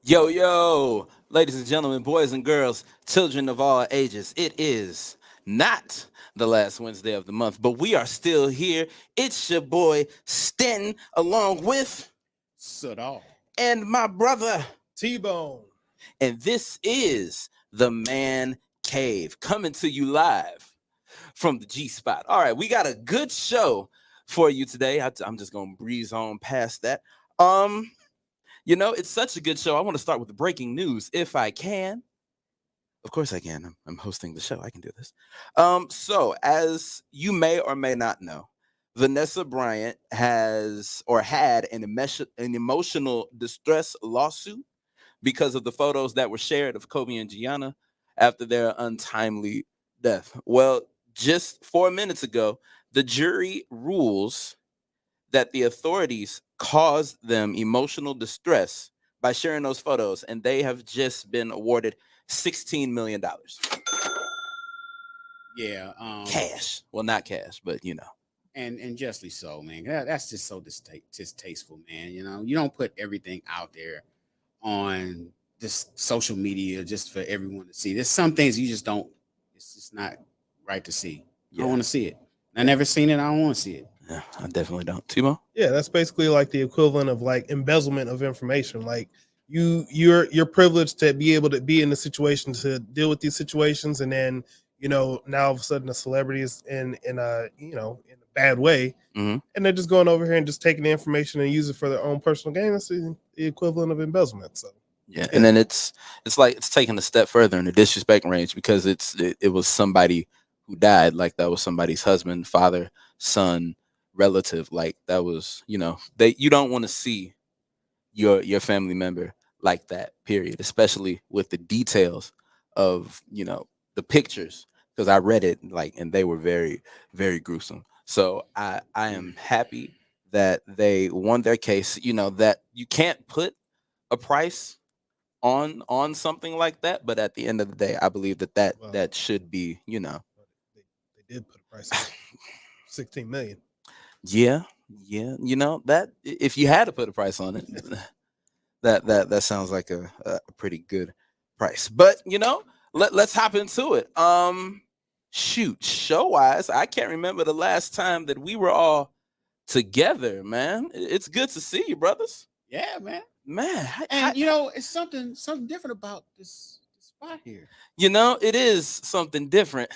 Yo, yo, ladies and gentlemen, boys and girls, children of all ages, it is not the last Wednesday of the month, but we are still here. It's your boy Stenton, along with Sudal. and my brother, T-Bone. and this is the Man Cave coming to you live from the G Spot. All right, we got a good show for you today. I'm just gonna breeze on past that. Um, it's such a good show. I want to start with the breaking news if I can. Of course I can. I'm hosting the show. I can do this. So as you may or may not know, Vanessa Bryant has or had an emotional distress lawsuit because of the photos that were shared of Kobe and Gianna after their untimely death. Well, just 4 minutes ago, the jury rules that the authorities caused them emotional distress by sharing those photos, and they have just been awarded $16 million. Yeah. Cash. Well, not cash, but And justly so, man. That's just so distasteful, man. You don't put everything out there on this social media just for everyone to see. There's some things you just don't. It's just not right to see. I don't want to see it. I never seen it. I don't want to see it. Yeah, I definitely don't. Timo? Yeah, that's basically like the equivalent of like embezzlement of information. Like you're privileged to be able to be in the situation to deal with these situations, and then now all of a sudden the celebrity is in a in a bad way, Mhm. and they're just going over here and just taking the information and use it for their own personal gain. That's the equivalent of embezzlement. So Yeah, and then it's like it's taken a step further in the disrespect range because it was somebody who died, like that was somebody's husband, father, son, relative, like that was you don't want to see your family member like that, period, especially with the details of the pictures, because I read it and they were very, very gruesome. So I am happy that they won their case. That you can't put a price on something like that, but at the end of the day, I believe Well, that should be they did put a price on 16 million. yeah, that if you had to put a price on it, that sounds like a pretty good price. But let's hop into it. Shoot, show wise, I can't remember the last time that we were all together, man. It's good to see you, brothers. Yeah, man. Man, And it's something different about this spot here. it is something different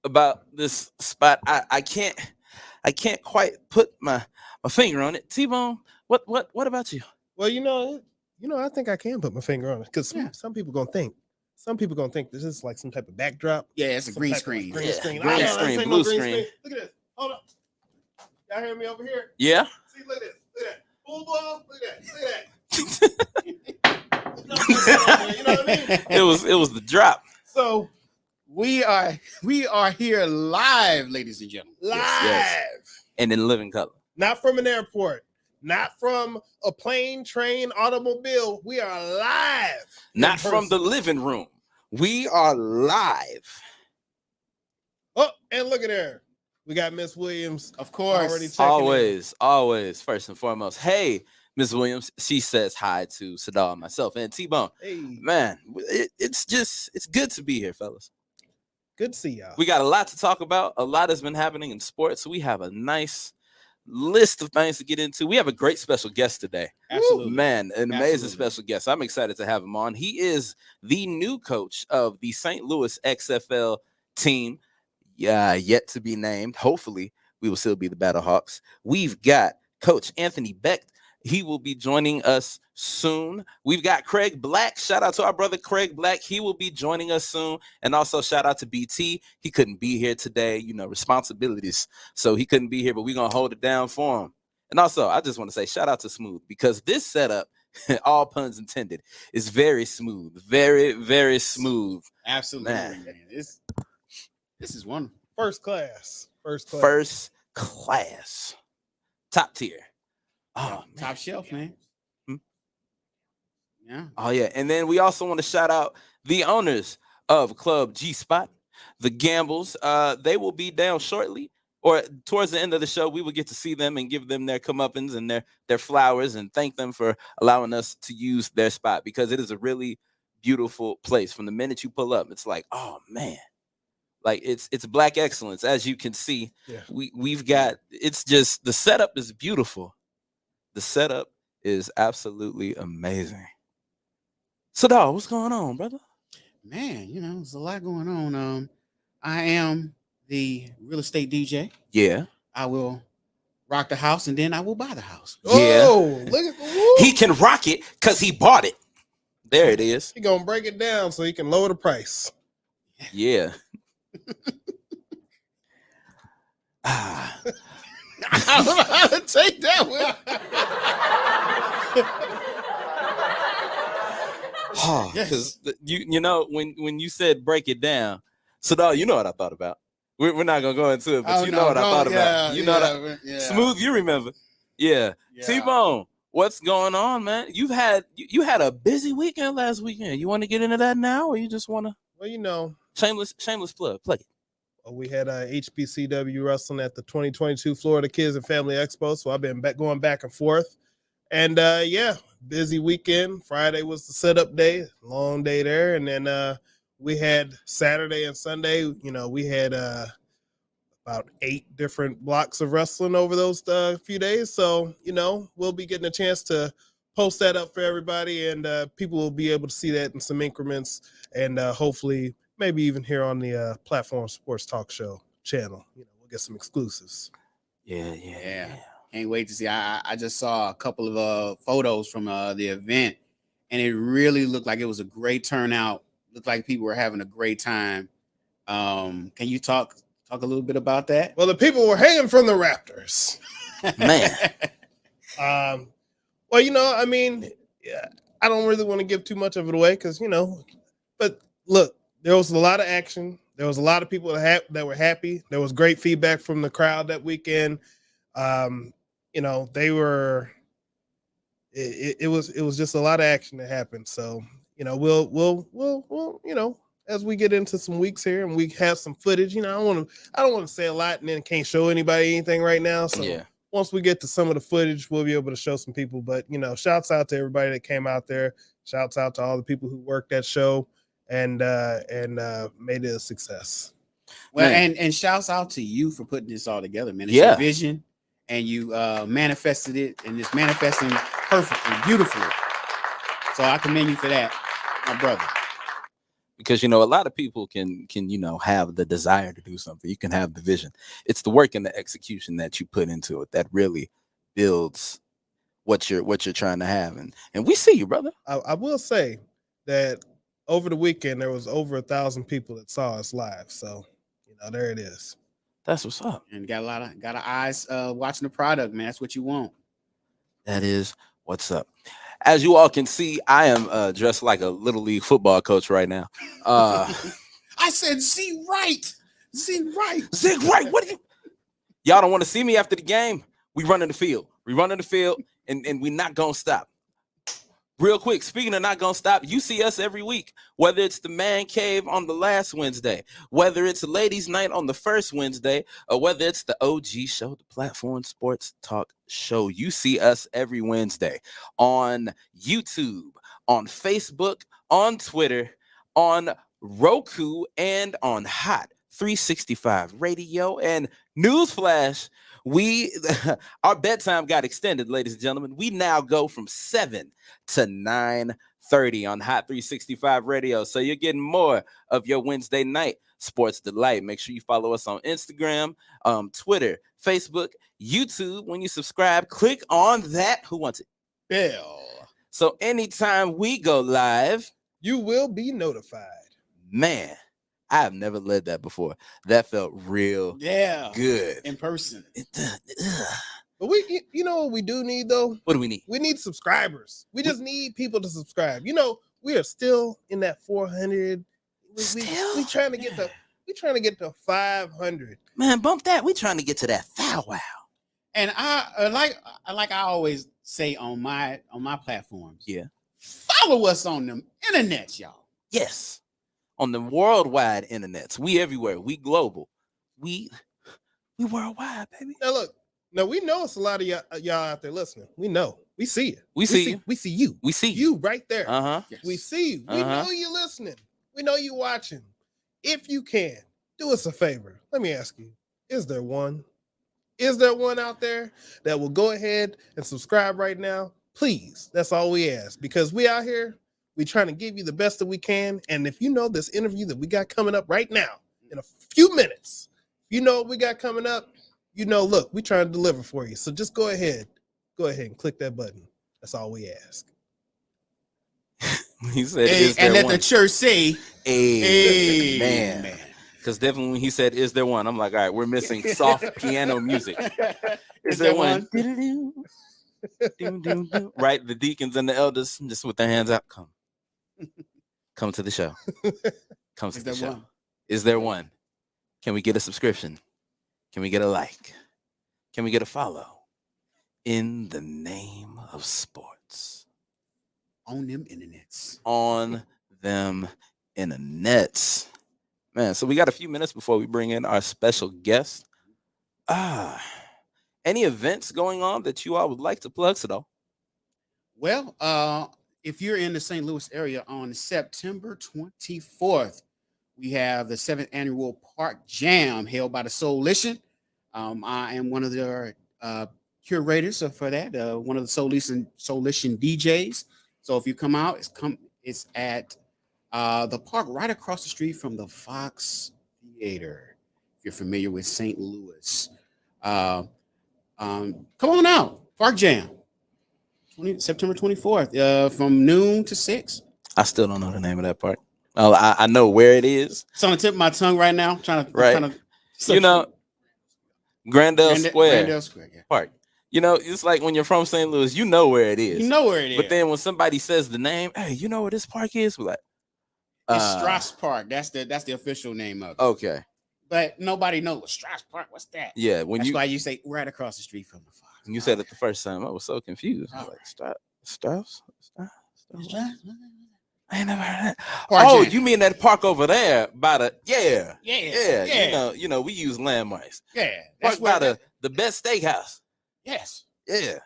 about this spot. I can't quite put my finger on it. T-Bone, what about you? Well, I think I can put my finger on it because some people gonna think. Some people gonna think this is like some type of backdrop. Yeah, it's a some green type of, like, screen. green Yeah, screen. green This screen, ain't blue green screen. Look at this. Hold up. Y'all hear me over here? Yeah. See, look at this. Look at that. Full ball. Look at that. Look at that. You know what I mean? It was the drop. So We are here live, ladies and gentlemen. live, Yes. And in living color. not from an airport, not from a plane, train, automobile. We are live. Not from the living room. We are live. Oh, and look at there. We got Miss Williams. Of course. Already checking Always, first and foremost. Hey, Miss Williams. She says hi to Sadal and myself and T-Bone. Hey, Man, it's good to be here, fellas. good to see y'all. We got a lot to talk about. A lot has been happening in sports. So we have a nice list of things to get into. We have a great special guest today. Absolutely. Man, an amazing Absolutely. special guest. I'm excited to have him on. He is the new coach of the St. Louis XFL team. Yeah, yet to be named. Hopefully, we will still be the Battlehawks. We've got Coach Anthony Becht. He will be joining us soon. We've got Craig Black. Shout out to our brother Craig Black. He will be joining us soon. And also shout out to BT. He couldn't be here today, responsibilities. So he couldn't be here, but we're going to hold it down for him. And also, I just want to say shout out to Smoooth, because this setup, all puns intended, is very smooth. Very, very smooth. Absolutely, Man. man. This is wonderful. First class. First class. Top tier. Oh, man. Top shelf, man. Hmm? Yeah. Oh, yeah. And then we also want to shout out the owners of Club G Spot, the Gambles. They will be down shortly. or towards the end of the show, we would get to see them and give them their comeuppance and their flowers and thank them for allowing us to use their spot, because it is a really beautiful place. From the minute you pull up, it's like, oh man, like it's Black excellence. As you can see, Yeah. we've got, it's just, the setup is beautiful. The setup is absolutely amazing. So, dog, what's going on, brother? Man, there's a lot going on. I am the real estate DJ. Yeah. I will rock the house and then I will buy the house. Yeah. Oh, look at the woo. He can rock it because he bought it. There it is. He gonna break it down so he can lower the price. Yeah. I don't know how to take that one. Because you know, when you said break it down, so dog, you know what I thought about. We're not gonna go into it, but I thought about. You know that Smooth, you remember? Yeah. T-Bone, what's going on, man? You had a busy weekend last weekend. You want to get into that now, or you just want to? Well, shameless plug. Play it. We had HBCW wrestling at the 2022 Florida Kids and Family Expo, so I've been going back and forth. And busy weekend. Friday was the setup day, long day there, and then we had Saturday and Sunday. We had about 8 different blocks of wrestling over those few days. So we'll be getting a chance to post that up for everybody, and people will be able to see that in some increments, and hopefully maybe even here on the Platform Sports Talk Show channel. We'll get some exclusives. Yeah. Can't wait to see. I just saw a couple of photos from the event, and it really looked like it was a great turnout. Looked like people were having a great time. Can you talk a little bit about that? Well, the people were hanging from the Raptors. Man. Well, I don't really want to give too much of it away because, but look, there was a lot of action. There was a lot of people that were happy. There was great feedback from the crowd that weekend. They were. It was just a lot of action that happened. So we'll as we get into some weeks here and we have some footage. I don't want to say a lot and then can't show anybody anything right now. So once we get to some of the footage, we'll be able to show some people. But shouts out to everybody that came out there. Shouts out to all the people who worked that show and made it a success. Well, and shouts out to you for putting this all together, man. It's your vision, and you manifested it, and it's manifesting perfectly, beautifully. So I commend you for that, my brother. Because a lot of people can have the desire to do something. You can have the vision. It's the work and the execution that you put into it that really builds what you're trying to have. And we see you, brother. I will say that over the weekend there was over 1,000 people that saw us live. So there it is. That's what's up. And got a lot of eyes watching the product, man. That's what you want. That is what's up. As you all can see, I am dressed like a little league football coach right now. I said, see right. What do you? Y'all don't want to see me after the game? We running the field, and we not gonna stop. Real quick, speaking of not gonna stop, you see us every week, whether it's the Man Cave on the last Wednesday, whether it's Ladies Night on the first Wednesday, or whether it's the OG show, the Platform Sports Talk Show. You see us every Wednesday on YouTube, on Facebook, on Twitter, on Roku, and on Hot 365 Radio. And newsflash, our bedtime got extended, ladies and gentlemen. We now go from 7 to 9:30 on Hot 365 Radio. So you're getting more of your Wednesday night sports delight. Make sure you follow us on Instagram, Twitter, Facebook, YouTube. When you subscribe, click on that. Who wants it? Bell. So anytime we go live, you will be notified. Man, I have never led that before. That felt real good. In person. But you know what we do need though? What do we need? We need subscribers. We just need people to subscribe. We are still in that 400. We trying to get to 500. Man, bump that. We trying to get to that wow. And I like I always say on my platforms. Yeah. Follow us on them internets, y'all. Yes. On the worldwide internets. We everywhere. We global. We We worldwide, baby. Now look, now we know it's a lot of y'all out there listening. We know. We see you. We see you. We see you. We see you. You right there. Uh-huh. Yes. We see you. We know you listening. We know you watching. If you can, do us a favor. Let me ask you, is there one? Is there one out there that will go ahead and subscribe right now? Please. That's all we ask. Because we out here, we trying to give you the best that we can. And if you know this interview that we got coming up right now, in a few minutes, you know what we got coming up, you know, look, we trying to deliver for you. So just go ahead and click that button. That's all we ask. He said, Hey, "Is there and let one?" the church say, Amen. Amen. Because definitely when he said, "Is there one?" I'm like, all right, we're missing soft piano music. Is there one? Right, the deacons and the elders just with their hands out. Come to the show. Come to Is the there show. one? Is there one? Can we get a subscription? Can we get a like? Can we get a follow? In the name of sports. On them internets. On them internets. Man, so we got a few minutes before we bring in our special guest. Any events going on that you all would like to plug, Sado? Well, if you're in the St. Louis area on September 24th, we have the 7th annual Park Jam held by the Soulician. I am one of their curators for that, one of the Soulician DJs. So if you come out, it's at the park right across the street from the Fox Theater. If you're familiar with St. Louis, come on out, Park Jam, September 24th, from noon to 6. I still don't know the name of that park. Oh, I know where it is. It's on the tip of my tongue right now. I'm trying to, you know, Grandel Square yeah. Park. You know, it's like when you're from St. Louis, you know where it is. You know where it is. But then when somebody says the name, hey, you know where this park is? We're like, it's Strauss Park. That's the official name of it. Okay. But nobody knows Strauss Park. What's that? Yeah, that's why you say right across the street from the Fox. You said it the first time. I was so confused. I was like, Strauss? I ain't never heard that. Jam. You mean that park over there by the yeah. You know, we use landmarks. Yeah, that's by the best steakhouse. Yes. Yeah.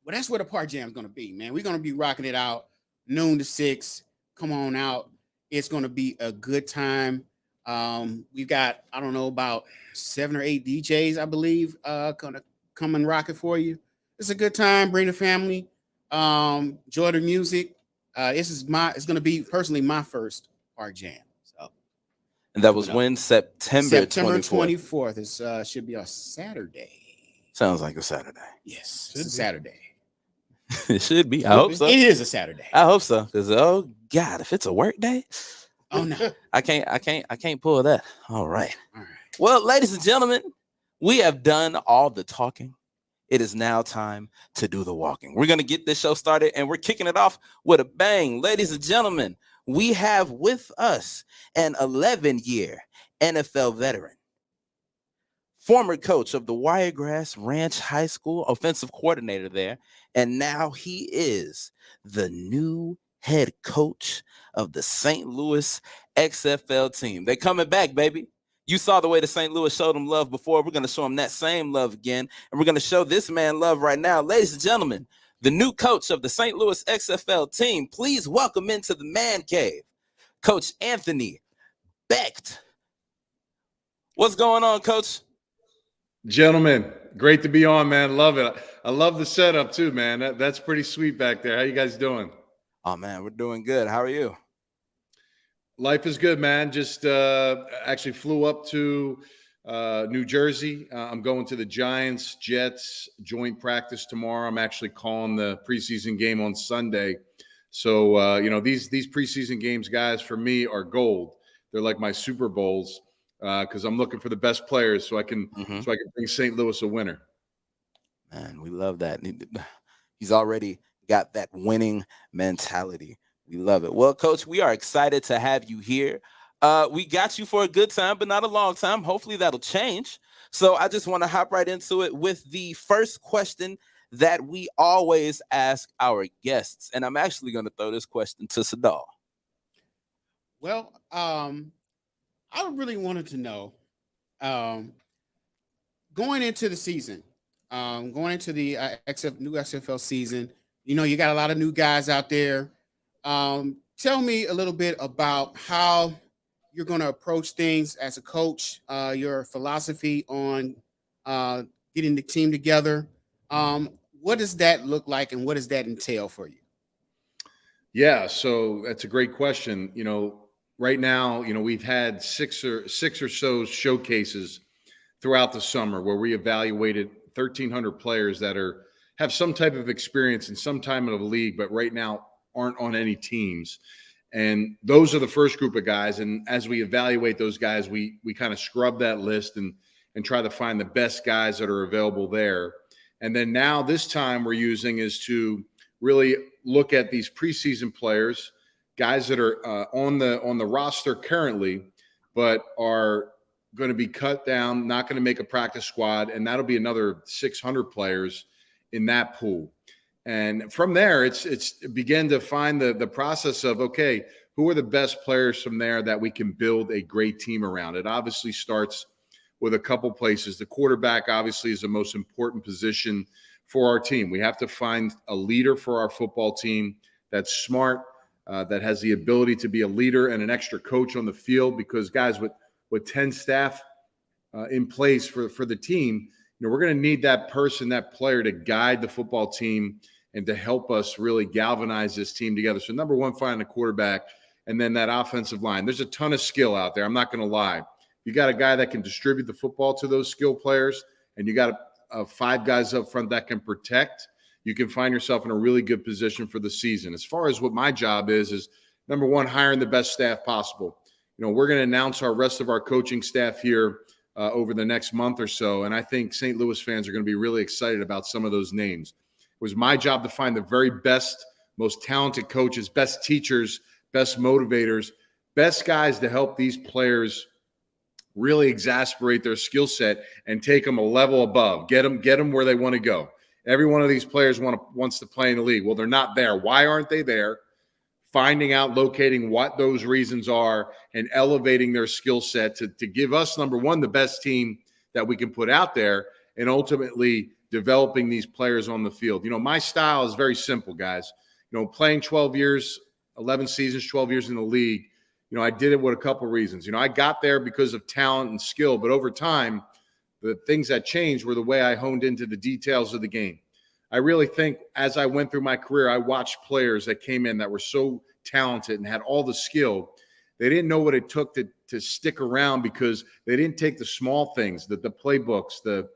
Well, that's where the Park Jam is gonna be, man. We're gonna be rocking it out noon to 6. Come on out. It's gonna be a good time. We've got, I don't know, about 7 or 8 DJs, I believe, gonna come and rock it for you. It's a good time. Bring the family. Enjoy the music. It's gonna be personally my first Park Jam. So, and that was when September 24th. It should be a Saturday. Sounds like a Saturday. Yes, it's a Saturday. It should be. I hope so. It is a Saturday. I hope so. Because oh God, if it's a work day, oh no, I can't pull that. All right. Well, ladies and gentlemen, we have done all the talking. It is now time to do the walking. We're going to get this show started, and we're kicking it off with a bang. Ladies and gentlemen, we have with us an 11-year NFL veteran, former coach of the Wiregrass Ranch High School, offensive coordinator there, and now he is the new head coach of the St. Louis XFL team. They're coming back, baby. You saw the way the St. Louis showed them love before. We're going to show them that same love again, and we're going to show this man love right now. Ladies and gentlemen, the new coach of the St. Louis XFL team, please welcome into the man cave, Coach Anthony Becht. What's going on, Coach? Gentlemen, great to be on, man. Love it. I love the setup too, man. That's pretty sweet back there. How you guys doing? Oh, man, we're doing good. How are you? Life is good, man. Just actually flew up to New Jersey. I'm going to the Giants-Jets joint practice tomorrow. I'm actually calling the preseason game on Sunday. So, these preseason games, guys, for me are gold. They're like my Super Bowls because I'm looking for the best players so I can bring St. Louis a winner. Man, we love that. He's already got that winning mentality. We love it. Well, Coach, we are excited to have you here. We got you for a good time, but not a long time. Hopefully that'll change. So I just want to hop right into it with the first question that we always ask our guests. And I'm actually going to throw this question to Sadal. Well, I really wanted to know, going into the season, going into the new XFL season, you got a lot of new guys out there. Tell me a little bit about how you're going to approach things as a coach, your philosophy on getting the team together. What does that look like, and what does that entail for you? Yeah, so that's a great question. Right now, we've had six or so showcases throughout the summer where we evaluated 1,300 players that have some type of experience in some time of the league, but right now aren't on any teams. And those are the first group of guys. And as we evaluate those guys, we kind of scrub that list and try to find the best guys that are available there. And then now this time we're using is to really look at these preseason players, guys that are on the roster currently, but are going to be cut down, not going to make a practice squad, and that'll be another 600 players in that pool. And from there, it's begin to find the process of, okay, who are the best players from there that we can build a great team around? It obviously starts with a couple places. The quarterback obviously is the most important position for our team. We have to find a leader for our football team that's smart, that has the ability to be a leader and an extra coach on the field, because guys, with 10 staff in place for the team, we're going to need that person, that player, to guide the football team and to help us really galvanize this team together. So number one, find a quarterback, and then that offensive line. There's a ton of skill out there. I'm not going to lie. You got a guy that can distribute the football to those skill players, and you got 5 guys up front that can protect. You can find yourself in a really good position for the season. As far as what my job is number one, hiring the best staff possible. We're going to announce our rest of our coaching staff here over the next month or so, and I think St. Louis fans are going to be really excited about some of those names. It was my job to find the very best, most talented coaches, best teachers, best motivators, best guys to help these players really exasperate their skill set and take them a level above, get them where they want to go. Every one of these players wants to play in the league. Well, they're not there. Why aren't they there? Finding out, locating what those reasons are, and elevating their skill set to give us, number one, the best team that we can put out there, and ultimately developing these players on the field. My style is very simple, guys. Playing 12 years, 11 seasons, 12 years in the league, I did it with a couple of reasons. I got there because of talent and skill, but over time, the things that changed were the way I honed into the details of the game. I really think as I went through my career, I watched players that came in that were so talented and had all the skill. They didn't know what it took to stick around, because they didn't take the small things, the playbooks, the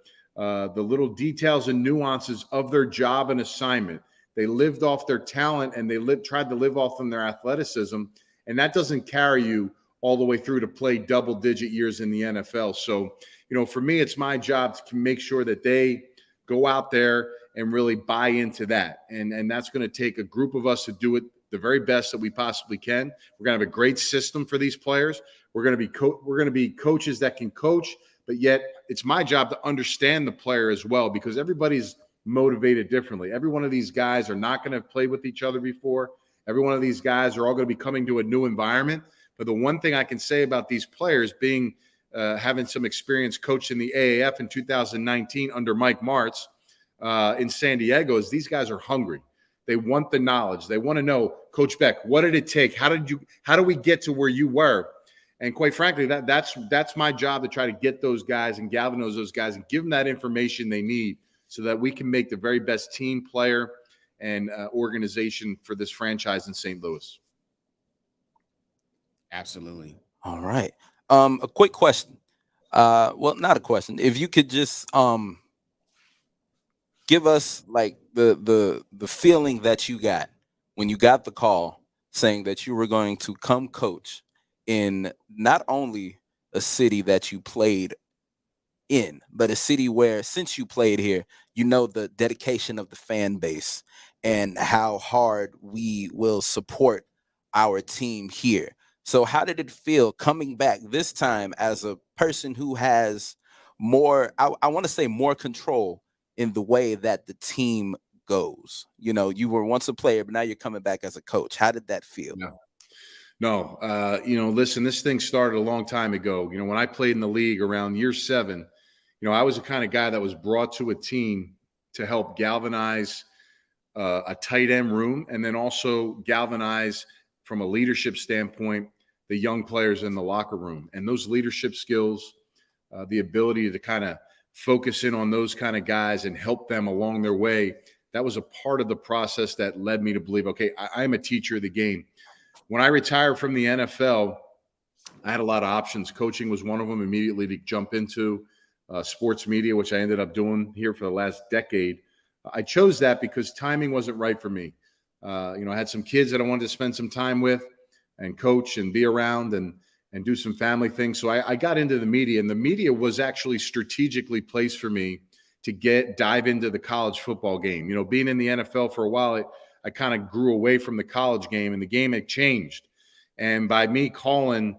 little details and nuances of their job and assignment. They lived off their talent, and they tried to live off from their athleticism. And that doesn't carry you all the way through to play double-digit years in the NFL. So, for me, it's my job to make sure that they go out there and really buy into that. And that's going to take a group of us to do it the very best that we possibly can. We're going to have a great system for these players. We're going to be coaches that can coach, but yet it's my job to understand the player as well, because everybody's motivated differently. Every one of these guys are not going to have played with each other before. Every one of these guys are all going to be coming to a new environment. But the one thing I can say about these players, being having some experience coached in the AAF in 2019 under Mike Martz in San Diego, is these guys are hungry. They want the knowledge. They want to know, Coach Beck, what did it take? How do we get to where you were? And quite frankly, that's my job, to try to get those guys and galvanize those guys and give them that information they need so that we can make the very best team, player, and organization for this franchise in St. Louis. Absolutely. All right. A quick question. Well, not a question. If you could just give us like the feeling that you got when you got the call saying that you were going to come coach in not only a city that you played in, but a city where, since you played here, the dedication of the fan base and how hard we will support our team here. So how did it feel coming back this time as a person who has more, I want to say more control in the way that the team goes? You were once a player, but now you're coming back as a coach. How did that feel? No, listen, this thing started a long time ago. When I played in the league around year 7, I was the kind of guy that was brought to a team to help galvanize a tight end room, and then also galvanize from a leadership standpoint the young players in the locker room. And those leadership skills, the ability to kind of focus in on those kind of guys and help them along their way, that was a part of the process that led me to believe, okay, I'm a teacher of the game. When I retired from the NFL, I had a lot of options. Coaching was one of them, immediately to jump into sports media, which I ended up doing here for the last decade. I chose that because timing wasn't right for me. I had some kids that I wanted to spend some time with and coach and be around and do some family things. So I got into the media, and the media was actually strategically placed for me to dive into the college football game. Being in the NFL for a while, I kind of grew away from the college game, and the game had changed. And by me calling,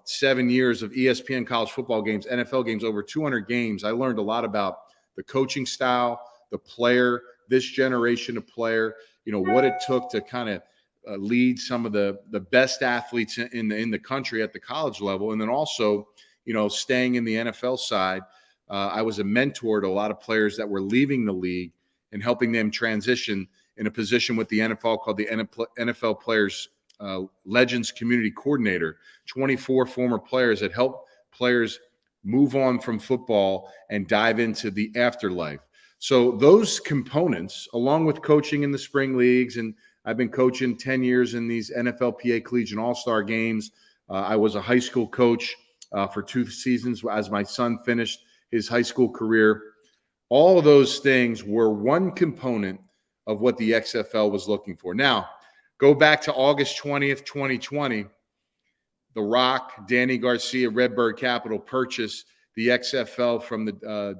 7 years of ESPN college football games, NFL games, over 200 games, I learned a lot about the coaching style, the player, this generation of player, what it took to kind of lead some of the best athletes in the country at the college level. And then also, staying in the NFL side, I was a mentor to a lot of players that were leaving the league and helping them transition in a position with the NFL called the NFL Players Legends Community Coordinator. 24 former players that help players move on from football and dive into the afterlife. So those components, along with coaching in the spring leagues, and I've been coaching 10 years in these NFLPA Collegiate All-Star games. I was a high school coach for 2 seasons as my son finished his high school career. All of those things were one component of what the XFL was looking for. Now, go back to August 20th, 2020. The Rock, Danny Garcia, Redbird Capital purchased the XFL from the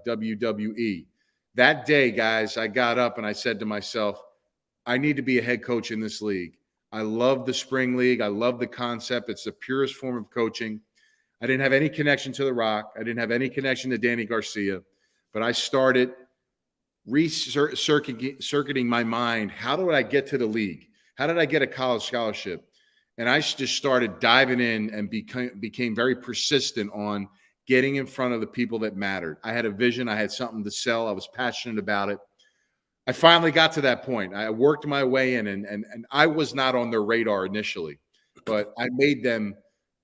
WWE. That day, guys, I got up and I said to myself, I need to be a head coach in this league. I love the spring league. I love the concept. It's the purest form of coaching. I didn't have any connection to The Rock. I didn't have any connection to Danny Garcia. But I started circuiting my mind. How did I get to the league? How did I get a college scholarship? And I just started diving in and became very persistent on getting in front of the people that mattered. I had a vision. I had something to sell. I was passionate about it. I finally got to that point. I worked my way in, and I was not on their radar initially, but I made them,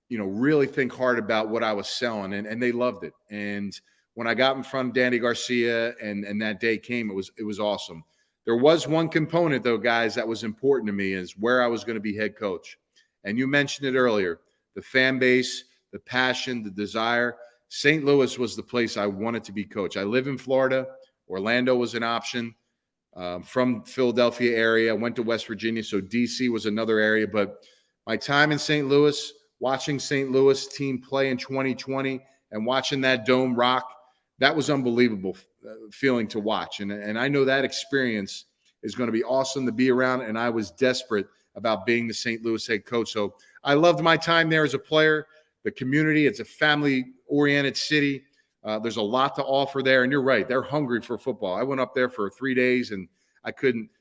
really think hard about what I was selling, and they loved it. And when I got in front of Danny Garcia and that day came, it was awesome. There was one component, though, guys, that was important to me, is where I was going to be head coach. And you mentioned it earlier, the fan base, the passion, the desire. St. Louis was the place I wanted to be coach. I live in Florida. Orlando was an option. From Philadelphia area, went to West Virginia, so DC was another area. But my time in St. Louis, watching St. Louis team play in 2020 and watching that dome rock, that was unbelievable feeling to watch. And I know that experience is going to be awesome to be around, and I was desperate about being the St. Louis head coach. So I loved my time there as a player. The community, it's a family-oriented city. There's a lot to offer there. And you're right, they're hungry for football. I went up there for 3 days, and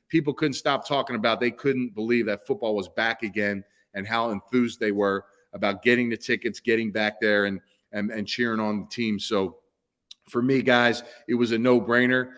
people couldn't stop talking about, they couldn't believe that football was back again and how enthused they were about getting the tickets, getting back there and cheering on the team. So for me, guys, it was a no-brainer.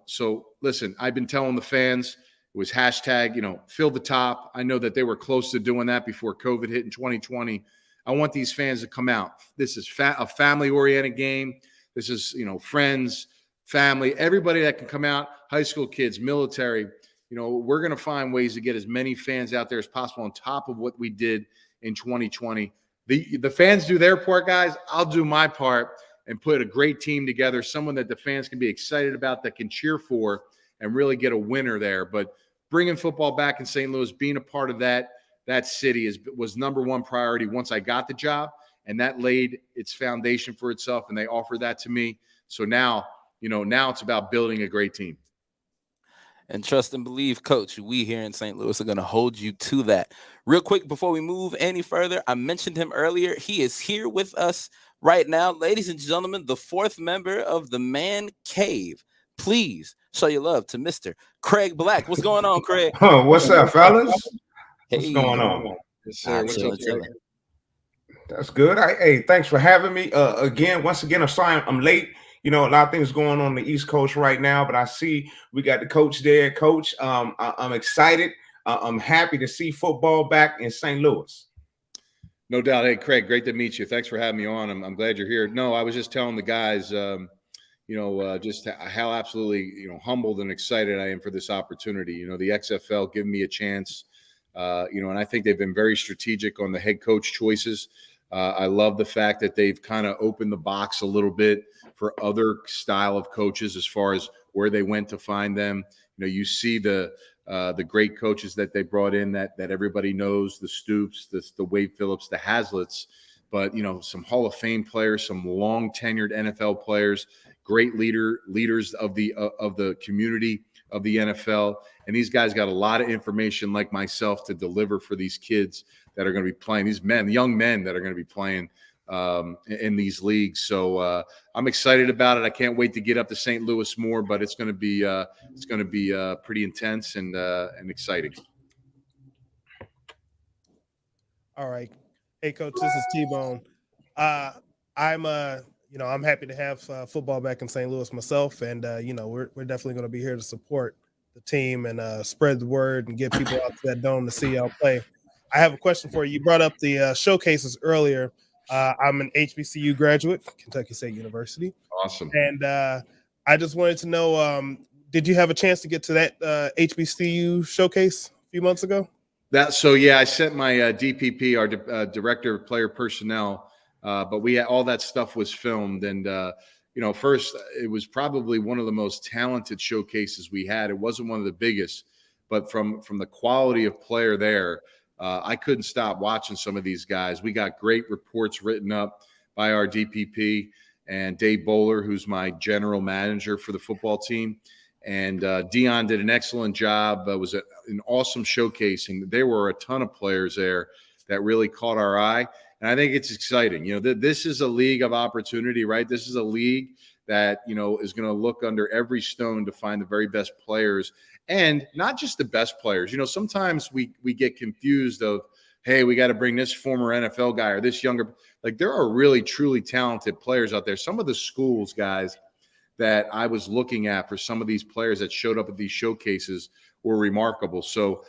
So listen, I've been telling the fans, it was hashtag, fill the top. I know that they were close to doing that before COVID hit in 2020. I want these fans to come out. This is a family-oriented game. This is, friends, family, everybody that can come out, high school kids, military. We're going to find ways to get as many fans out there as possible on top of what we did in 2020. The fans do their part, guys. I'll do my part and put a great team together, someone that the fans can be excited about, that can cheer for and really get a winner there. But bringing football back in St. Louis, being a part of that city was number one priority once I got the job, and that laid its foundation for itself, and they offered that to me. So now it's about building a great team. And trust and believe, Coach, we here in St. Louis are going to hold you to that. Real quick, before we move any further, I mentioned him earlier. He is here with us right now. Ladies and gentlemen, the fourth member of the Man Cave. Please show your love to Mr. Craig Black. What's going on, Craig? What's up, fellas? Hey. What's going on? Yes, sir. What's up, sir? That's good. Hey, thanks for having me. Once again, I'm sorry I'm late. You know, a lot of things going on the East Coast right now, but I see we got the coach there. Coach, I'm excited. I'm happy to see football back in St. Louis. No doubt. Hey, Craig, great to meet you. Thanks for having me on. I'm glad you're here. No, I was just telling the guys, just how absolutely, humbled and excited I am for this opportunity. The XFL giving me a chance, and I think they've been very strategic on the head coach choices. I love the fact that they've kind of opened the box a little bit for other style of coaches as far as where they went to find them. You see the great coaches that they brought in that everybody knows, the Stoops, the Wade Phillips, the Haslets, but some Hall of Fame players, some long tenured NFL players, great leaders of the community of the NFL. And these guys got a lot of information like myself to deliver for these kids that are going to be playing, these young men that are going to be playing in these leagues. So I'm excited about it. I can't wait to get up to St. Louis more, but it's going to be pretty intense and exciting. All right. Hey, Coach, this is T-Bone. I'm happy to have football back in St. Louis myself, and we're definitely going to be here to support the team and spread the word and get people out to that dome to see y'all play. I have a question for you. You brought up the showcases earlier. I'm an HBCU graduate, Kentucky State University. Awesome. And I just wanted to know, did you have a chance to get to that HBCU showcase a few months ago? I sent my DPP, our Director of Player Personnel, but all that stuff was filmed. And, first, it was probably one of the most talented showcases we had. It wasn't one of the biggest, but from the quality of player there, I couldn't stop watching some of these guys. We got great reports written up by our DPP and Dave Bowler, who's my general manager for the football team. And Dion did an excellent job. It was an awesome showcasing. There were a ton of players there that really caught our eye. And I think it's exciting. This is a league of opportunity, right? This is a league that, is going to look under every stone to find the very best players. And not just the best players. Sometimes we get confused of, hey, we got to bring this former NFL guy or this younger. Like, there are really, truly talented players out there. Some of the schools, guys, that I was looking at for some of these players that showed up at these showcases were remarkable. So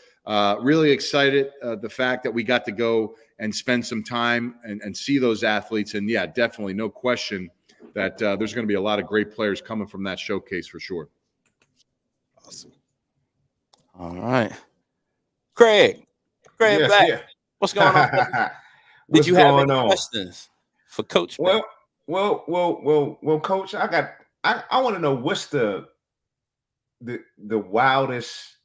really excited the fact that we got to go and spend some time and see those athletes. And, yeah, definitely no question that there's going to be a lot of great players coming from that showcase for sure. Awesome. All right. Craig, Yes, back. yeah. What's going on? Did you have any questions for Coach? Well, Coach, I want to know what's the wildest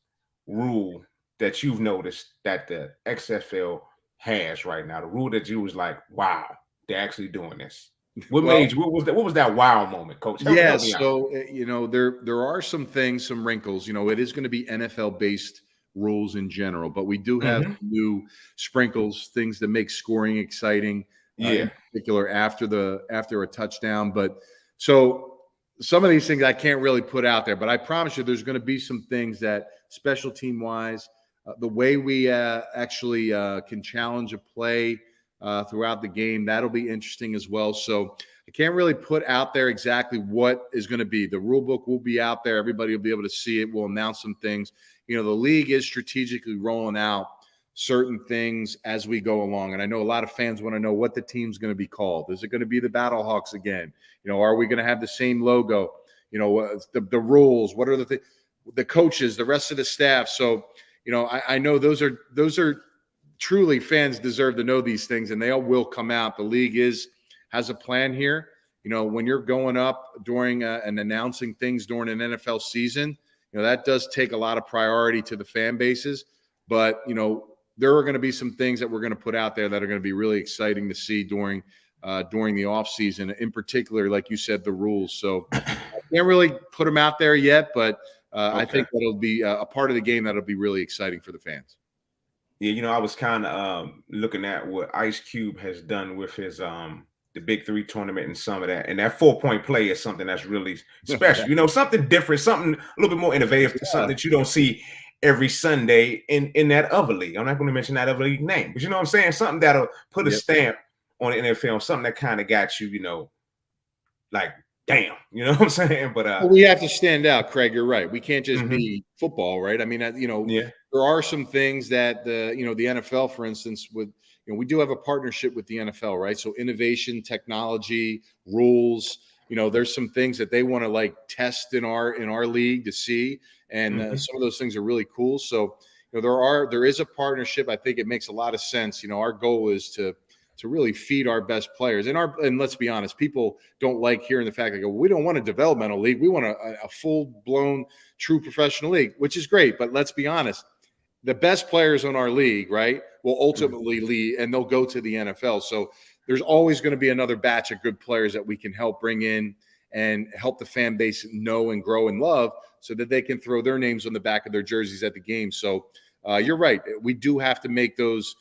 rule that you've noticed that the XFL has right now. The rule that you was like, wow, they're actually doing this. What was that wow moment, Coach? Yeah, so there are some things, some wrinkles. It is going to be NFL based rules in general, but we do have new sprinkles, things that make scoring exciting. In particular after a touchdown. But so some of these things I can't really put out there, but I promise you there's going to be some things that special team wise, the way we actually can challenge a play throughout the game, that'll be interesting as well. So I can't really put out there exactly what is going to be. The rule book will be out there. Everybody will be able to see it. We'll announce some things. The league is strategically rolling out certain things as we go along. And I know a lot of fans want to know what the team's going to be called. Is it going to be the Battlehawks again? Are we going to have the same logo? The rules, what are the coaches, the rest of the staff. So, I know those are truly, fans deserve to know these things, and they all will come out. The league has a plan here. When you're going up during and announcing things during an NFL season, that does take a lot of priority to the fan bases. But, there are going to be some things that we're going to put out there that are going to be really exciting to see during the off season, in particular, like you said, the rules. So I can't really put them out there yet, but I think that'll be a part of the game that'll be really exciting for the fans. Yeah, I was kind of looking at what Ice Cube has done with his the Big 3 tournament and some of that. And that 4-point play is something that's really special. Something different, something a little bit more innovative, something that you don't see every Sunday in that other league. I'm not going to mention that other league name, but you know what I'm saying? Something that'll put a stamp on the NFL, something that kind of got you, like, damn, you know what I'm saying? But Well, we have to stand out, Craig. You're right. We can't just Mhm. be football, right? I mean, Yeah. there are some things that the NFL, for instance, we do have a partnership with the NFL, right? So innovation, technology, rules. There's some things that they want to like test in our league to see, and Mhm. some of those things are really cool. So there is a partnership. I think it makes a lot of sense. Our goal is to really feed our best players. And let's be honest, people don't like hearing the fact that we don't want a developmental league. We want a full-blown, true professional league, which is great. But let's be honest, the best players on our league, right, will ultimately lead, and they'll go to the NFL. So there's always going to be another batch of good players that we can help bring in and help the fan base know and grow and love so that they can throw their names on the back of their jerseys at the game. So you're right. We do have to make those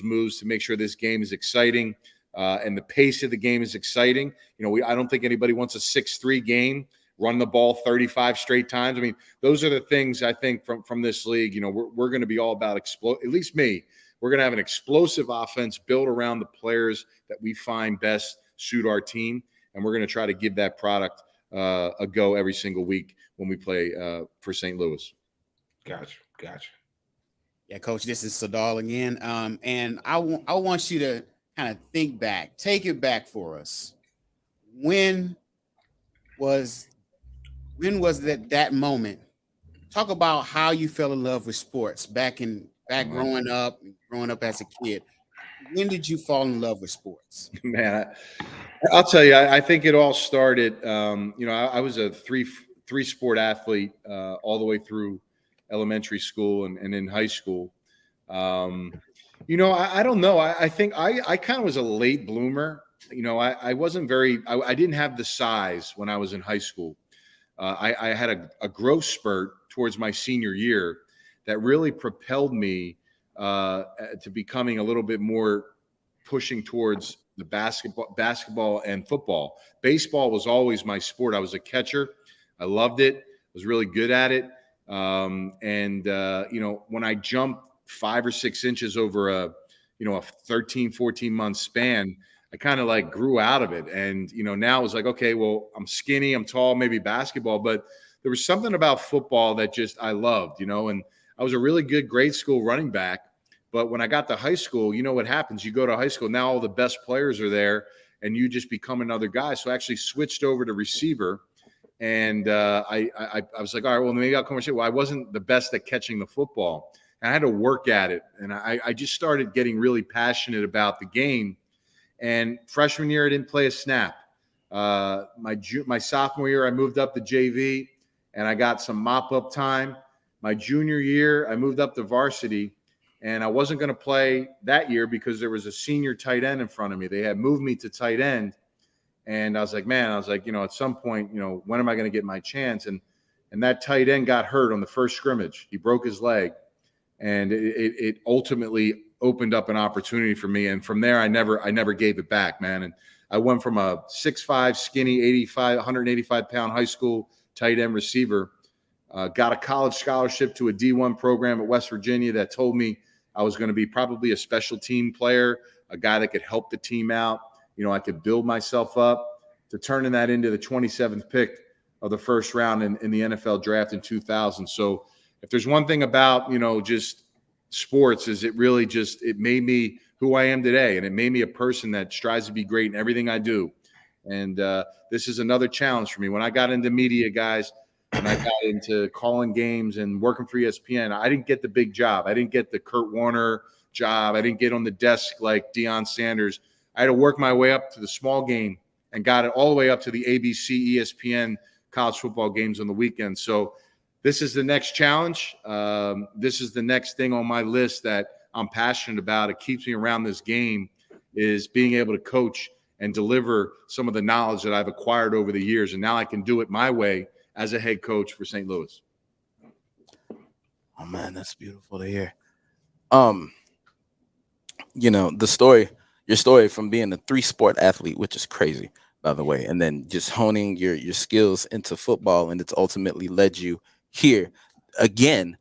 moves to make sure this game is exciting and the pace of the game is exciting. I don't think anybody wants a 6-3 game, run the ball 35 straight times. I mean, those are the things I think from this league. We're going to be all about at least me. We're going to have an explosive offense built around the players that we find best suit our team, and we're going to try to give that product a go every single week when we play for St. Louis. Gotcha. Yeah, Coach, this is Sadal again. And I want you to kind of think back, take it back for us. When was that moment? Talk about how you fell in love with sports back growing up as a kid. When did you fall in love with sports? Man, I'll tell you, I think it all started. I was a three sport athlete all the way through elementary school and in high school. I don't know. I think I kind of was a late bloomer. I wasn't I didn't have the size when I was in high school. I had a growth spurt towards my senior year that really propelled me to becoming a little bit more pushing towards the basketball and football. Baseball was always my sport. I was a catcher. I loved it. I was really good at it. When I jumped 5 or 6 inches over a 13, 14 month span, I kind of like grew out of it. And, now it was like, okay, well, I'm skinny, I'm tall, maybe basketball, but there was something about football that just I loved, and I was a really good grade school running back. But when I got to high school, what happens? You go to high school, now all the best players are there and you just become another guy. So I actually switched over to receiver. And I was like, all right, well, maybe I'll come and say, well, I wasn't the best at catching the football. And I had to work at it. And I just started getting really passionate about the game. And freshman year, I didn't play a snap. My sophomore year, I moved up to JV and I got some mop-up time. My junior year, I moved up to varsity. And I wasn't going to play that year because there was a senior tight end in front of me. They had moved me to tight end. And I was like, at some point, when am I going to get my chance? And that tight end got hurt on the first scrimmage. He broke his leg. And it ultimately opened up an opportunity for me. And from there, I never gave it back, man. And I went from a 6'5", skinny, 185-pound high school tight end receiver, got a college scholarship to a D1 program at West Virginia that told me I was going to be probably a special team player, a guy that could help the team out. I could build myself up, to turning that into the 27th pick of the first round in the NFL draft in 2000. So if there's one thing about, just sports, is it really it made me who I am today. And it made me a person that strives to be great in everything I do. And this is another challenge for me. When I got into media, guys, and I got into calling games and working for ESPN, I didn't get the big job. I didn't get the Kurt Warner job. I didn't get on the desk like Deion Sanders. I had to work my way up to the small game and got it all the way up to the ABC, ESPN college football games on the weekend. So this is the next challenge. This is the next thing on my list that I'm passionate about. It keeps me around this game, is being able to coach and deliver some of the knowledge that I've acquired over the years. And now I can do it my way as a head coach for St. Louis. Oh man, that's beautiful to hear. Your story from being a 3-sport athlete, which is crazy, by the way, and then just honing your skills into football, and it's ultimately led you here again,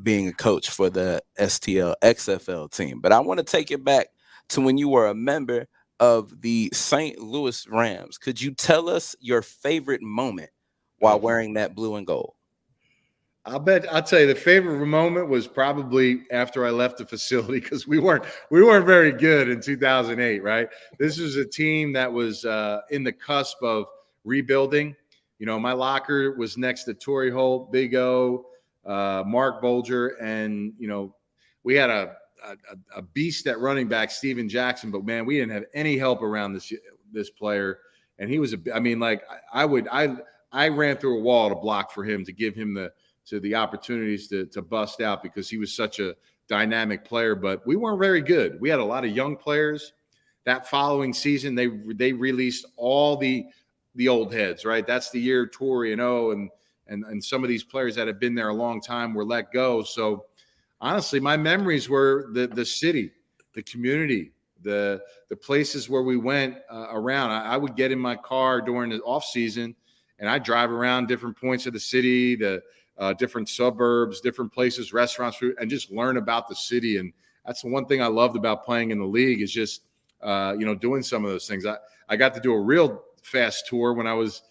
being a coach for the STL XFL team. But I want to take it back to when you were a member of the St. Louis Rams. Could you tell us your favorite moment while wearing that blue and gold? I'll tell you the favorite moment was probably after I left the facility, because we weren't very good in 2008, right? This was a team that was in the cusp of rebuilding. You know, my locker was next to Torrey Holt, Big O, Mark Bolger, and you know, we had a beast at running back, Steven Jackson, but man, we didn't have any help around this player, and he was I ran through a wall to block for him, to give him the opportunities to bust out, because he was such a dynamic player. But we weren't very good. We had a lot of young players. That following season, they released all the old heads, right? That's the year Torrey and O and some of these players that have been there a long time were let go. So honestly, my memories were the city, the community, the places where we went around. I would get in my car during the off season, and I'd drive around different points of the city, the different suburbs, different places, restaurants, and just learn about the city. And that's the one thing I loved about playing in the league, is just doing some of those things. I got to do a real fast tour when I was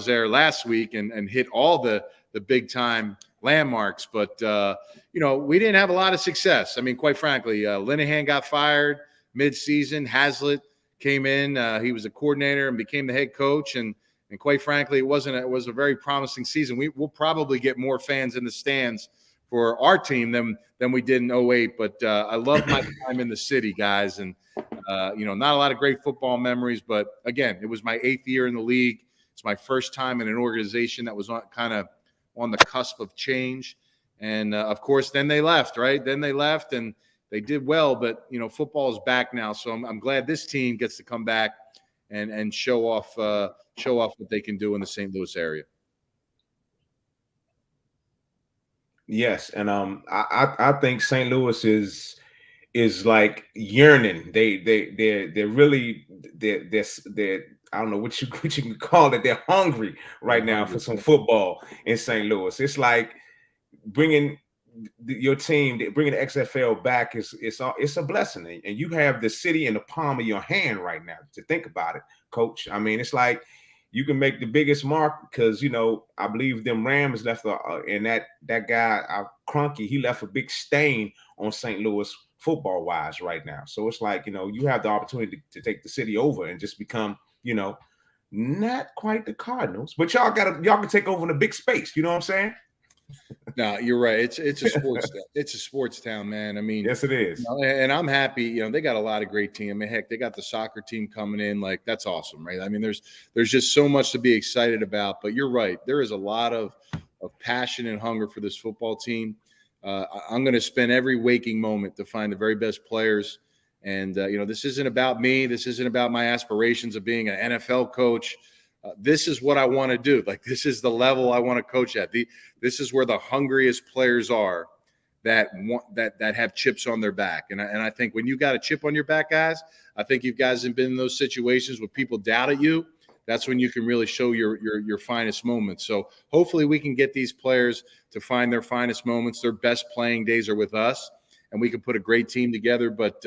there last week and hit all the big time landmarks. But we didn't have a lot of success. I mean, quite frankly, Linehan got fired mid-season. Hazlitt came in. He was a coordinator and became the head coach. And quite frankly, it was a very promising season. We'll probably get more fans in the stands for our team than we did in 08. But I love my time in the city, guys. And, not a lot of great football memories. But, again, it was my 8th year in the league. It's my first time in an organization that was kind of on the cusp of change. And, of course, then they left, right? Then they left, and they did well. But, football is back now. So I'm glad this team gets to come back and show off what they can do in the St. Louis area. Yes, and I think St. Louis is like yearning. They're really I don't know what you can call it. They're hungry right now for some football in St. Louis. It's like bringing your team, bringing the XFL back it's a blessing, and you have the city in the palm of your hand right now. To think about it, Coach. I mean, it's like you can make the biggest mark, because I believe them Rams left and that guy Cronky, he left a big stain on St. Louis football wise right now. So it's like you have the opportunity to take the city over and just become not quite the Cardinals, but y'all can take over in a big space. You know what I'm saying? No, you're right. It's a sports town. It's a sports town, man. I mean, yes, it is. And I'm happy. They got a lot of great team. I mean, heck, they got the soccer team coming in. Like, that's awesome, right? I mean, there's just so much to be excited about. But you're right. There is a lot of passion and hunger for this football team. I'm going to spend every waking moment to find the very best players. And this isn't about me. This isn't about my aspirations of being an NFL coach. This is what I want to do. Like, this is the level I want to coach at. This is where the hungriest players are that have chips on their back. And I think when you got a chip on your back, guys, I think you guys have been in those situations where people doubt at you. That's when you can really show your finest moments. So hopefully we can get these players to find their finest moments. Their best playing days are with us, and we can put a great team together. But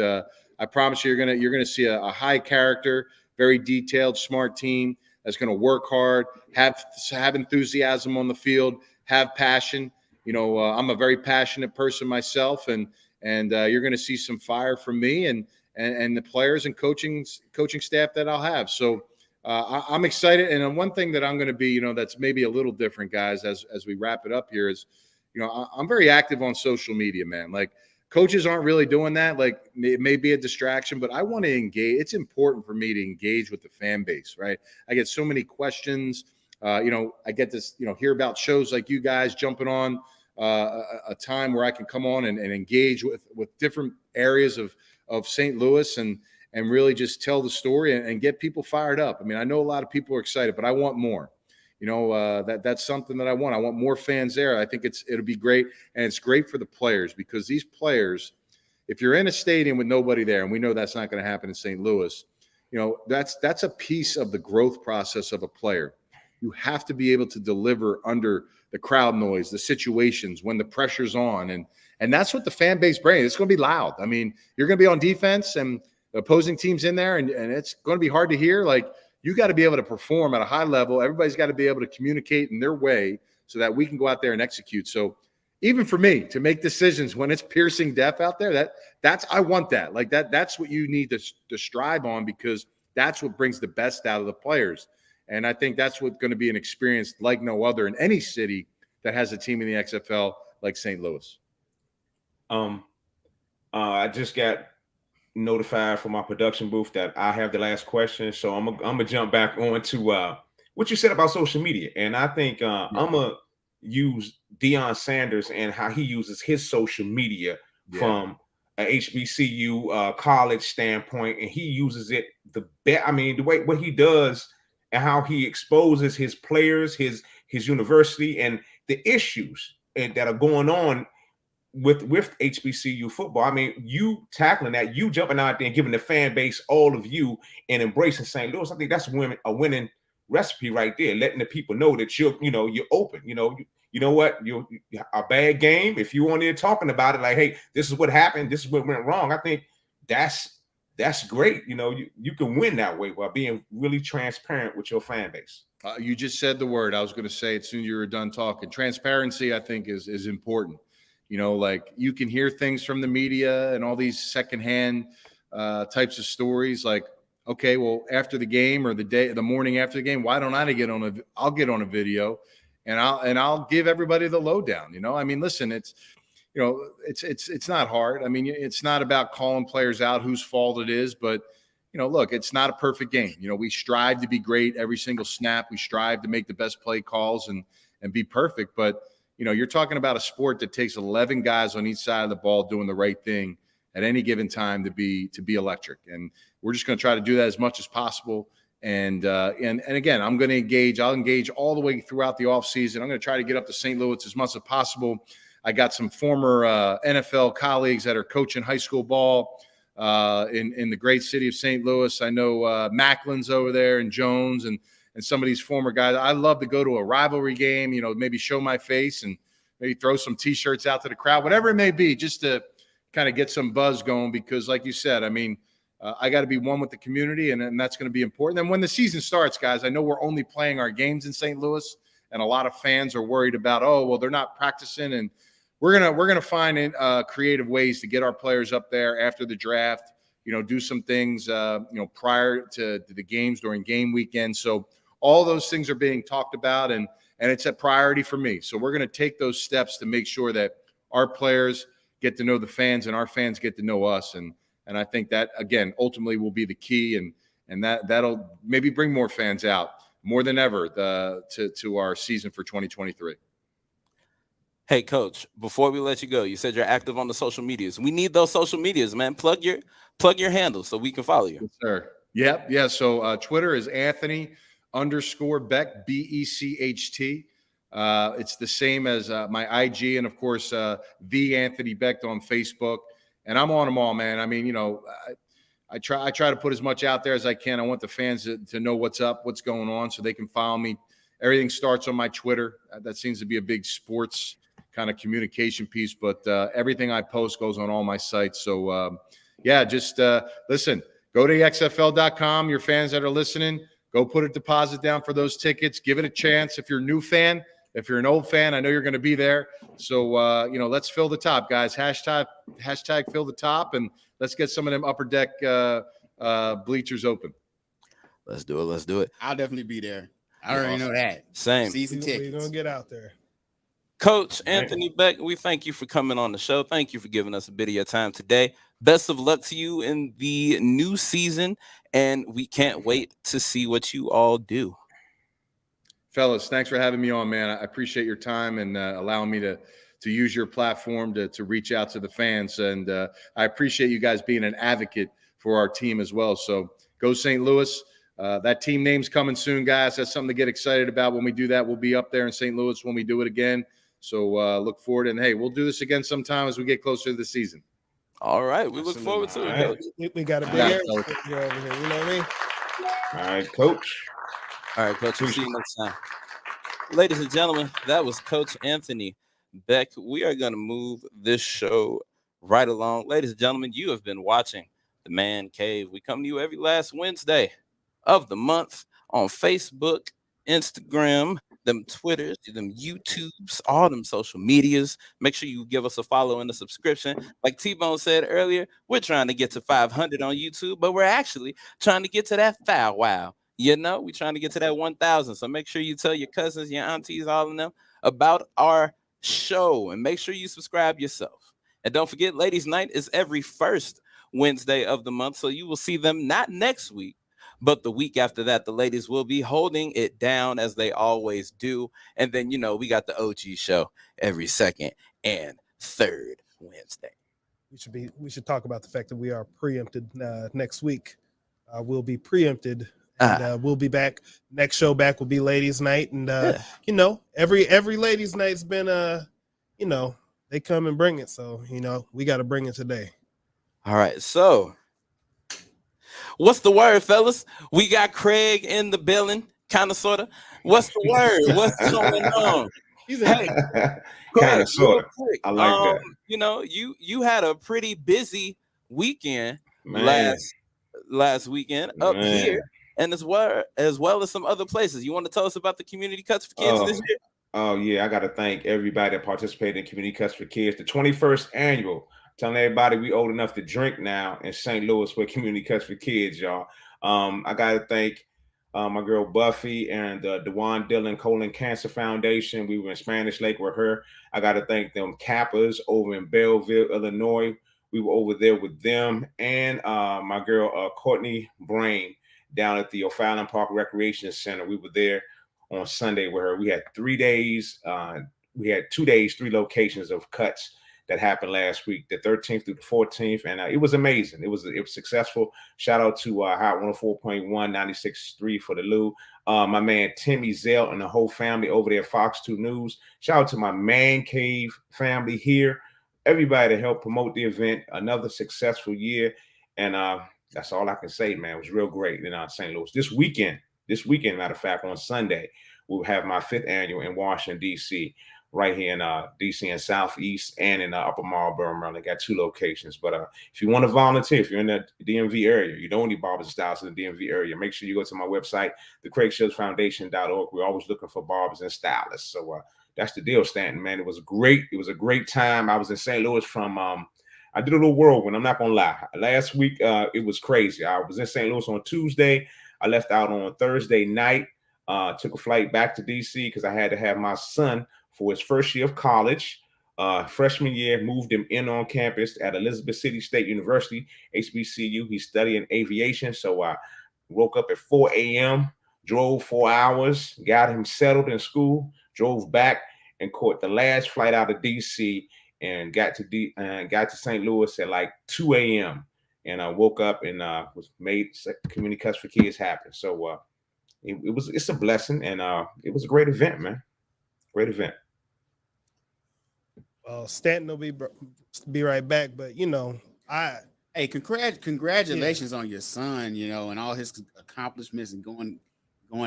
I promise you, you're gonna see a high character, very detailed, smart team that's going to work hard, have enthusiasm on the field, have passion. I'm a very passionate person myself, and you're going to see some fire from me and the players and coaching staff that I'll have. So I'm excited. And one thing that I'm going to be, that's maybe a little different, guys, as we wrap it up here is, I'm very active on social media, man. Like, coaches aren't really doing that. Like, it may be a distraction, but I want to engage. It's important for me to engage with the fan base, right? I get so many questions. I get this, hear about shows like you guys jumping on a time where I can come on and engage with different areas of St. Louis and really just tell the story and get people fired up. I mean, I know a lot of people are excited, but I want more. That's something that I want. I want more fans there. I think it'll be great. And it's great for the players, because these players, if you're in a stadium with nobody there, and we know that's not going to happen in St. Louis, that's a piece of the growth process of a player. You have to be able to deliver under the crowd noise, the situations when the pressure's on. And that's what the fan base brings. It's going to be loud. I mean, you're going to be on defense, and opposing teams in there, and it's going to be hard to hear. Like, you got to be able to perform at a high level. Everybody's got to be able to communicate in their way so that we can go out there and execute. So even for me to make decisions when it's piercing death out there, that's I want that. Like that's what you need to strive on, because that's what brings the best out of the players. And I think that's what's going to be an experience like no other in any city that has a team in the XFL like St. Louis. I just got notified from my production booth that I have the last question, so I'm gonna jump back on to what you said about social media, and I think I'm gonna use Deion Sanders and how he uses his social media from a HBCU college standpoint, and he uses it the best. I mean, the way what he does and how he exposes his players, his university, and the issues that are going on with HBCU football. I mean, you tackling that, you jumping out there and giving the fan base all of you and embracing St. Louis. I think that's a winning recipe right there, letting the people know that you're open. You know what, you're a bad game. If you on there talking about it, like, hey, this is what happened, this is what went wrong. I think that's great. You can win that way while being really transparent with your fan base. You just said the word. I was going to say it soon as you were done talking. Transparency, I think, is important. Like, you can hear things from the media and all these secondhand types of stories. Like, okay, well, after the game or the morning after the game, why don't I I'll get on a video and I'll give everybody the lowdown. I mean, listen, it's not hard. I mean, it's not about calling players out whose fault it is, but look, it's not a perfect game. We strive to be great every single snap. We strive to make the best play calls and be perfect, but you're talking about a sport that takes 11 guys on each side of the ball doing the right thing at any given time to be electric. And we're just going to try to do that as much as possible. And again, I'll engage all the way throughout the offseason. I'm going to try to get up to St. Louis as much as possible. I got some former NFL colleagues that are coaching high school ball in the great city of St. Louis. I know Macklin's over there and Jones and some of these former guys. I love to go to a rivalry game, maybe show my face and maybe throw some T-shirts out to the crowd, whatever it may be, just to kind of get some buzz going. Because like you said, I mean, I got to be one with the community, and that's going to be important. And when the season starts, guys, I know we're only playing our games in St. Louis, and a lot of fans are worried about, oh, well, they're not practicing. And we're gonna find creative ways to get our players up there after the draft, do some things, prior to the games during game weekend. So all those things are being talked about, and it's a priority for me. So we're going to take those steps to make sure that our players get to know the fans and our fans get to know us. And I think that, again, ultimately will be the key, and that'll maybe bring more fans out more than ever to our season for 2023. Hey, Coach, before we let you go, you said you're active on the social medias. We need those social medias, man. Plug your handle so we can follow you. Yes, sir. Yep. Yeah. So Twitter is Anthony_Becht, BECHT. It's the same as my IG, and of course, the Anthony Becht on Facebook. And I'm on them all, man. I mean, I try to put as much out there as I can. I want the fans to know what's up, what's going on, so they can follow me. Everything starts on my Twitter. That seems to be a big sports kind of communication piece, but everything I post goes on all my sites. So, just listen. Go to xfl.com. Your fans that are listening, go put a deposit down for those tickets. Give it a chance. If you're a new fan, if you're an old fan, I know you're going to be there. So, let's fill the top, guys. Hashtag fill the top, and let's get some of them upper deck bleachers open. Let's do it. I'll definitely be there. I already know that. Same. Season tickets. We're going to get out there. Coach Anthony Becht, we thank you for coming on the show. Thank you for giving us a bit of your time today. Best of luck to you in the new season, and we can't wait to see what you all do. Fellas, thanks for having me on, man. I appreciate your time and allowing me to use your platform to reach out to the fans. And I appreciate you guys being an advocate for our team as well. So go St. Louis. That team name's coming soon, guys. That's something to get excited about. When we do that, we'll be up there in St. Louis when we do it again. So look forward. And, hey, we'll do this again sometime as we get closer to the season. All right. We look forward to it, Coach. We got a big area over here. You know what I mean? All right, Coach. All right, Coach. We'll see you next time. Ladies and gentlemen, that was Coach Anthony Becht. We are going to move this show right along. Ladies and gentlemen, you have been watching the The Man Cave. We come to you every last Wednesday of the month on Facebook, Instagram, them Twitters, them YouTubes, all them social medias. Make sure you give us a follow and a subscription. Like T-Bone said earlier, we're trying to get to 500 on YouTube, but we're actually trying to get to that wow. You know, we're trying to get to that 1,000. So make sure you tell your cousins, your aunties, all of them about our show, and make sure you subscribe yourself. And don't forget, Ladies Night is every first Wednesday of the month. So you will see them not next week, but the week after that. The ladies will be holding it down as they always do. And then, you know, we got the OG show every second and third Wednesday. We should talk about the fact that we are preempted next week. We'll be preempted, and we'll be back. Next show back will be Ladies Night, and you know, every Ladies Night's been you know, they come and bring it, so you know we got to bring it today. All right, so what's the word, fellas? We got Craig in the building, kind of, sort of. What's the word? What's going on? Hey, Kind of, sort of. Quick, I like that. You know, you had a pretty busy weekend Man. last weekend up here, and as well as some other places. You want to tell us about the Community Cuts for Kids this year? Oh yeah, I got to thank everybody that participated in Community Cuts for Kids, the 21st annual. Telling everybody we old enough to drink now in St. Louis with Community Cuts for Kids, y'all. I got to thank my girl Buffy and the Dewan Dillon Colon Cancer Foundation. We were in Spanish Lake with her. I got to thank them Kappas over in Belleville, Illinois. We were over there with them, and my girl Courtney Brain down at the O'Fallon Park Recreation Center. We were there on Sunday with her. We had 3 days. We had 2 days, 3 locations of cuts that happened last week, the 13th through the 14th, and it was amazing. It was successful. Shout out to Hot 104.1, 96.3 for the Lou. My man Timmy Zell and the whole family over there at Fox 2 News. Shout out to my Man Cave family here. Everybody that helped promote the event. Another successful year, and that's all I can say, man. It was real great in St. Louis. This weekend, matter of fact, on Sunday, we'll have my 5th annual in Washington, D.C., right here in D.C. and Southeast and in Upper Marlboro, Maryland. Got 2 locations. But if you want to volunteer, if you're in the DMV area, you don't need barbers and stylists in the DMV area, make sure you go to my website, thecraigshillsfoundation.org. We're always looking for barbers and stylists. So that's the deal, Stanton, man. It was great. It was a great time. I was in St. Louis from I did a little whirlwind. I'm not going to lie. Last week, it was crazy. I was in St. Louis on Tuesday. I left out on Thursday night, took a flight back to D.C. because I had to have my son for his first year of college. Freshman year, moved him in on campus at Elizabeth City State University, HBCU. He's studying aviation. So I woke up at 4 a.m., drove 4 hours, got him settled in school, drove back and caught the last flight out of D.C. and got to St. Louis at like 2 a.m. And I woke up and was made Community Cuts for Kids happen. So it's a blessing, and it was a great event, man. Great event. Stanton will be right back, but you know, hey, congratulations on your son, you know, and all his accomplishments and going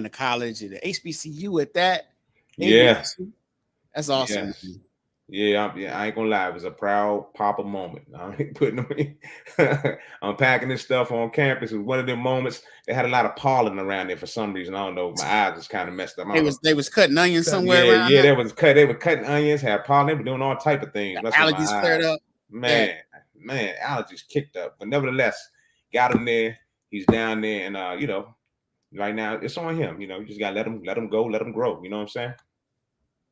to college at the HBCU at that. Yeah, that's awesome. Yeah, I ain't gonna lie. It was a proud papa moment. I ain't putting them in. Unpacking this stuff on campus was one of them moments. They had a lot of pollen around there for some reason. I don't know. My eyes was kind of messed up. They was cutting onions somewhere around. Yeah, they were cutting onions, had pollen. They were doing all type of things. Allergies flared up. Man, allergies kicked up. But nevertheless, got him there. He's down there, and you know, right now it's on him. You know, you just gotta let him go, let him grow. You know what I'm saying?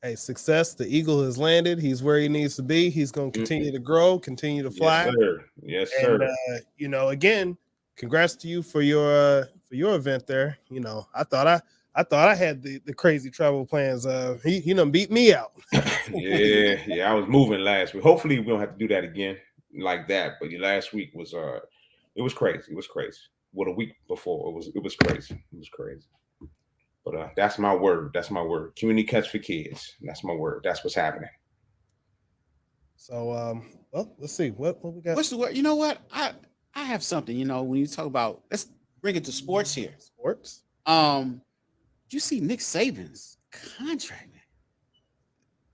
Hey, success. The eagle has landed. He's where he needs to be. He's going to continue to grow, continue to fly. Yes, sir. Yes, sir. And, you know, again, congrats to you for your event there. You know, I thought I had the crazy travel plans. He done beat me out. yeah. I was moving last week. Hopefully we don't have to do that again like that. But last week was it was crazy. It was crazy. What a week before it was crazy. It was crazy. But that's my word. That's my word. Community Cuts for Kids. That's my word. That's what's happening. So, well, let's see what we got. What's the word? You know what? I have something. You know, when you talk about, let's bring it to sports here. Sports. Did you see Nick Saban's contract?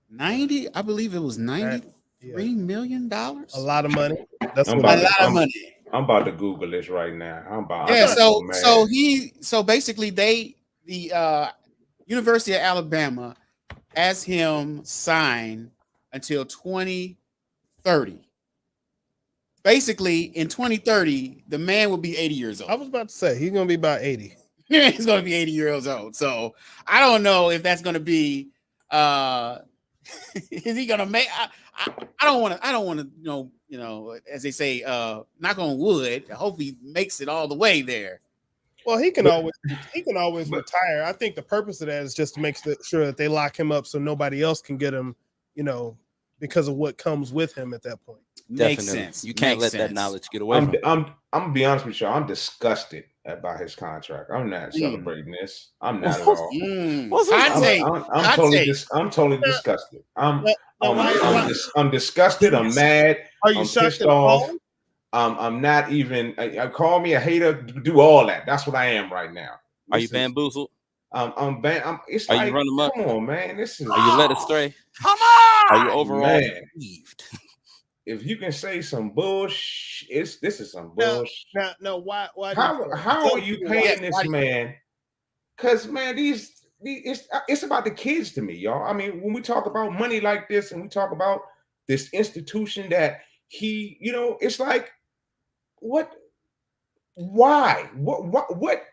93 million. A lot of money. That's I'm what about I'm about to Google this right now. Yeah, I'm so basically the University of Alabama has him signed until 2030. Basically, in 2030, the man will be 80 years I old. was about to say he's gonna be about 80. He's going to be 80 years old. So I don't know if that's going to be. Is he going to make? I don't want to. As they say, knock on wood. I hope he makes it all the way there. Well, he can always retire. I think the purpose of that is just to make sure that they lock him up so nobody else can get him, because of what comes with him at that point. Makes Definitely. sense. You can't let that knowledge get away from him. I'm gonna be honest with you. I'm disgusted about his contract. I'm not celebrating this. I'm not at all. I'm totally disgusted. I'm disgusted. I'm mad. Are you I'm shocked pissed at off. all? I'm not even. Call me a hater. Do all that. That's what I am right now. Are you bamboozled? It's Are like, you running amok? come on, man. This is. Are you led astray? Come on. Are you overall deceived? If you can say some bullshit, this is some bullshit. No. Why? How are you paying this man? Because man, it's about the kids to me, y'all. I mean, when we talk about money like this, and we talk about this institution that he, it's like, what? Why? What?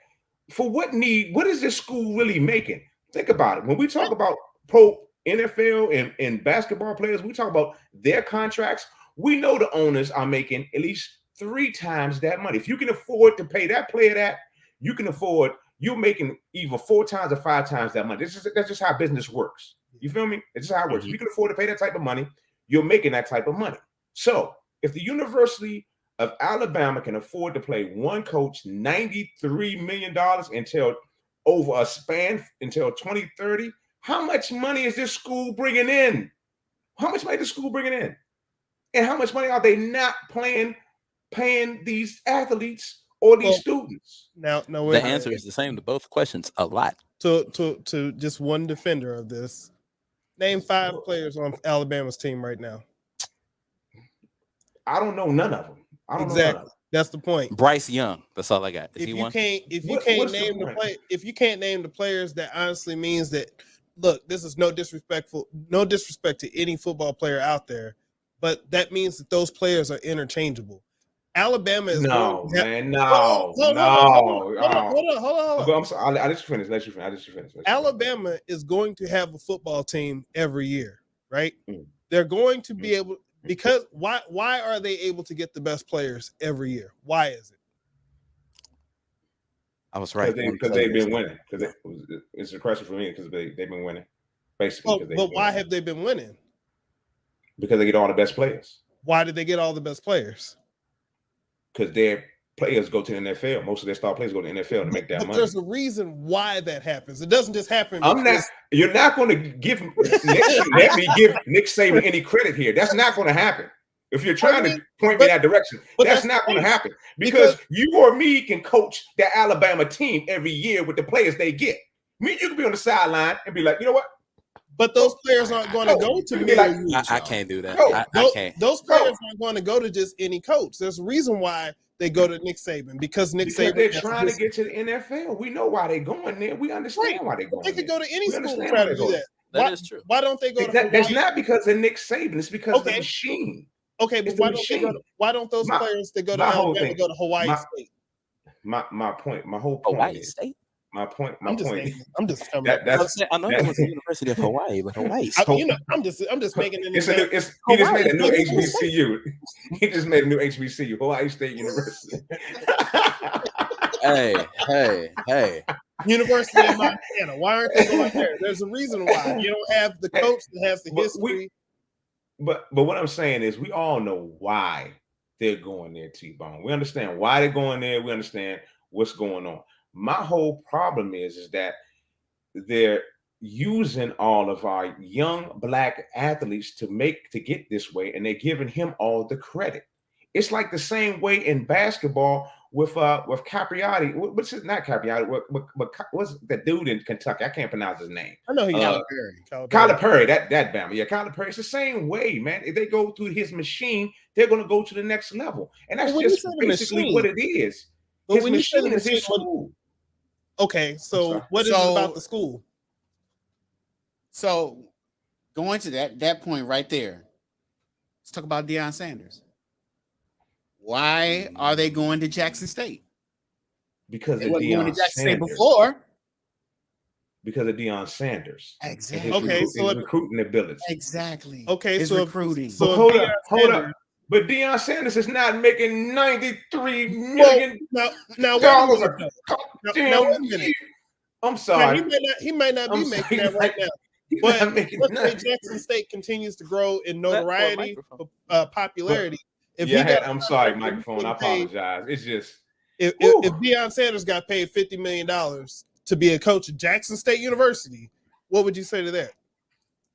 For what need? What is this school really making? Think about it. When we talk about pro NFL and basketball players, we talk about their contracts. We know the owners are making at least 3 times that money. If you can afford to pay that player that, you're making either 4 times or 5 times that money. That's just how business works. You feel me? It's just how it works. If you can afford to pay that type of money, you're making that type of money. So if the University of Alabama can afford to pay one coach $93 million until over a span until 2030, how much money is this school bringing in? How much money is the school bringing in? And how much money are they not paying these athletes or these students? No. The answer is the same to both questions. A lot. To just one defender of this, name 5 players on Alabama's team right now. I don't know none of them. I don't know none of them. That's the point. Brise Young. That's all I got. If you can't name the players, that honestly means that, look, this is no disrespect to any football player out there, but that means that those players are interchangeable. Alabama is no. Hold on. I'm sorry. I just finished. Let you finish. Alabama is going to have a football team every year, right? They're going to be able, because why are they able to get the best players every year? Why is it? I was right. Because they've been winning. It's a question for me because they've been winning. Basically. But why have they been winning? Because they get all the best players. Why did they get all the best players? Because their players go to the NFL. Most of their star players go to the NFL to make that money. There's a reason why that happens. It doesn't just happen. You're not going to give let me give Nick Saban any credit here. That's not going to happen. If you're trying to point me that direction, that's not going to happen because you or me can coach the Alabama team every year with the players they get. You can be on the sideline and be like, you know what? But those players aren't going to go to I can't do that. I can't. Those players aren't going to go to just any coach. There's a reason why they go to Nick Saban because Saban. They're trying to get to the NFL. We know why they're going there. We understand why they're going. They could go to any school and try to do that. That is true. Why don't they go to Hawaii? That's not because of Nick Saban. It's because of the machine. Okay, but why don't those players that go to Alabama go to Hawaii State? My whole point Hawaii is, State. My point. I'm just coming. I know it was the University of Hawaii, but Hawaii. I'm just making it. He just made a new HBCU. He just made a new HBCU, Hawaii State University. Hey. University of Montana. Why aren't they going there? There's a reason why. You don't have the coach that has the history. But what I'm saying is, we all know why they're going there, T-Bone. We understand why they're going there. We understand what's going on. My whole problem is that they're using all of our young black athletes to get this way, and they're giving him all the credit. It's like the same way in basketball with Capriati. What's his not Capriati? What's the dude in Kentucky? I can't pronounce his name. I know he's Kyler Perry. That Bama. Yeah, Kyler Perry. It's the same way, man. If they go through his machine, they're going to go to the next level, and that's just basically what it is. But his machine is his school. Okay, so what is it about the school? So going to that point right there, let's talk about Deion Sanders. Why are they going to Jackson State? Because they of wasn't Deion going to Jackson Sanders. State before. Because of Deion Sanders. Exactly. His recruiting ability. Exactly. Okay, his so recruiting. So hold up. But Deion Sanders is not making $93 million. Now wait a minute. I'm sorry. Now, he might not be making that right now. But let's say Jackson State continues to grow in notoriety, popularity. I'm sorry, microphone. I apologize. It's just if Deion Sanders got paid $50 million to be a coach at Jackson State University, what would you say to that?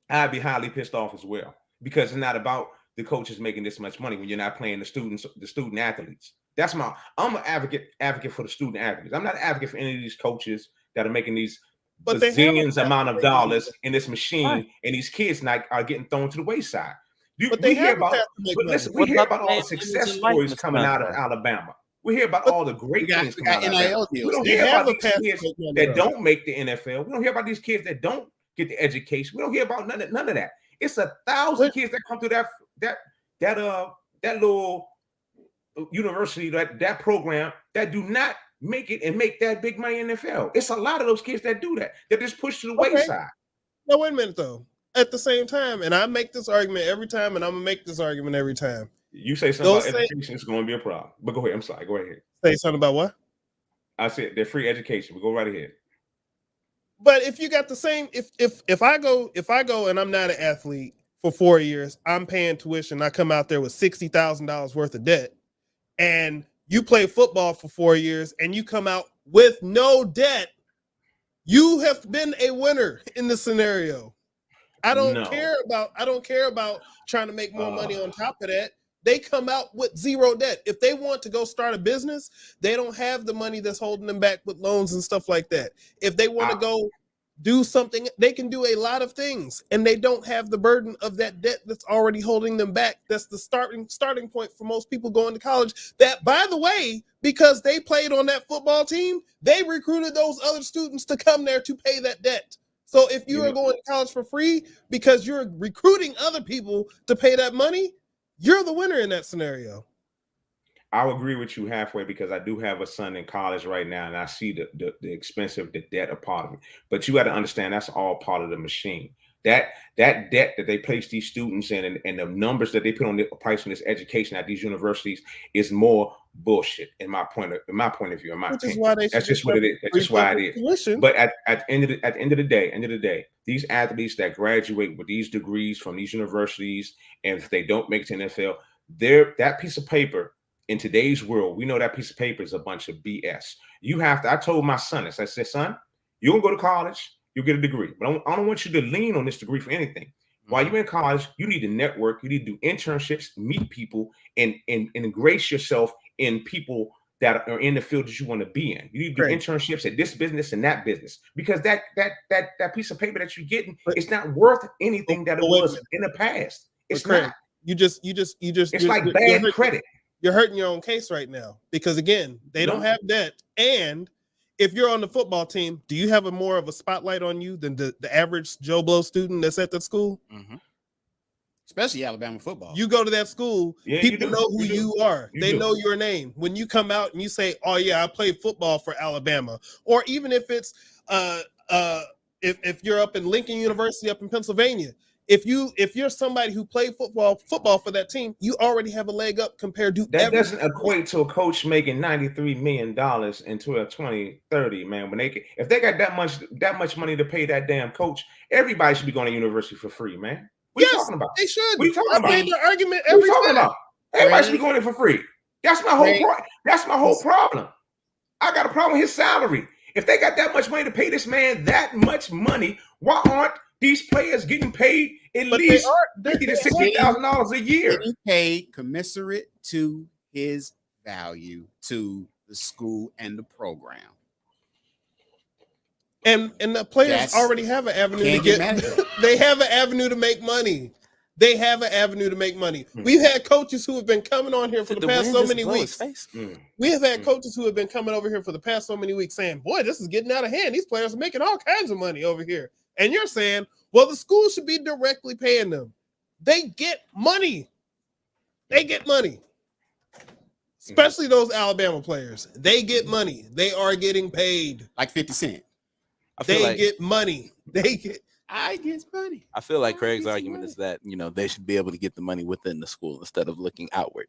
I'd be highly pissed off as well, because it's not about the coaches making this much money when you're not playing the student athletes. I'm an advocate for the student athletes. I'm not an advocate for any of these coaches that are making these bazillions amount of dollars in this machine, and these kids are getting thrown to the wayside. We hear about all the success stories coming out of Alabama. We hear about all the great things coming out of Alabama. We don't hear about these kids that don't make the NFL. We don't hear about these kids that don't get the education. We don't hear about none of that. It's 1,000 kids that come through that little university, that program, that do not make it and make that big money in the NFL. It's a lot of those kids that do that. They're just pushed to the wayside. No, wait a minute though. At the same time, and I make this argument every time, and I'm gonna make this argument every time. You say something about education, it's going to be a problem. But go ahead. I'm sorry. Go ahead. Say something about what? I said they're free education. But go right ahead. But if you got the same, if I go and I'm not an athlete for 4 years, I'm paying tuition. I come out there with $60,000 worth of debt, and you play football for 4 years and you come out with no debt, you have been a winner in this scenario. I don't care about trying to make more money on top of that. They come out with zero debt. If they want to go start a business, they don't have the money that's holding them back with loans and stuff like that. If they want to go do something, they can do a lot of things, and they don't have the burden of that debt that's already holding them back. That's the starting point for most people going to college. That, by the way, because they played on that football team, they recruited those other students to come there to pay that debt. So if you are going to college for free because you're recruiting other people to pay that money, you're the winner in that scenario. I'll agree with you halfway, because I do have a son in college right now, and I see the expensive, the debt a part of it. But you got to understand that's all part of the machine. That debt that they place these students in, and the numbers that they put on the price on this education at these universities is more bullshit in my point of view. In my opinion, that's just what it is. That's just why it is. But at the end of the day, these athletes that graduate with these degrees from these universities, and if they don't make it to the NFL, that piece of paper in today's world, we know that piece of paper is a bunch of BS. I told my son this. I said, son, you're gonna go to college, you'll get a degree, but I don't want you to lean on this degree for anything. While you're in college, you need to network, you need to do internships, meet people, and embrace yourself in people that are in the field that you want to be in. You need to do internships at this business and that business, because that piece of paper that you're getting, it's not worth anything that it was in the past. It's not. It's like bad credit. You're hurting your own case right now, because again, they don't have debt. And if you're on the football team, do you have more of a spotlight on you than the average Joe Blow student that's at that school? Mm-hmm. Especially Alabama football. You go to that school, people know who you are. They know your name. When you come out and you say, oh yeah, I played football for Alabama, or even if it's if you're up in Lincoln University up in Pennsylvania, if you're somebody who played football for that team, you already have a leg up compared to that. Doesn't equate to a coach making $93 million into a 2030, man. If they got that much money to pay that damn coach, everybody should be going to university for free, man. What are you talking about? They should. What are you talking about? I made the argument every time. Everybody should be going in for free. That's my whole problem. I got a problem with his salary. If they got that much money to pay this man that much money, why aren't these players getting paid at least $50,000 to $60,000 a year? Getting paid commensurate to his value to the school and the program. And the players already have an avenue to get. They have an avenue to make money. They have an avenue to make money. We've had coaches who have been coming on here for the past so many weeks. We have had coaches who have been coming over here for the past so many weeks saying, boy, this is getting out of hand. These players are making all kinds of money over here. And you're saying, well, the school should be directly paying them. They get money. They get money. Especially those Alabama players. They get money. They are getting paid. Like 50 Cent. They get money. I get money. I feel like Craig's argument is that, they should be able to get the money within the school instead of looking outward.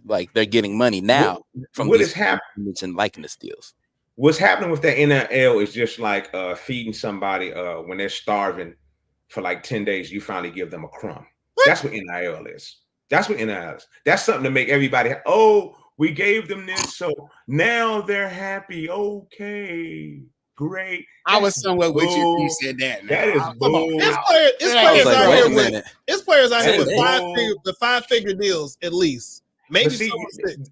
Like they're getting money now from what is happening and likeness deals. What's happening with that NIL is just like feeding somebody when they're starving for like 10 days, you finally give them a crumb. That's what NIL is. That's what NIL is. That's something to make everybody, we gave them this, so now they're happy. Okay. Great. I was somewhere with you when you said that. Man. That is bull. It's players out here with five-figure deals at least. Maybe see,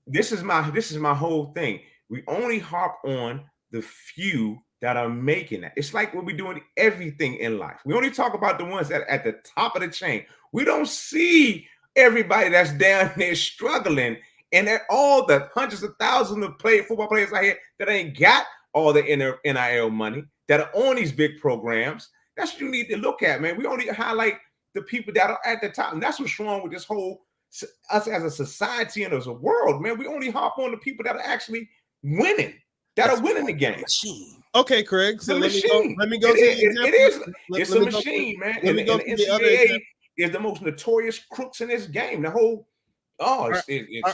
this is my whole thing. We only harp on the few that are making it. It's like what we doing everything in life. We only talk about the ones that are at the top of the chain. We don't see everybody that's down there struggling, and they're all the hundreds of thousands of football players out here that ain't got all the NIL money that are on these big programs. That's what you need to look at, man. We only highlight the people that are at the top. And that's what's wrong with this whole, us as a society and as a world, man. We only hop on the people that are actually winning, that are winning the game. Okay, Craig. So let me go. It's a machine, man. And the NCAA is the most notorious crooks in this game. The whole,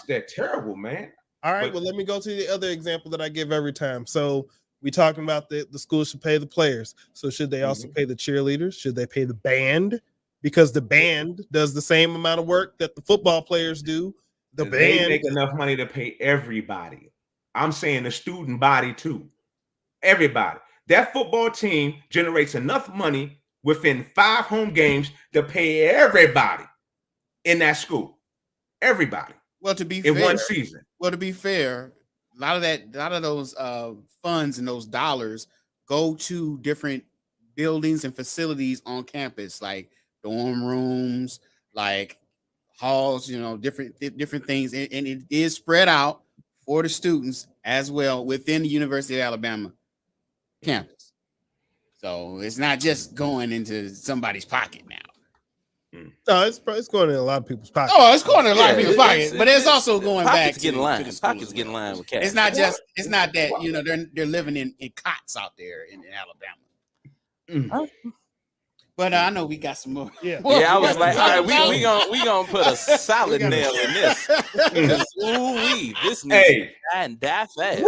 they're terrible, man. All right, well, let me go to the other example that I give every time. So we talking about the school should pay the players. So should they also pay the cheerleaders? Should they pay the band? Because the band does the same amount of work that the football players do. They make enough money to pay everybody. I'm saying the student body too. Everybody. That football team generates enough money within 5 home games to pay everybody in that school. Everybody. Well, to be in fair, one season. Well, to be fair, a lot of those funds and those dollars go to different buildings and facilities on campus, like dorm rooms, like halls, different things, and it is spread out for the students as well within the University of Alabama campus. So it's not just going into somebody's pocket now. No, it's going in a lot of people's pockets. Oh, it's going in a lot of people's pockets, but it's also going back to the pockets get in line with cash. It's not that they're living in cots out there in Alabama. But I know we got some more. Yeah, I was like, all right, we gonna put a solid nail in this. This needs to die fast.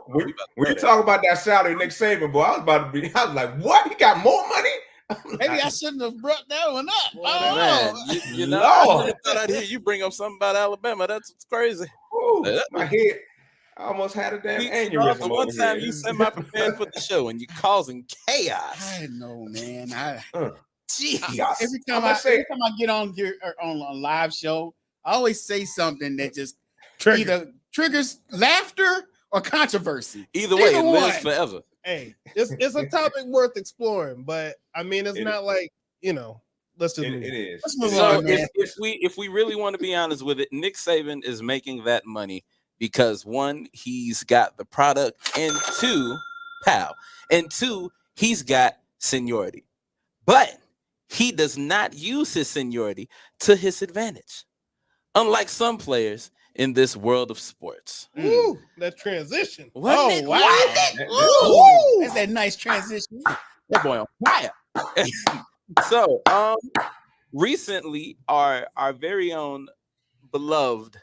When you talk about that salary, Nick Saban, boy, I was like, what? He got more money? Maybe I shouldn't have brought that one up. I thought I'd hear you bring up something about Alabama. That's crazy. My head, I almost had a damn aneurysm. One time you semi-prepared for the show and you're causing chaos. I know, man. Jeez. Every time I get on here on a live show, I always say something that just either triggers laughter or controversy. Either way, it lives forever. Hey, it's a topic worth exploring, but I mean, it's not like, let's just move. It is. Let's move So on, man. if we really want to be honest with it, Nick Saban is making that money because 1, he's got the product, and 2, he's got seniority. But he does not use his seniority to his advantage. Unlike some players in this world of sports. Ooh, that transition. Wow. Ooh. That's that nice transition. That boy on fire. So, recently, our very own beloved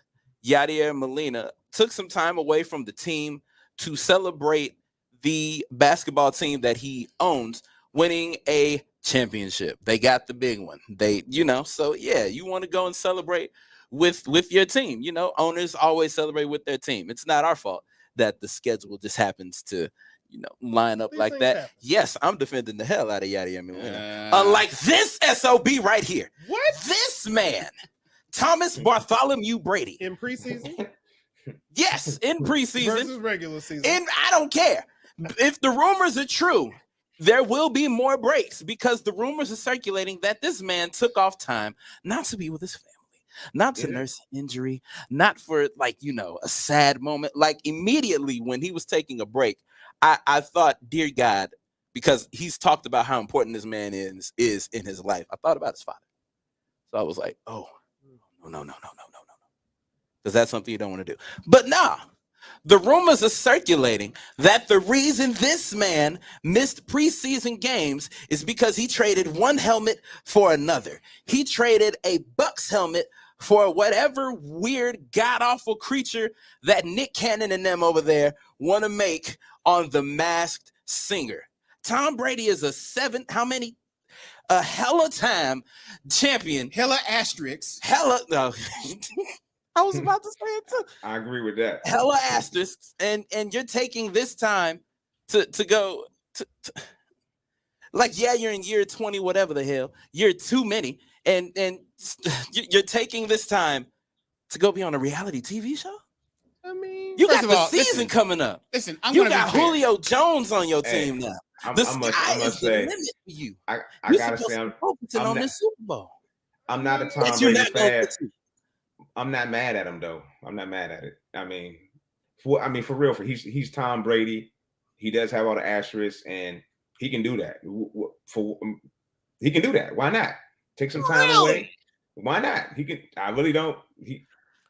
Yadier Molina took some time away from the team to celebrate the basketball team that he owns winning a championship. They got the big one. So yeah, you want to go and celebrate with your team. Owners always celebrate with their team. It's not our fault that the schedule just happens to line up like that. Happen. Yes, I'm defending the hell out of Yadier Molina. Unlike this SOB right here. What? This man, Thomas Bartholomew Brady. In preseason? Yes, in preseason. versus regular season. And I don't care. If the rumors are true, there will be more breaks because the rumors are circulating that this man took off time not to be with his family, not to nurse an injury, not for a sad moment. Like immediately when he was taking a break, I thought, dear God, because he's talked about how important this man is in his life. I thought about his father. So I was like, oh, no. Because that's something you don't want to do. But nah. The rumors are circulating that the reason this man missed preseason games is because he traded one helmet for another. He traded a Bucks helmet for whatever weird, god-awful creature that Nick Cannon and them over there want to make on The Masked Singer. Tom Brady is a hella time champion. Hella asterisks. No. I was about to say it too. I agree with that. Hella asterisks, and you're taking this time to go to you're in year 20, whatever the hell, year too many, and you're taking this time to go be on a reality TV show. I mean, you got first of the all, season coming up. Listen, You got Julio Jones on your team now. I The sky must is the say, limit for you. I You're gotta supposed say, to be focusing on this Super Bowl. I'm not a Tom That you're Brady not gonna fan. get to. I'm not mad at him though. I'm not mad at it. I mean, for real, he's Tom Brady. He does have all the asterisks, and he can do that. He can do that. Why not? Take some time away. Why not? He can. I really don't.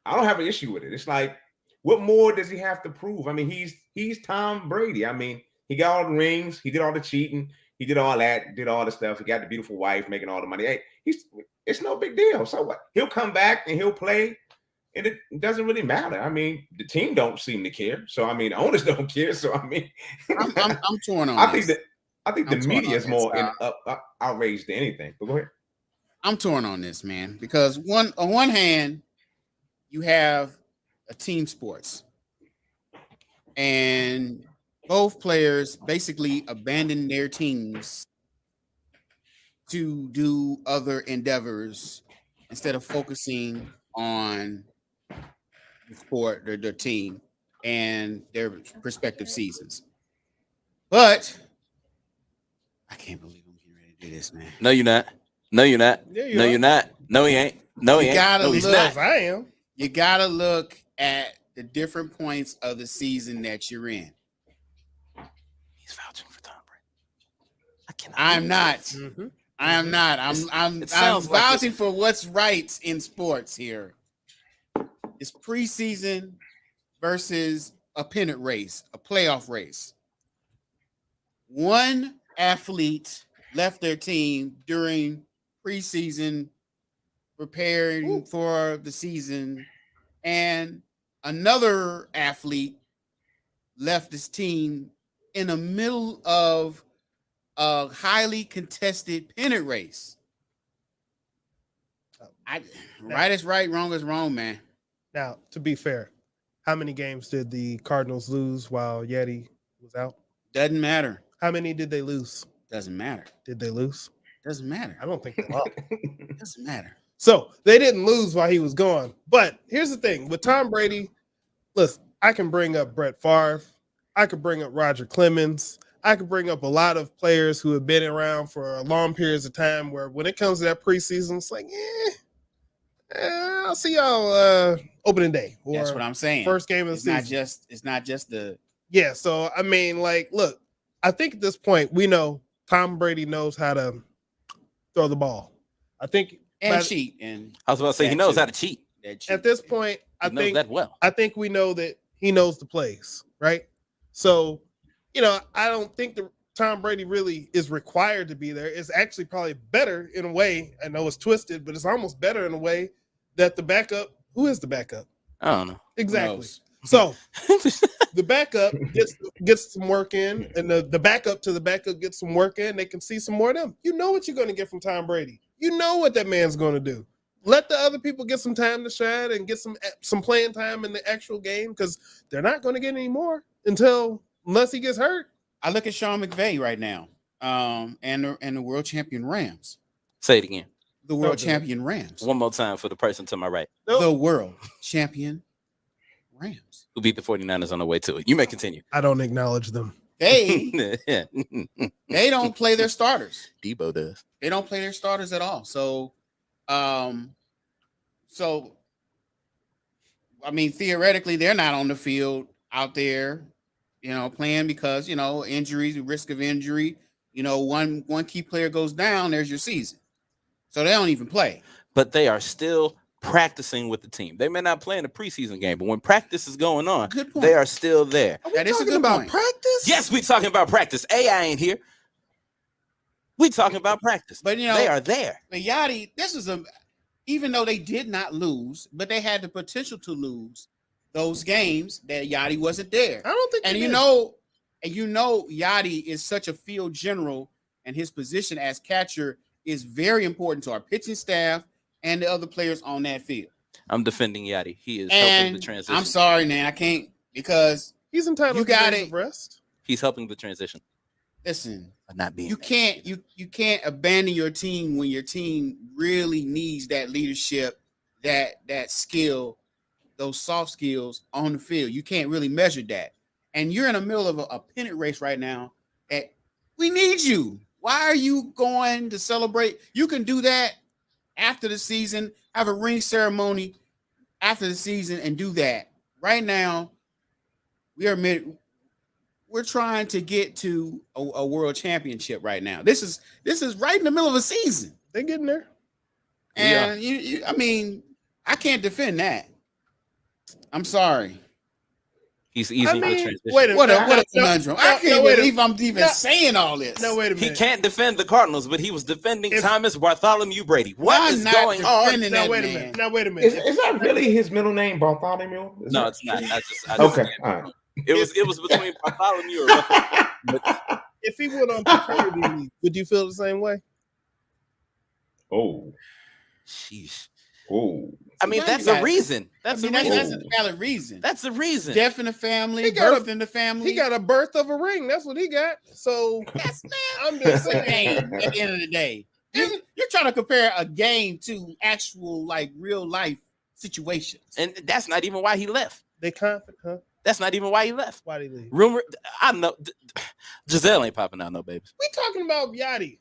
I don't have an issue with it. It's like, what more does he have to prove? I mean, he's Tom Brady. I mean, he got all the rings. He did all the cheating. He did all that. Did all the stuff. He got the beautiful wife, making all the money. Hey, it's no big deal. So what? He'll come back and he'll play, and it doesn't really matter. I mean, the team don't seem to care. So I mean, the owners don't care. So I mean, I'm torn on. I think the media is more outraged than anything. But go ahead. I'm torn on this, man, because on one hand, you have a team sports, and both players basically abandon their teams to do other endeavors instead of focusing on the sport, their team, and their respective seasons. But I can't believe I'm getting ready to do this, man. No, you're not. No, you're not. Yeah, you no, are. you're not. No, he ain't. No, he You ain't. gotta No, he's look. not. I am. You gotta look at the different points of the season that you're in. He's vouching for Tom Brady. I cannot. I'm not. Mm-hmm. I am not. It I'm sounds like vouching for what's right in sports here. It's preseason versus a pennant race, a playoff race. One athlete left their team during preseason, preparing for the season, and another athlete left his team in the middle of a highly contested pennant race. Right is right, wrong is wrong, man. Now, to be fair, how many games did the Cardinals lose while Yeti was out? Doesn't matter. How many did they lose? Doesn't matter. Did they lose? Doesn't matter. I don't think they lost. Doesn't matter. So they didn't lose while he was gone. But here's the thing with Tom Brady. Listen, I can bring up Brett Favre. I could bring up Roger Clemens. I could bring up a lot of players who have been around for long periods of time where when it comes to that preseason, it's like, I'll see y'all opening day. Or That's what I'm saying. First game of the season. It's not just the Yeah, so I mean, like, look, I think at this point we know Tom Brady knows how to throw the ball. I think cheat. And I was about to say he knows how to cheat. at this point, He knows that well. I think we know that he knows the plays, right? So, I don't think the Tom Brady really is required to be there. It's actually probably better in a way. I know it's twisted, but it's almost better in a way that the backup. Who is the backup? I don't know. Exactly. So the backup gets some work in, and the backup to the backup gets some work in. They can see some more of them. You know what you're going to get from Tom Brady. You know what that man's going to do. Let the other people get some time to shine and get some playing time in the actual game because they're not going to get any more unless he gets hurt. I look at Sean McVay right now, and the world champion Rams. Say it again. The world champion Rams. One more time for the person to my right. The world champion Rams. Who beat the 49ers on the way to it. You may continue. I don't acknowledge them. They don't play their starters. Debo does. They don't play their starters at all. So, I mean, theoretically, they're not on the field out there, playing because, injuries, risk of injury. One key player goes down, there's your season. So they don't even play. But they are still practicing with the team. They may not play in a preseason game, but when practice is going on, they are still there. Are we That is a talking good about point. practice? Yes, we talking about practice. I ain't here. We talking about practice. But, they are there. But Yachty, even though they did not lose, but they had the potential to lose those games that Yachty wasn't there. I don't think. And Yachty is such a field general, and his position as catcher is very important to our pitching staff and the other players on that field. I'm defending Yachty. He is helping the transition. I'm sorry, man. I can't, because he's entitled to days of rest. He's helping the transition. Listen, not being you can't abandon your team when your team really needs that leadership, that skill, those soft skills on the field. You can't really measure that. And you're in the middle of a pennant race right now. We need you. Why are you going to celebrate? You can do that after the season, have a ring ceremony after the season and do that. Right now, we're trying to get to a world championship right now. This is right in the middle of a season. They're getting there. And I mean, I can't defend that. I'm sorry. He's easy for the transition. Wait a minute. What a conundrum. I can't believe I'm even saying all this. No, wait a minute. He can't defend the Cardinals, but he was defending Thomas Bartholomew Brady. What is going on? Now, wait a minute. Now, wait a minute. Is that really his middle name, Bartholomew? No, it's not. I just okay. All right. It was between Bartholomew or but if he went on paternity leave, would you feel the same way? Oh. Sheesh. Oh. I mean, that's a reason. That's a valid reason. That's a reason. Death in the family, birth in the family. He got a birth of a ring. That's what he got. So I'm just saying, at the end of the day, you're trying to compare a game to actual, real life situations. And that's not even why he left. They confident, huh? That's not even why he left. Why did he leave? Rumor, I know. Giselle ain't popping out no babies. We talking about Yachty.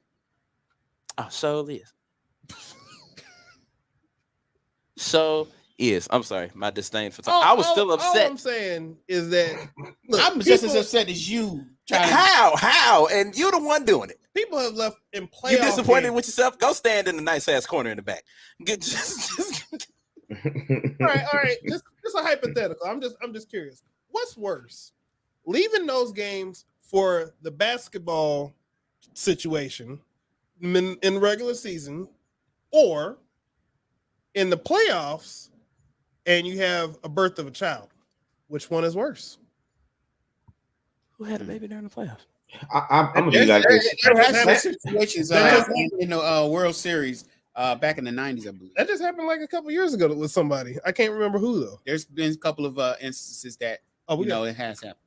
Oh, so is. So is. I'm sorry, my disdain for time. I was still upset. All I'm saying is that I'm just as upset as you. How? And you the one doing it. People have left in playoff. You disappointed games. with yourself? Go stand in the nice ass corner in the back. All right. Just a hypothetical. I'm just curious. What's worse, leaving those games for the basketball situation in regular season, or in the playoffs, and you have a birth of a child? Which one is worse? Who had a baby during the playoffs? I'm gonna be like this. There has been situations in the World Series back in the 90s, I believe. That just happened like a couple years ago with somebody. I can't remember who though. There's been a couple of instances that it has happened.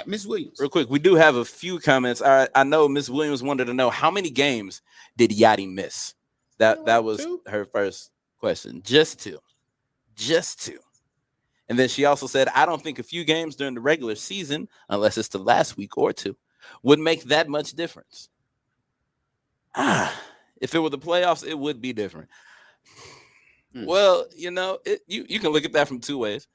Miss Williams. Real quick, we do have a few comments. I know Miss Williams wanted to know how many games did Yachty miss. That was her first question. Just two. And then she also said, I don't think a few games during the regular season, unless it's the last week or two, would make that much difference. If it were the playoffs, it would be different. Well, you can look at that from two ways.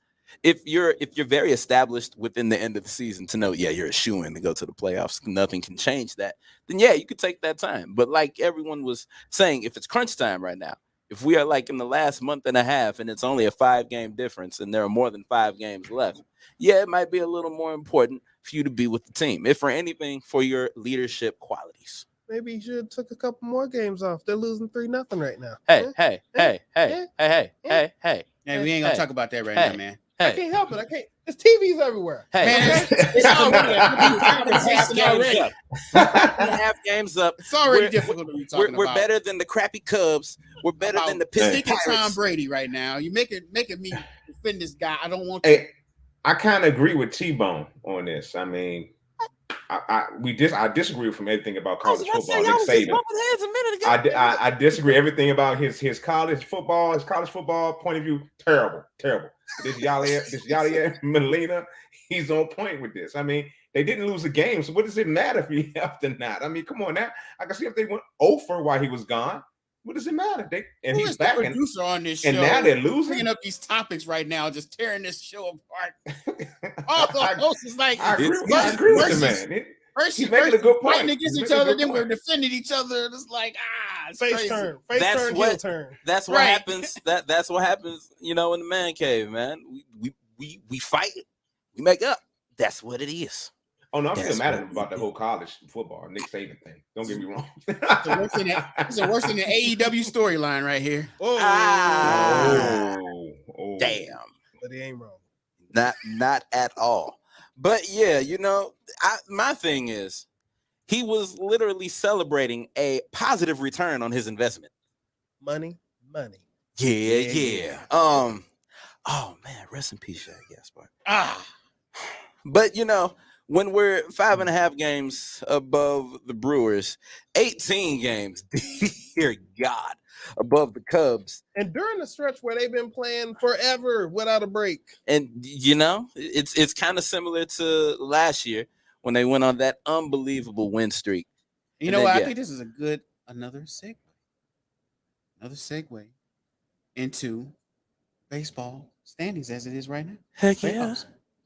If you're very established within the end of the season to know, you're a shoo-in to go to the playoffs, nothing can change that, then you could take that time. But like everyone was saying, if it's crunch time right now, if we are like in the last month and a half and it's only a 5-game difference and there are more than 5 games left, it might be a little more important for you to be with the team, if for anything, for your leadership qualities. Maybe you should have took a couple more games off. They're losing 3-0 right now. Hey. Yeah, we ain't gonna talk about that right now, man. I can't help it. I can't. There's TVs everywhere. It's already half games up. It's already difficult to be talking we're about. better than the crappy Cubs. We're better than the Pistons. Tom Brady right now. You making me defend this guy. I don't want to. Hey, I kind of agree with T-Bone on this. I mean, I disagree from everything about I was college about to say, football. y'all Nick was just Saban. bumping heads a minute ago. I disagree everything about his college football point of view. Terrible. This Yali Molina, he's on point with this. I mean, they didn't lose a game, so what does it matter if he left or not? I mean, come on now. I can see if they went over while he was gone. What does it matter? Who He's is back the producer on this show? and now they're losing. Bringing up these topics right now, just tearing this show apart. All the hosts is like, I agree with the man. He's making a good point. Fighting against each other, then we're defending each other. It's like, it's Face crazy. turn, heel turn. That's what happens. That's what happens. You know, in the man cave, man. We fight. We make up. That's what it is. Oh no, I'm still mad at him about the whole college football Nick Saban thing. Don't get me wrong. It's worse than the AEW storyline right here. Damn. But he ain't wrong. Not at all. But yeah, you know, my thing is, he was literally celebrating a positive return on his investment. Money. Yeah. Oh man, rest in peace, Shaq Gaspar. But you know, when we're 5.5 games above the Brewers, 18 games, dear God, above the Cubs. And during the stretch where they've been playing forever without a break. And you know, it's kind of similar to last year when they went on that unbelievable win streak. You know what? I think this is another segue into baseball standings as it is right now. Heck yeah.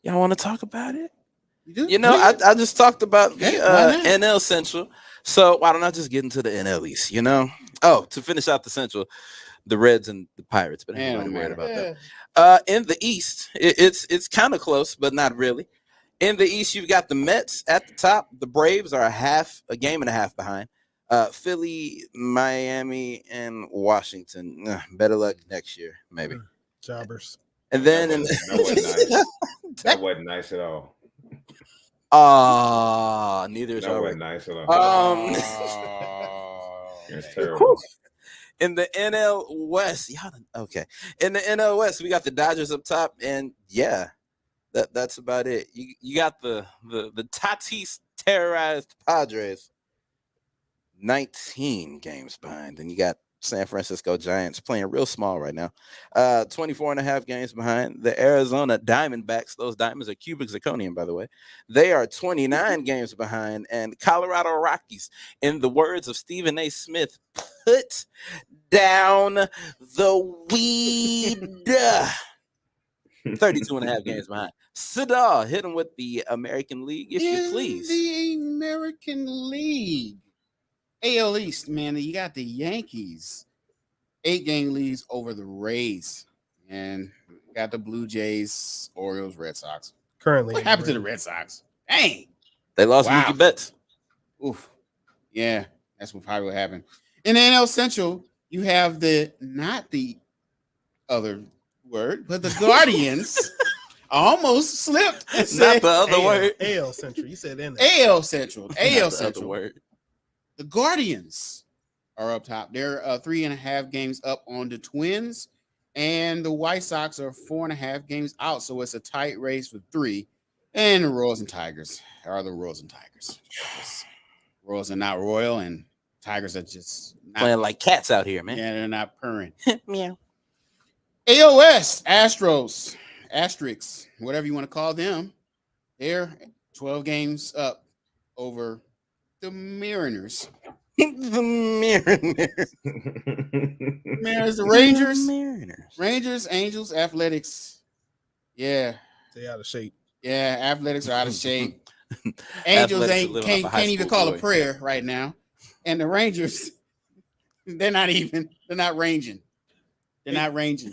Y'all want to talk about it? You do? You know, I just talked about the NL Central. So why don't I just get into the NL East, you know? Oh, to finish out the Central, the Reds and the Pirates, but I'm not worried about that. In the East, it's kind of close, but not really. In the East, you've got the Mets at the top. The Braves are a game and a half behind. Philly, Miami, and Washington. Better luck next year, maybe. Jobbers. And then that wasn't nice at all. Neither is that wasn't nice at all. It's terrible. In the NL West, okay. In the NL West, we got the Dodgers up top, and yeah, that's about it. You got the Tatis terrorized Padres, 19 games behind. Then you got San Francisco Giants playing real small right now, 24.5 games behind. The Arizona Diamondbacks, those diamonds are cubic zirconium, by the way. They are 29 games behind. And Colorado Rockies, in the words of Stephen A. Smith, put down the weed. 32.5 games behind. Sadal, hit him with the American League, if you please. The American League. AL East, man, you got the Yankees, 8-game leads over the Rays, and got the Blue Jays, Orioles, Red Sox. Currently, what happened to the Red Sox? Dang, they lost Mookie Betts. Oof, yeah, that's what probably what happened. In the NL Central, you have not the other word, but the Guardians. Almost slipped. Not the other word. AL Central. You said NL. AL Central. AL the Central. Word. The Guardians are up top. They're 3.5 games up on the Twins, and the White Sox are 4.5 games out. So it's a tight race for 3. And the Royals and Tigers are the Royals and Tigers. Royals are not royal, and Tigers are just not playing like cats out here, man. Yeah, they're not purring. Meow. AOS, Astros, Asterix, whatever you want to call them. They're 12 games up over the Mariners. The Rangers. Mariners. Rangers, Angels, Athletics. Yeah. They out of shape. Yeah, Athletics are out of shape. Angels can't even call a prayer right now. And the Rangers, they're not ranging. They're not ranging.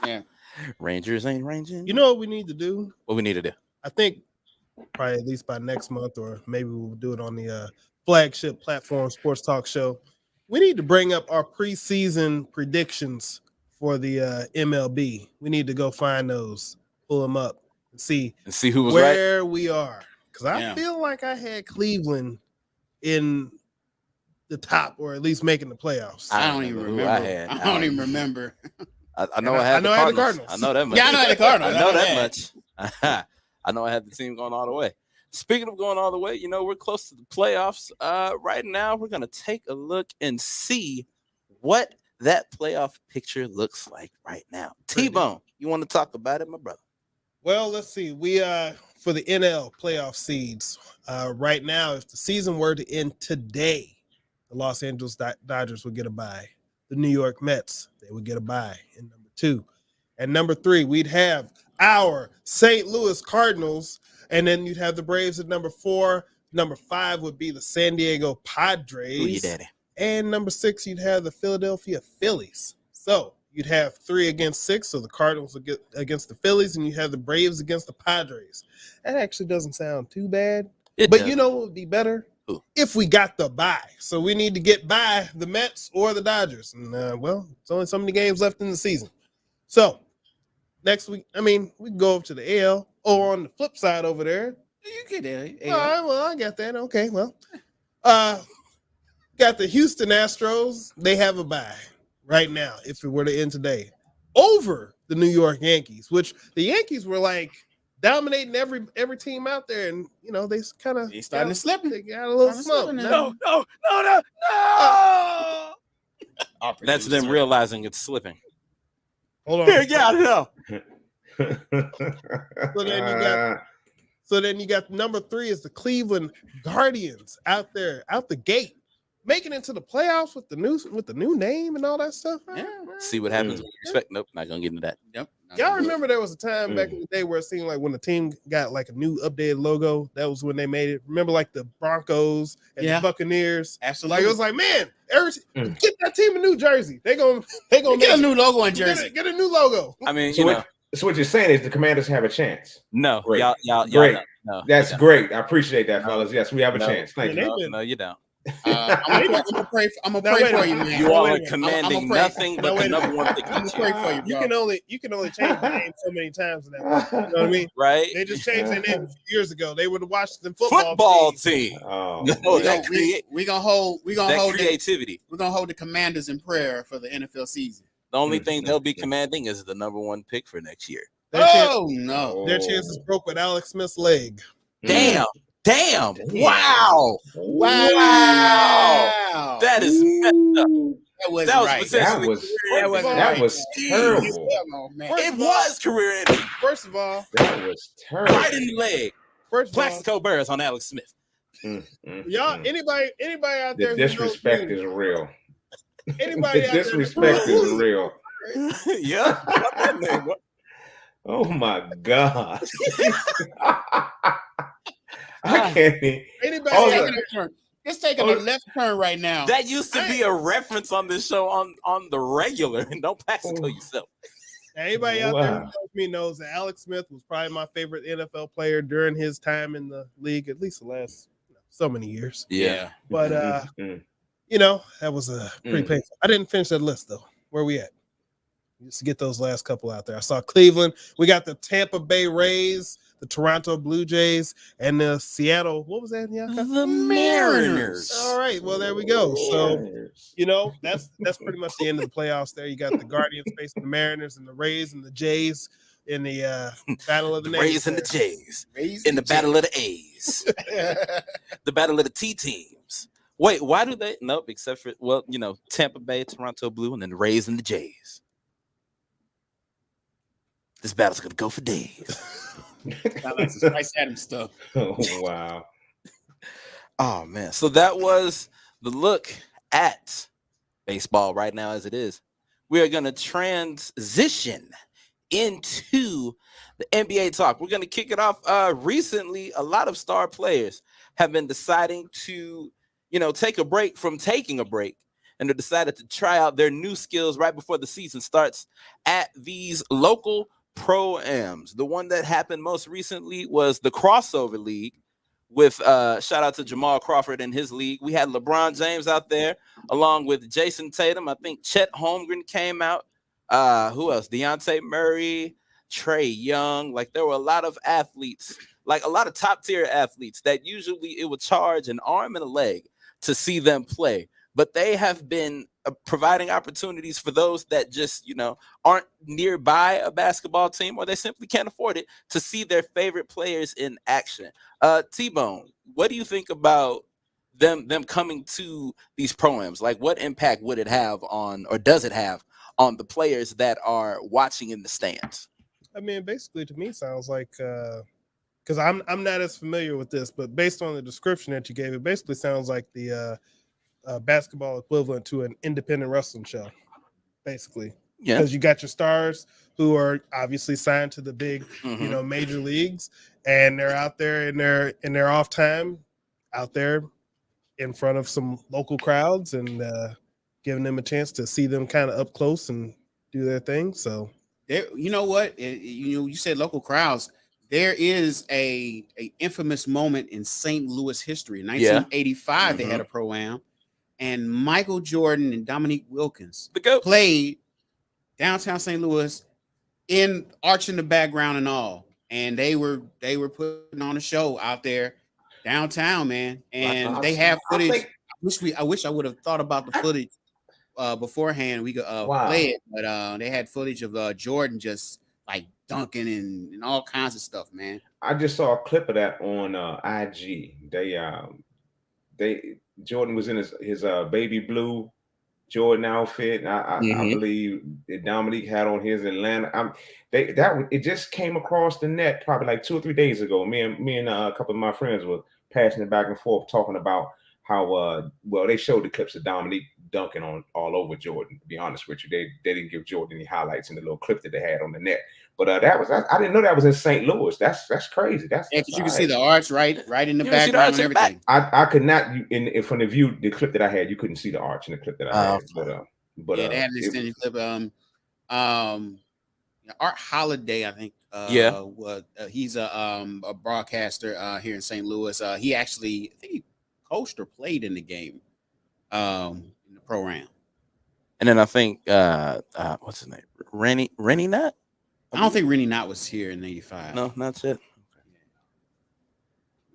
Yeah. Rangers ain't ranging. You know what we need to do? What we need to do? I think probably at least by next month, or maybe we'll do it on the flagship platform Sports Talk show. We need to bring up our preseason predictions for the MLB. We need to go find those, pull them up, and see who was where we are. Because I feel like I had Cleveland in the top, or at least making the playoffs. I don't even remember. I don't even remember. I know I had the Cardinals. I know that much. Yeah, I know I had the Cardinals. I know that much. I know I had the team going all the way. Speaking of going all the way, we're close to the playoffs. Right now, we're gonna take a look and see what that playoff picture looks like right now. T-Bone, you want to talk about it, my brother? Well, let's see. We for the NL playoff seeds right now. If the season were to end today, the Los Angeles Dodgers would get a bye. The New York Mets, they would get a bye in number 2. And number 3, we'd have our St. Louis Cardinals, and then you'd have the Braves at number 4. Number 5 would be the San Diego Padres. Who you daddy? And number 6, you'd have the Philadelphia Phillies. So you'd have 3 against 6. So the Cardinals would get against the Phillies, and you have the Braves against the Padres. That actually doesn't sound too bad. But doesn't. you know what would be better? Who? If we got the bye. So we need to get by the Mets or the Dodgers. And well, it's only so many games left in the season. So next week, we can go over to the AL, or on the flip side over there. You get it. All right, well, I got that. Okay, well, got the Houston Astros. They have a bye right now, if it were to end today, over the New York Yankees, which the Yankees were like dominating every team out there, and they kind of starting to slip. They got a little smoke. No. That's them realizing it's slipping. Hold on. Yeah, I know. So then you got number 3 is the Cleveland Guardians out there, out the gate, making it to the playoffs with the new name and all that stuff. Yeah. See what happens when you expect. Nope, not gonna get into that. Yep. Y'all remember there was a time back in the day where it seemed like when the team got like a new updated logo, that was when they made it. Remember like the Broncos and the Buccaneers? Absolutely. Like it was like, man, get that team a new jersey. They gonna get a new logo in Jersey. Get a new logo. So what you're saying is the Commanders have a chance. No, great. y'all great. No, that's great. I appreciate that, fellas. Yes, we have a chance. Thank you. No, you don't. I'm gonna pray for you, man. You all are commanding nothing but the number one thing. I'm gonna pray for you, bro. You can only change the name so many times in that one. You know what I mean? Right? They just changed their name a few years ago. They were the Washington football team. Oh, we gonna hold creativity. We're gonna hold the Commanders in prayer for the NFL season. The only thing they'll be commanding is the number 1 pick for next year. Their chances broke with Alex Smith's leg. Damn. Wow. That is messed up. That was terrible. It was career ending. First of all, that was terrible. Right in the leg. Plaxico Burress on Alex Smith. Y'all, anybody out there? The disrespect is real. Anybody the disrespect is real. Yeah. Oh my God. I can't even. It's taking a left turn right now. That used to be a reference on this show on the regular, and don't Plaxico yourself. Anybody out there who knows me knows that Alex Smith was probably my favorite NFL player during his time in the league, at least the last so many years. Yeah. But that was pretty painful. I didn't finish that list though. Where we at? Just to get those last couple out there. I saw Cleveland. We got the Tampa Bay Rays, the Toronto Blue Jays, and the Seattle. What was that? The Mariners. All right. Well, there we go. So, that's pretty much the end of the playoffs there. You got the Guardians facing the Mariners and the Rays and the Jays in the battle of the nations. Rays and the Jays. In the battle of the A's. The battle of the T teams. Wait, why do they? Nope, except for, Tampa Bay, Toronto Blue, and then the Rays and the Jays. This battle's going to go for days. That's some Spice Adams stuff. Oh, wow. Oh, man. So that was the look at baseball right now as it is. We are going to transition into the NBA talk. We're going to kick it off. Recently, a lot of star players have been deciding to, take a break from taking a break. And they decided to try out their new skills right before the season starts at these local pro-ams. The one that happened most recently was the Crossover League with shout out to Jamal Crawford and his league. We had LeBron James out there along with Jason Tatum. I think Chet Holmgren came out. Who else? Deontay Murray, Trae Young. Like there were a lot of athletes, like a lot of top tier athletes that usually it would charge an arm and a leg to see them play. but they have been providing opportunities for those that just, aren't nearby a basketball team, or they simply can't afford it, to see their favorite players in action. T-Bone, what do you think about them coming to these pro-ams? Like, what impact would it have on, or does it have on the players that are watching in the stands? I mean, basically, to me, sounds like because I'm not as familiar with this, but based on the description that you gave, it basically sounds like the basketball equivalent to an independent wrestling show, basically. Yeah. Because you got your stars who are obviously signed to the big, Mhm. major leagues, and they're out there in their off time, out there in front of some local crowds, and giving them a chance to see them kind of up close and do their thing. So There, you know what? You said local crowds. There is a infamous moment in St. Louis history. In 1985, they had a pro-am, and Michael Jordan and Dominique Wilkins The GOAT. played downtown St. Louis in arch in the background and all. And they were putting on a show out there downtown, man. And they have footage. I wish I would have thought about the footage beforehand. We could play it, but they had footage of Jordan just like dunking and all kinds of stuff, man. I just saw a clip of that on IG. Jordan was in his baby blue Jordan outfit. I believe that Dominique had on his Atlanta. It just came across the net probably like 2 or 3 days ago. Me and a couple of my friends were passing it back and forth, talking about how they showed the clips of Dominique dunking on all over Jordan. To be honest with you, they didn't give Jordan any highlights in the little clip that they had on the net. But I didn't know that was in St. Louis. That's crazy. That's you can see the arch right in the background and everything. I could not from the view, the clip that I had, you couldn't see the arch in the clip that I had. But yeah, they had an extended clip. Art Holiday, I think. He's a broadcaster here in St. Louis. I think he coached or played in the game, in the program. And then I think what's his name? Rennie Nutt? I don't think Rennie Knott was here in '85. No, not yet.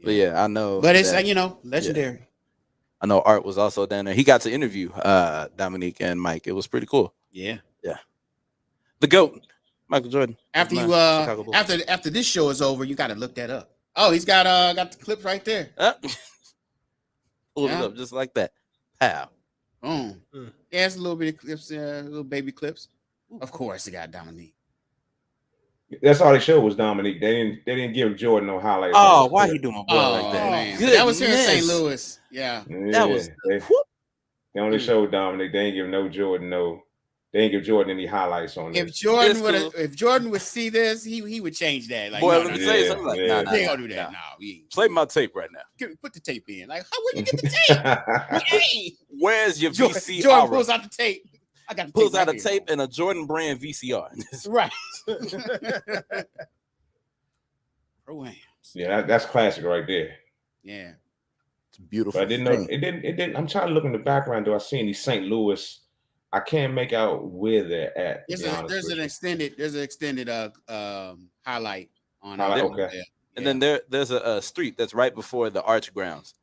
But yeah, I know. But it's legendary. Yeah. I know Art was also down there. He got to interview Dominique and Mike. It was pretty cool. Yeah. The GOAT, Michael Jordan. After after this show is over, you got to look that up. Oh, he's got the clips right there. Pull it up just like that. Pow. Yeah, it's a little bit of clips, little baby clips. Of course, they got Dominique. That's all they showed was Dominique. They didn't give Jordan no highlights. Oh, why you doing my boy like that? Man. That was here in St. Louis. Yeah. That was. They only showed Dominique. They ain't give Jordan They ain't give Jordan any highlights on this. If Jordan would see this, he would change that. Like, boy, let me say something. Like, nah, they gonna do that. No, play my tape right now. Put the tape in. Like, where'd you get the tape? Hey. Where's your VCR? Jordan pulls out the tape. I got the pulls tape out a tape and a Jordan brand VCR. Right. Pro-ams. Yeah, that's classic right there. Yeah. It's beautiful. But I didn't know it didn't. I'm trying to look in the background. Do I see any St. Louis? I can't make out where they're at. There's an extended highlight on okay. Yeah. And then there's a street that's right before the Arch grounds,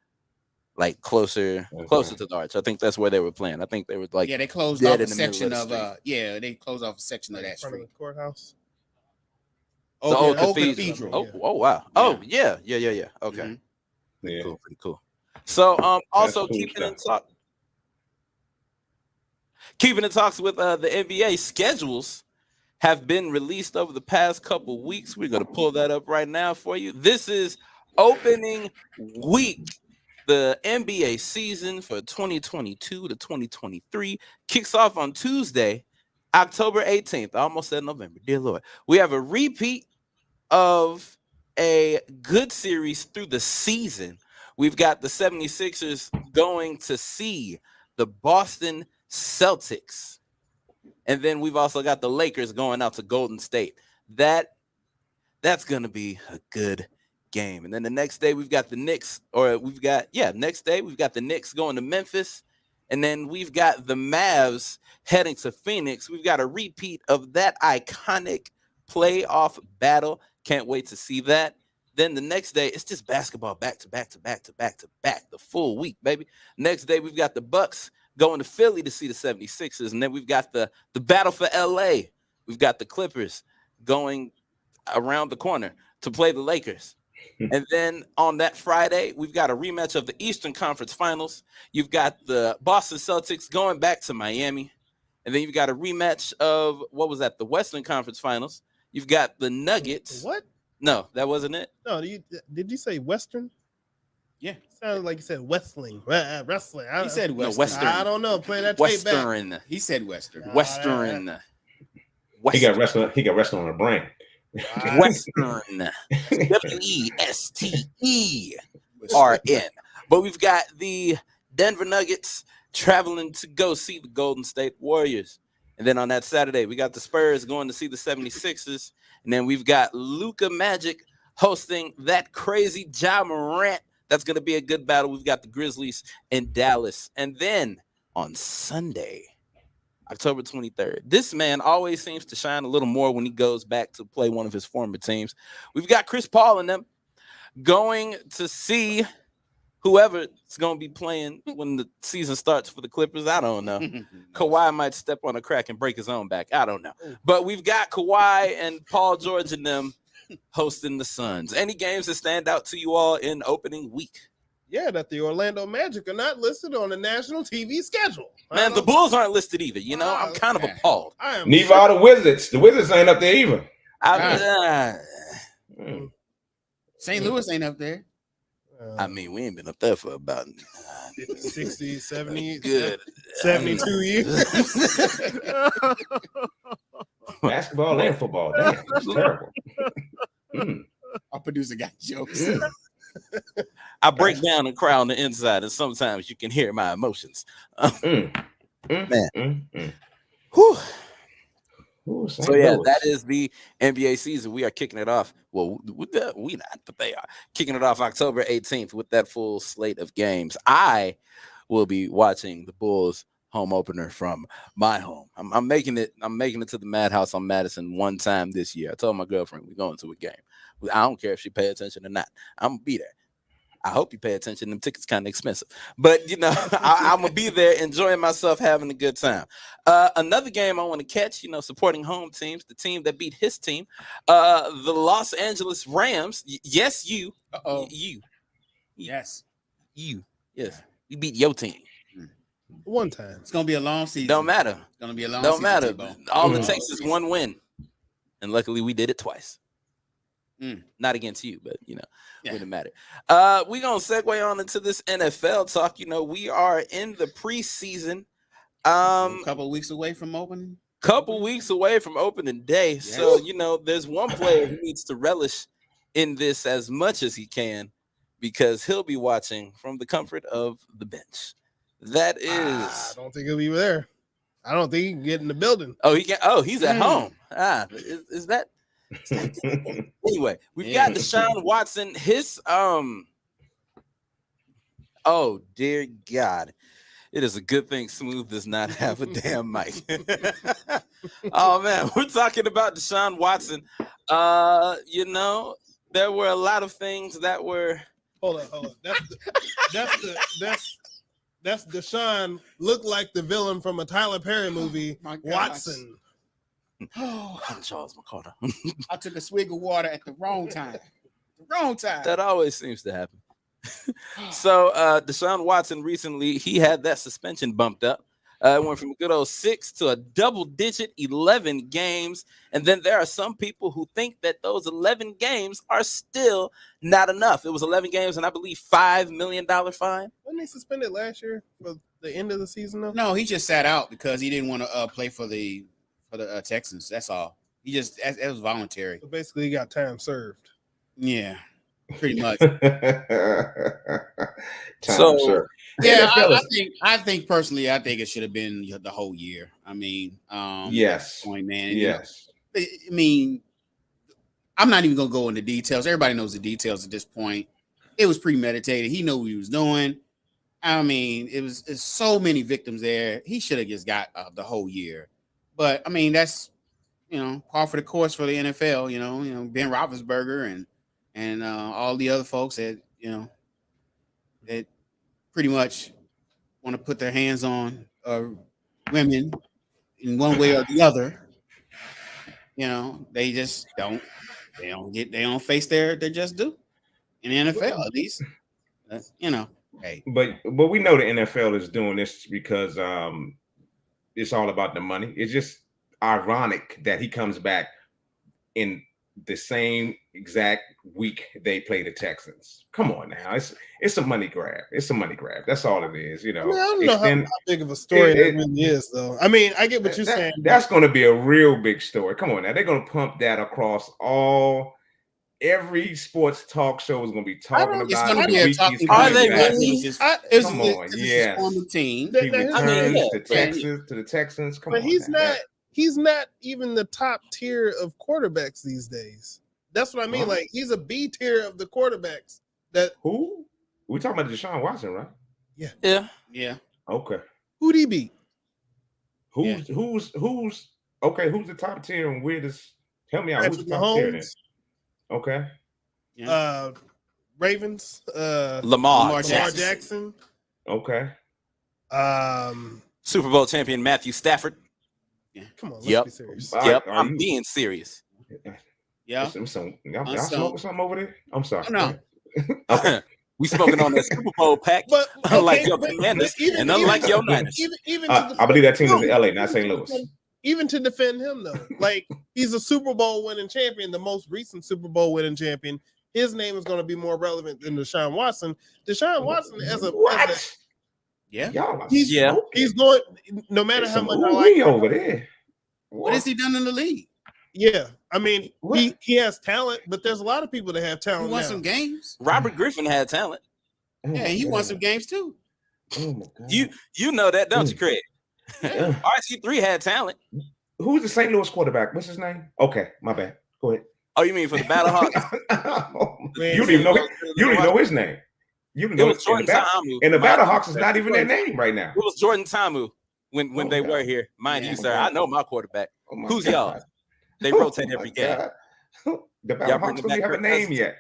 like closer to the Arch. I think that's where they were playing. I think they were like they closed off a section of they closed off a section of that street. The courthouse. The old cathedral. Oh wow. Yeah. Oh yeah. Okay. Mm-hmm. Yeah. Cool, pretty cool. So also cool keeping in talks with the NBA, schedules have been released over the past couple weeks. We're going to pull that up right now for you. This is opening week. The NBA season for 2022 to 2023 kicks off on Tuesday, October 18th. I almost said November. Dear Lord. We have a repeat of a good series through the season. We've got the 76ers going to see the Boston Celtics. And then we've also got the Lakers going out to Golden State. That's going to be a good game. And then the next day we've got the Knicks, next day we've got the Knicks going to Memphis. And then we've got the Mavs heading to Phoenix. We've got a repeat of that iconic playoff battle. Can't wait to see that. Then the next day, it's just basketball back to back, the full week, baby. Next day, we've got the Bucks going to Philly to see the 76ers. And then we've got the battle for LA. We've got the Clippers going around the corner to play the Lakers. And then on that Friday, we've got a rematch of the Eastern Conference Finals. You've got the Boston Celtics going back to Miami. And then you've got a rematch of, what was that, the Western Conference Finals. You've got the Nuggets. What? No, that wasn't it. No, did you say Western? Yeah. Sounded like you said Westling. Wrestling. He said No, Western. Western. I don't know. Play that tape back. Western. He said Western. Western. He got wrestling. He got wrestling on the brain. Western. WESTERN. But we've got the Denver Nuggets traveling to go see the Golden State Warriors. And then on that Saturday, we got the Spurs going to see the 76ers. And then we've got Luka Magic hosting that crazy Ja Morant. That's going to be a good battle. We've got the Grizzlies in Dallas. And then on Sunday, October 23rd, this man always seems to shine a little more when he goes back to play one of his former teams. We've got Chris Paul and them going to see whoever's going to be playing when the season starts for the Clippers. I don't know. Kawhi might step on a crack and break his own back. I don't know. But we've got Kawhi and Paul George and them hosting the Suns. Any games that stand out to you all in opening week? Yeah, that the Orlando Magic are not listed on the national TV schedule. Man, the Bulls aren't listed either. You know, I'm kind of appalled. I am Neither are the Wizards. The Wizards ain't up there either. St. Louis ain't up there. I mean, we ain't been up there for about 60, 70, good 72 years. Basketball and football. Damn, that's terrible. Our producer got jokes. I break down and cry on the inside, and sometimes you can hear my emotions. Man. Whew. Ooh, So yeah, that is the NBA season. We are kicking it off. Well, we not, but they are kicking it off October 18th with that full slate of games. I will be watching the Bulls home opener from my home. I'm making it to the Madhouse on Madison one time this year. I told my girlfriend we're going to a game. I don't care if she pay attention or not. I'm gonna be there. I hope you pay attention. Them tickets kind of expensive, but you know, I'm gonna be there enjoying myself, having a good time. Another game I want to catch, you know, supporting home teams, the team that beat his team, the Los Angeles Rams. Yes, you. Yes. You beat your team. One time. It's gonna be a long season. Don't matter. It's gonna be a long Don't season. matter. T-Bone. All it takes is one win, and luckily we did it twice. Not against you, but you know, it wouldn't matter. We're gonna segue on into this NFL talk. You know, we are in the preseason. A couple of weeks away from opening. Couple weeks away from opening day. Yes. So, you know, there's one player who needs to relish in this as much as he can, because he'll be watching from the comfort of the bench. That is, I don't think he'll be there. I don't think he can get in the building. Oh, he can. Oh, he's at home. Is that? Anyway, we've got Deshaun Watson. His oh dear God, it is a good thing Smooth does not have a damn mic. Oh man, we're talking about Deshaun Watson. You know, there were a lot of things that were. Hold on. That's Deshaun looked like the villain from a Tyler Perry movie, Watson. Oh, I'm Charles McCarter. I took a swig of water at the wrong time. That always seems to happen. So Deshaun Watson recently, he had that suspension bumped up. It went from a good old 6 to a double-digit 11 games. And then there are some people who think that those 11 games are still not enough. It was 11 games and I believe $5 million fine. Wasn't he suspended last year for the end of the season, though? No, he just sat out because he didn't want to play for the Texans. That's all. He just it was voluntary. So basically, he got time served. Yeah, pretty much. Sir. Yeah, I think personally, I think it should have been the whole year. I mean, yes, point, man. Yes. I mean, I'm not even gonna go into details. Everybody knows the details at this point. It was premeditated. He knew what he was doing. I mean, it's so many victims there. He should have just got the whole year. But I mean, that's par for the course for the NFL. You know, Ben Roethlisberger and all the other folks that that pretty much want to put their hands on women in one way or the other, you know, they just don't. They don't face their just do in the NFL at least. You know, hey. But we know the NFL is doing this because it's all about the money. It's just ironic that he comes back in the same exact week they play the Texans. Come on now, it's a money grab. It's a money grab. That's all it is. You know, I don't know how big of a story it really is, though. I mean, I get what you're saying. That's going to be a real big story. Come on now, they're going to pump that across every sports talk show is going to be talking about. It's going to be a talking. Are they really? Come on, yeah. On the team, he returns to the Texans. Come on, but he's not even the top tier of quarterbacks these days. That's what I mean. Like, he's a B tier of the quarterbacks. Who? We talking about Deshaun Watson, right? Yeah. Okay. Who'd he beat? Who's okay? Who's the top tier and where does? Tell me out. Who's the top tier then? Okay. Yeah. Ravens. Lamar Jackson. Okay. Super Bowl champion Matthew Stafford. Yeah. Come on, let's be serious. I'm being serious. Yeah. Y'all smoking something over there? I'm sorry. No. Okay. We smoking on that Super Bowl pack, but unlike your Commanders and unlike your Niners. I believe that team is in LA, not St. Louis. Even to defend him, though, like, he's a Super Bowl winning champion, the most recent Super Bowl winning champion. His name is going to be more relevant than Deshaun Watson. Deshaun Watson, he's going. No matter how much I like him, over there. What has he done in the league? Yeah, I mean, he has talent, but there's a lot of people that have talent. He won some games. Robert Griffin had talent. Yeah, he won some games too. Oh my God. You know that, don't you, Craig? RC3 had talent. Who's the St. Louis quarterback? What's his name? Okay, my bad. Go ahead. Oh, you mean for the Battlehawks? You don't even know his name. You don't know it was Jordan Ta'amu. And the Battlehawks is not even their name right now. It was Jordan Ta'amu when they were here. Mind you, sir, I know my quarterback. Who's y'all? They rotate every game. The Battlehawks don't have a name yet.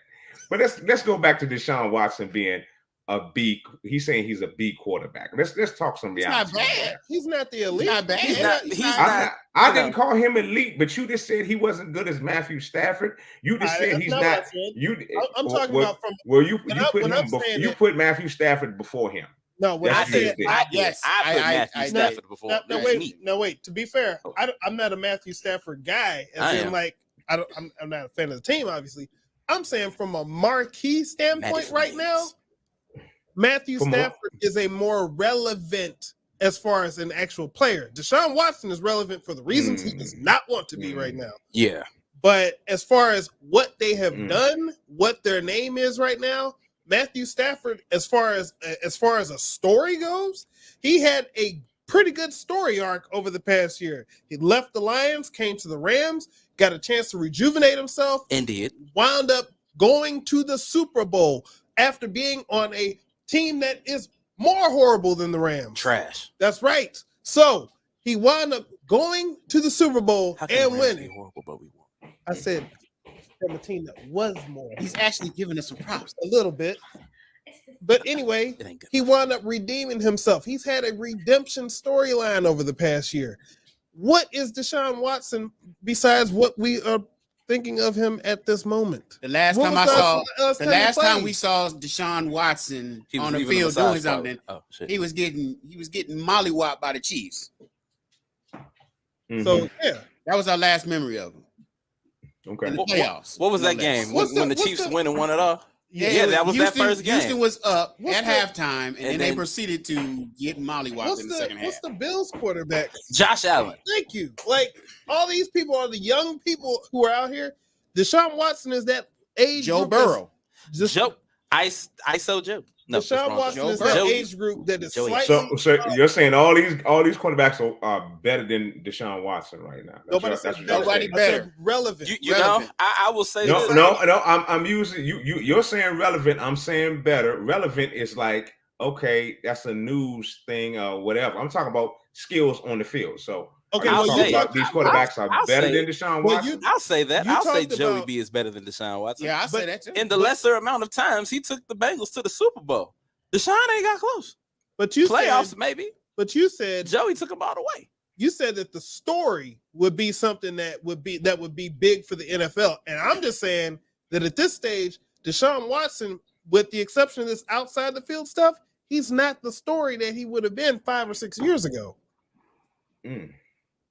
But let's go back to Deshaun Watson being a B. He's saying he's a B quarterback. Let's talk some reality. He's not bad. He's not the elite. He's not bad. He's not. I didn't call him elite, but you just said he wasn't good as Matthew Stafford. You just said he's not. I'm talking about from. Well, you put Matthew Stafford before him. No, when I put Matthew Stafford before. No, wait. To be fair, I'm not a Matthew Stafford guy. I'm not a fan of the team, obviously. I'm saying from a marquee standpoint right now, Matthew Stafford is a more relevant as far as an actual player. Deshaun Watson is relevant for the reasons he does not want to be right now. Yeah. But as far as what they have done, what their name is right now, Matthew Stafford, as far as a story goes, he had a pretty good story arc over the past year. He left the Lions, came to the Rams, got a chance to rejuvenate himself, Indeed. Wound up going to the Super Bowl after being on a team that is more horrible than the Rams. Trash. That's right. So he wound up going to the Super Bowl and winning. Horrible, but we won. I said from a team that was more. He's actually giving us some props. A little bit. But anyway, he wound up redeeming himself. He's had a redemption storyline over the past year. What is Deshaun Watson besides what we are thinking of him at this moment? The last time we saw Deshaun Watson on the field doing something, he was getting mollywopped by the Chiefs. So yeah, that was our last memory of him. Okay. In the playoffs. What was that game? When the Chiefs win and won it all? Yeah, that was that first game. Houston was up at halftime, and then they proceeded to get mollywopped in the second half. What's the Bills quarterback? Josh Allen. Thank you. Like, all these people are the young people who are out here. Deshaun Watson is that age. Joe Burrow. Joe. ISO Joe. No, Deshaun Watson is that age group that is slightly. So you're saying all these quarterbacks are better than Deshaun Watson right now? Nobody better. Relevant. You know, I will say no. I'm using you. You're saying relevant. I'm saying better. Relevant is like, okay, that's a news thing or whatever. I'm talking about skills on the field. So okay, these quarterbacks are better than Deshaun Watson. I'll say that. I'll say Joey B is better than Deshaun Watson. Yeah, I'll say that too. In the lesser amount of times he took the Bengals to the Super Bowl, Deshaun ain't got close. But you Playoffs, said, maybe. but you said Joey took them all away. you said that the story would be something that would be big for the NFL. And I'm just saying that at this stage, Deshaun Watson, with the exception of this outside the field stuff, he's not the story that he would have been 5 or 6 years ago.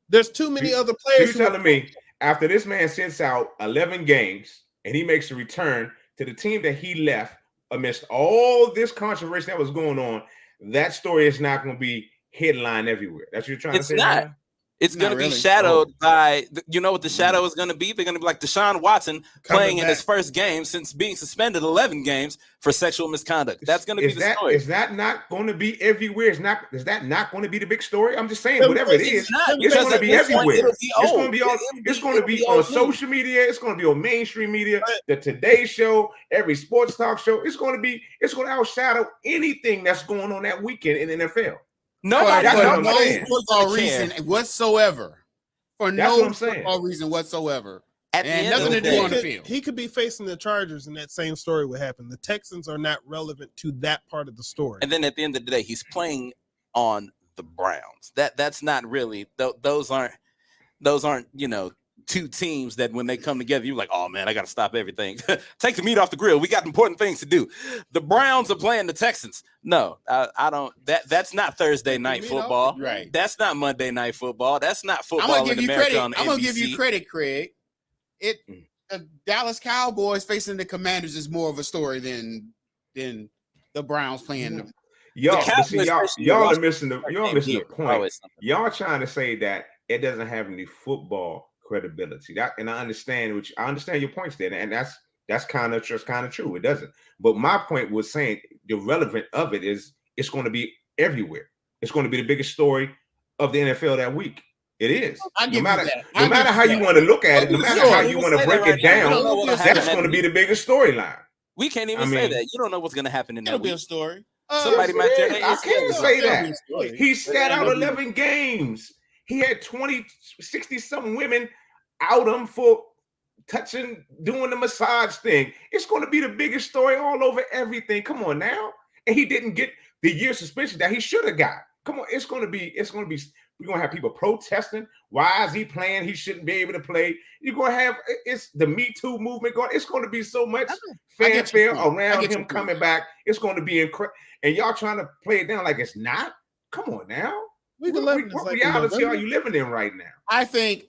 There's too many other players. So you're telling me after this man sits out 11 games and he makes a return to the team that he left amidst all this controversy that was going on, that story is not going to be headline everywhere. That's what you're trying to say? Not. It's going to be shadowed by, you know what the shadow is going to be? They're going to be like Deshaun Watson playing in his first game since being suspended 11 games for sexual misconduct. That's going to be the story. Is that not going to be everywhere? Is that not going to be the big story? I'm just saying, whatever it is, it's going to be everywhere. It's going to be on. It's going to be on social media. It's going to be on mainstream media. The Today Show, every sports talk show. It's going to outshadow anything that's going on that weekend in the NFL. Nobody, for no football reason whatsoever. For no football reason whatsoever. And nothing to do on the field. He could be facing the Chargers and that same story would happen. The Texans are not relevant to that part of the story. And then at the end of the day, he's playing on the Browns. That's not really, those aren't, two teams that when they come together, you're like, oh man, I got to stop everything. Take the meat off the grill. We got important things to do. The Browns are playing the Texans. No, I don't. That's not Thursday night football. Right. That's not Monday night football. That's not football in America on NBC. I'm gonna give you credit, Craig. The Dallas Cowboys facing the Commanders is more of a story than the Browns playing them. Y'all are missing the point. Y'all trying to say that it doesn't have any football credibility. And I understand your points there, and that's kind of true. It doesn't. But my point was saying the relevant of it is it's going to be everywhere. It's going to be the biggest story of the NFL that week. It is. No matter how you want to look at it, no matter how you want to break it down, that's going to be the biggest storyline. We can't even say that. You don't know what's going to happen in that week. It'll be a story. Somebody might tell you. I can't say that. He sat out 11 games. He had 60-something women out him for doing the massage thing. It's going to be the biggest story all over everything. Come on now. And he didn't get the year suspension that he should have got. Come on. It's going to be, we're going to have people protesting. Why is he playing? He shouldn't be able to play. You're going to have, it's the Me Too movement going. It's going to be so much fanfare around him coming back. It's going to be incredible. And y'all trying to play it down like it's not? Come on now. What reality are you living in right now? I think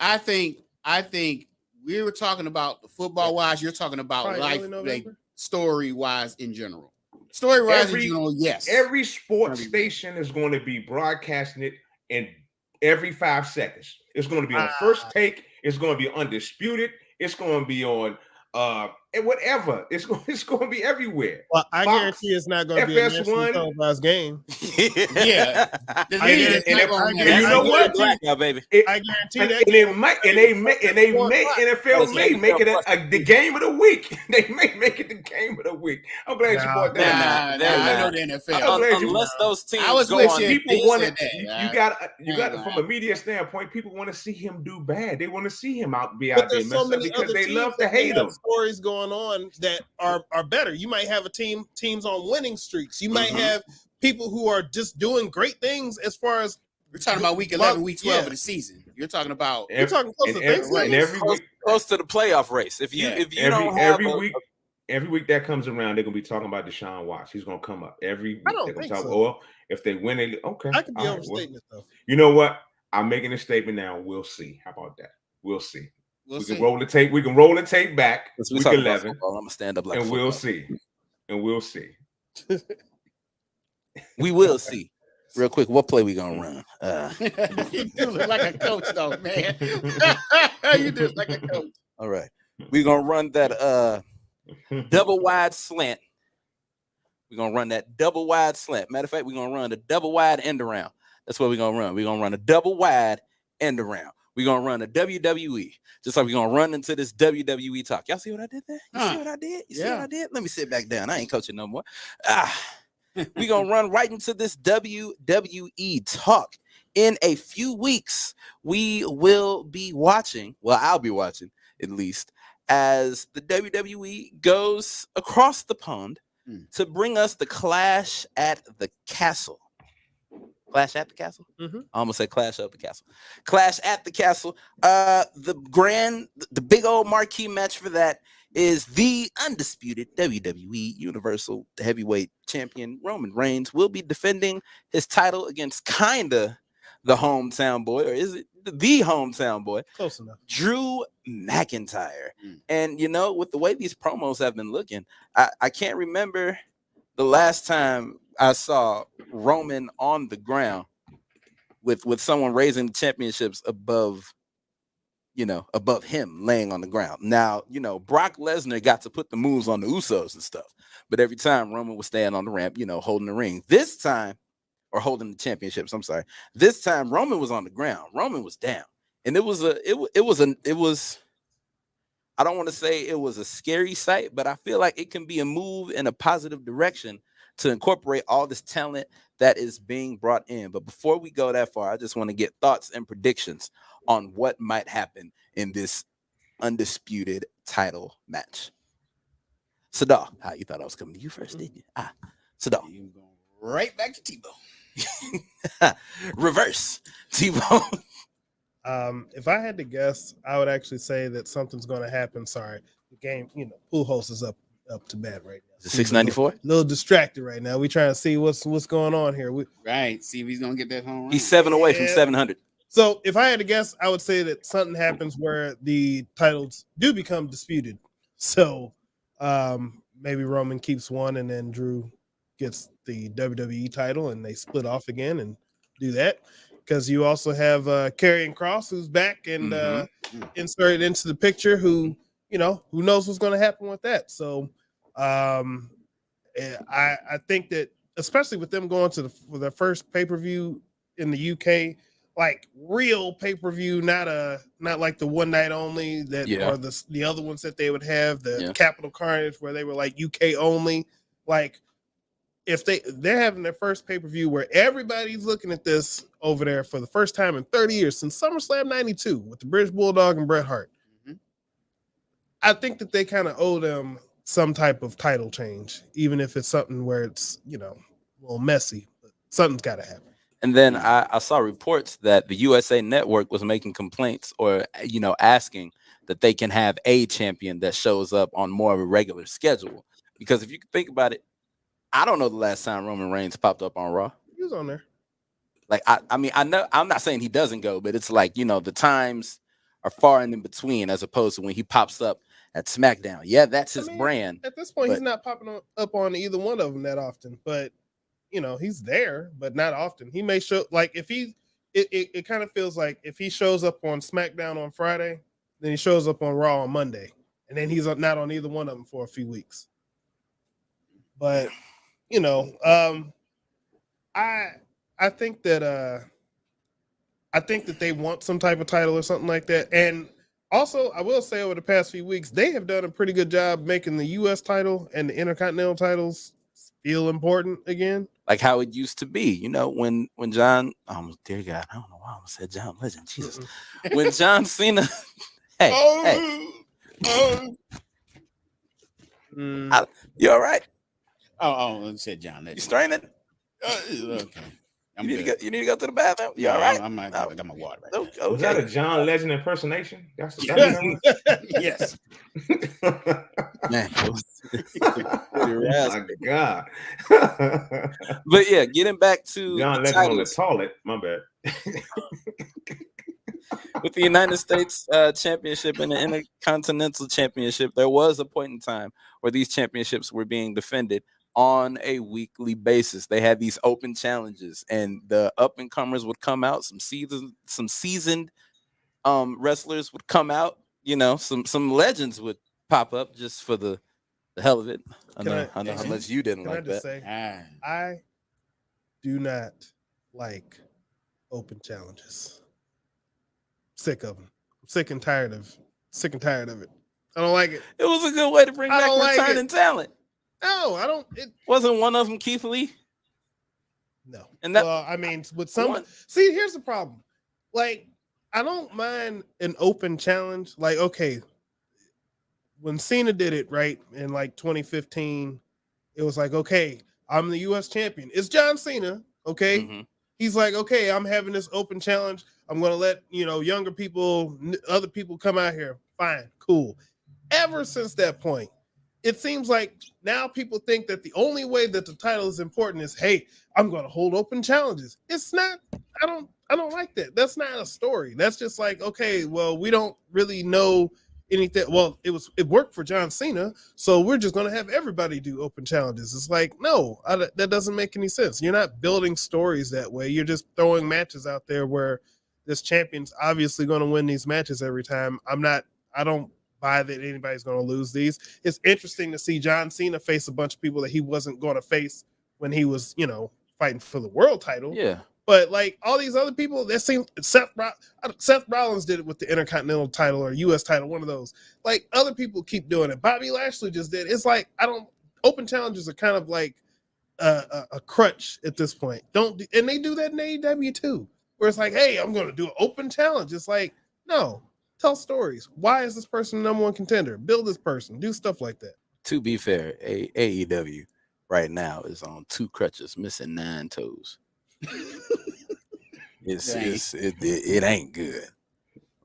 we were talking about the football wise. You're talking about life, like story wise in general. Story wise in general, yes. Every sports station is going to be broadcasting it in every 5 seconds. It's going to be on First Take. It's going to be Undisputed. It's going to be on and whatever. It's going to be everywhere. Well, I guarantee it's not going to be a nationally televised game. Yeah. You know what, baby? I guarantee that. NFL may make it the game of the week. They may make it the game of the week. I'm glad you brought that. I know the NFL. Unless those teams go on. People want you got from a media standpoint. People want to see him do bad. They want to see him be out there messing up because they love to hate him. Stories going on that are better. You might have teams on winning streaks. You might have people who are just doing great things as far as we're talking about week 11, week 12 of the season. You're talking about close to the playoff race. If you every week that comes around, they're gonna be talking about Deshaun Watson. He's gonna come up every week. I don't think so. Or if they win, okay. I could be overstating it though. You know what? I'm making a statement now. We'll see. How about that? We'll see. We can roll the tape. We can roll the tape back. Week 11. I'm gonna stand up like and we'll see. And we'll see. We will see. Real quick, what play we gonna run? You look like a coach, though, man. You just like a coach. All right, we're gonna run that double wide slant. We're gonna run that double wide slant. Matter of fact, we're gonna run the double wide end around. That's what we're gonna run. We're gonna run a double wide end around. We're gonna run a WWE, just like we're gonna run into this WWE talk. Y'all see what I did there? You see what I did? You see what I did? Let me sit back down. I ain't coaching no more. We're gonna run right into this WWE talk. In a few weeks, we will be watching. Well, I'll be watching at least as the WWE goes across the pond to bring us the Clash at the Castle. Clash at the Castle. Mhm. I almost said Clash of the Castle. Clash at the Castle. The big old marquee match for that is the undisputed WWE Universal Heavyweight Champion Roman Reigns will be defending his title against kinda the hometown boy, or is it the hometown boy? Close enough. Drew McIntyre. Mm. And with the way these promos have been looking, I can't remember the last time I saw Roman on the ground with someone raising the championships above him laying on the ground. Now, Brock Lesnar got to put the moves on the Usos and stuff, but every time Roman was staying on the ramp, holding the ring. This time, or holding the championships, I'm sorry. This time Roman was on the ground. Roman was down. And it was I don't want to say it was a scary sight, but I feel like it can be a move in a positive direction to incorporate all this talent that is being brought in. But before we go that far, I just want to get thoughts and predictions on what might happen in this undisputed title match. Sadal, you thought I was coming to you first, didn't you? Sadal. You going right back to Tebow. Reverse Tebow. If I had to guess, I would actually say that something's going to happen. Sorry, the game, pool host is up to bat right now. Is it 694? A little distracted right now. We trying to see what's going on here. Right. See if he's gonna get that home run. He's 7 away from 700. So if I had to guess, I would say that something happens where the titles do become disputed. So maybe Roman keeps one and then Drew gets the WWE title and they split off again and do that. Because you also have Karrion Kross who's back and inserted into the picture who knows what's going to happen with that. So I think that especially with them going to their first pay-per-view in the UK, like real pay-per-view, not like the one night only or the other ones that they would have, the Capital Carnage where they were like UK only. Like if they're having their first pay-per-view where everybody's looking at this over there for the first time in 30 years since SummerSlam 92 with the British Bulldog and Bret Hart. I think that they kind of owe them some type of title change, even if it's something where it's, a little messy, but something's got to happen. And then I saw reports that the USA Network was making complaints or, asking that they can have a champion that shows up on more of a regular schedule. Because if you think about it, I don't know the last time Roman Reigns popped up on Raw. He was on there. Like, I mean, I know I'm not saying he doesn't go, but it's like, the times are far and in between as opposed to when he pops up at SmackDown. Yeah, that's his brand. At this point, he's not popping up on either one of them that often, but he's there, but not often. He may show like if it kind of feels like if he shows up on SmackDown on Friday, then he shows up on Raw on Monday, and then he's not on either one of them for a few weeks. But I think that they want some type of title or something like that. And also, I will say over the past few weeks, they have done a pretty good job making the U.S. title and the Intercontinental titles feel important again. Like how it used to be, when John, dear God, I don't know why I almost said John Legend. Jesus. When John Cena, you all right? Oh, I said John Legend. You straining? Okay. You need to go to the bathroom. You all right? I got my water. Right okay. Was that a John Legend impersonation? That's yes. Man. Oh my God. But yeah, getting back to John Legend on the toilet. My bad. With the United States Championship and the Intercontinental Championship, there was a point in time where these championships were being defended on a weekly basis. They had these open challenges, and the up and comers would come out. Some seasoned wrestlers would come out. Some legends would pop up just for the hell of it. I know how much you didn't like that. Say, I do not like open challenges. Sick of them. Sick and tired of it. I don't like it. It was a good way to bring back returning talent. No, I don't. It wasn't one of them Keith Lee. No, and that. Well, I mean, with some. See, here's the problem. Like, I don't mind an open challenge. Like, okay, when Cena did it right in like 2015, it was like, okay, I'm the U.S. champion. It's John Cena. Okay, He's like, okay, I'm having this open challenge. I'm going to let, younger people, other people come out here. Fine, cool. Ever since that point, it seems like now people think that the only way that the title is important is, hey, I'm going to hold open challenges. It's not. I don't like that. That's not a story. That's just like, okay, well, we don't really know anything. Well, it worked for John Cena, so we're just going to have everybody do open challenges. It's like, no, that doesn't make any sense. You're not building stories that way. You're just throwing matches out there where this champion's obviously going to win these matches every time. I don't buy that anybody's going to lose these. It's interesting to see John Cena face a bunch of people that he wasn't going to face when he was, fighting for the world title. Yeah. But like all these other people, that seem Seth Rollins did it with the Intercontinental title or US title, one of those. Like other people keep doing it. Bobby Lashley just did. It's like open challenges are kind of like a crutch at this point. And they do that in AEW too, where it's like, hey, I'm going to do an open challenge. It's like, no, tell stories. Why is this person the number one contender? Build this person. Do stuff like that. To be fair, AEW right now is on 2 crutches, missing 9 toes. It ain't good.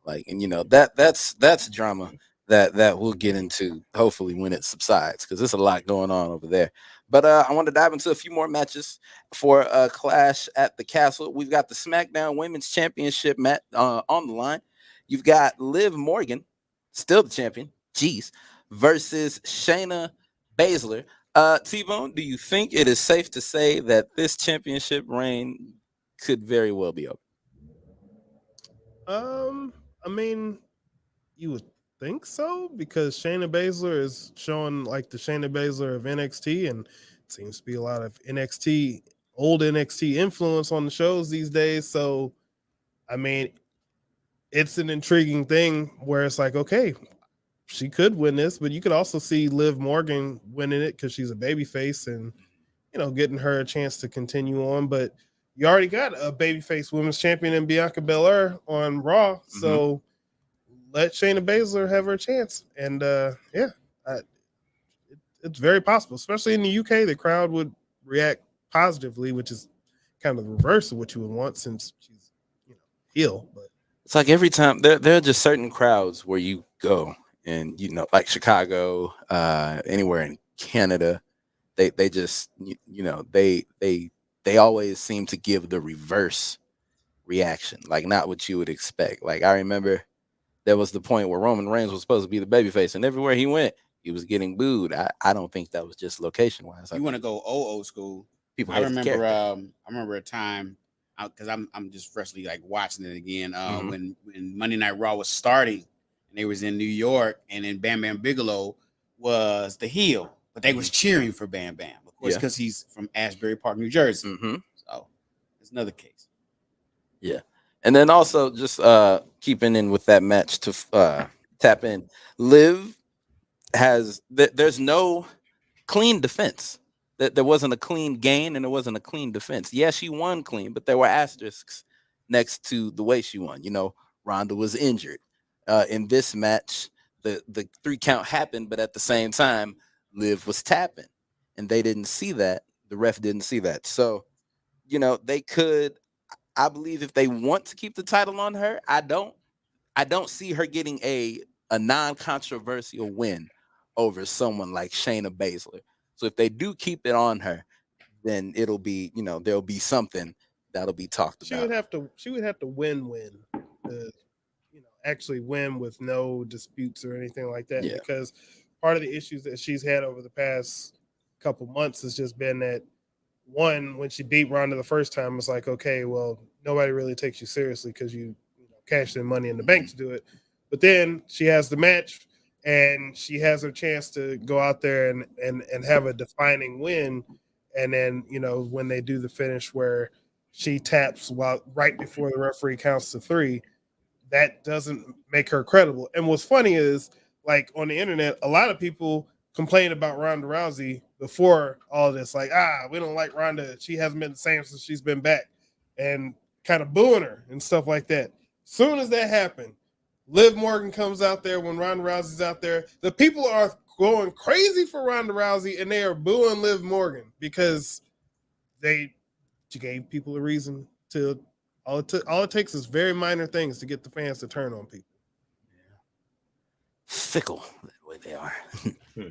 Like, and that's drama that we'll get into hopefully when it subsides, because there's a lot going on over there. But I want to dive into a few more matches for Clash at the Castle. We've got the SmackDown Women's Championship match on the line. You've got Liv Morgan, still the champion, versus Shayna Baszler. T-Bone, do you think it is safe to say that this championship reign could very well be over? I mean, you would think so, because Shayna Baszler is showing like the Shayna Baszler of NXT, and it seems to be a lot of old NXT influence on the shows these days. So, I mean, it's an intriguing thing where it's like, okay, she could win this, but you could also see Liv Morgan winning it because she's a babyface and, getting her a chance to continue on. But you already got a babyface women's champion in Bianca Belair on Raw. Mm-hmm. So let Shayna Baszler have her chance. And it's very possible, especially in the UK, the crowd would react positively, which is kind of the reverse of what you would want since she's, heel. But it's like every time there are just certain crowds where you go, and like Chicago, anywhere in Canada, they just they always seem to give the reverse reaction, like not what you would expect. Like I remember there was the point where Roman Reigns was supposed to be the babyface, and everywhere he went, he was getting booed. I don't think that was just location wise. You want to go old school? People. I remember a time, because I'm just freshly like watching it again. When Monday Night Raw was starting, and they was in New York, and then Bam Bam Bigelow was the heel, but they was cheering for Bam Bam, of course, because he's from Asbury Park, New Jersey. Mm-hmm. So it's another case. Yeah, and then also just keeping in with that match to tap in, Liv has there's no clean defense. There wasn't a clean gain and there wasn't a clean defense. Yeah, she won clean, but there were asterisks next to the way she won. Ronda was injured. In this match, the 3 count happened, but at the same time, Liv was tapping, and they didn't see that. The ref didn't see that. So, they could. I believe if they want to keep the title on her, I don't see her getting a non-controversial win over someone like Shayna Baszler. So if they do keep it on her, then it'll be, there'll be something that'll be talked about. She would have to win to, actually win with no disputes or anything like that. Yeah. Because part of the issues that she's had over the past couple months has just been that, one, when she beat Ronda the first time, it's like, okay, well, nobody really takes you seriously because you cashed in Money in the Bank to do it. But then she has the match, and she has her chance to go out there and have a defining win. And then, when they do the finish where she taps right before the referee counts to 3, that doesn't make her credible. And what's funny is, like, on the internet, a lot of people complained about Ronda Rousey before all this. Like, we don't like Ronda. She hasn't been the same since she's been back, and kind of booing her and stuff like that. Soon as that happened, Liv Morgan comes out there when Ronda Rousey's out there. The people are going crazy for Ronda Rousey, and they are booing Liv Morgan because she gave people a reason to all it takes is very minor things to get the fans to turn on people. Fickle, the way they are. Hmm.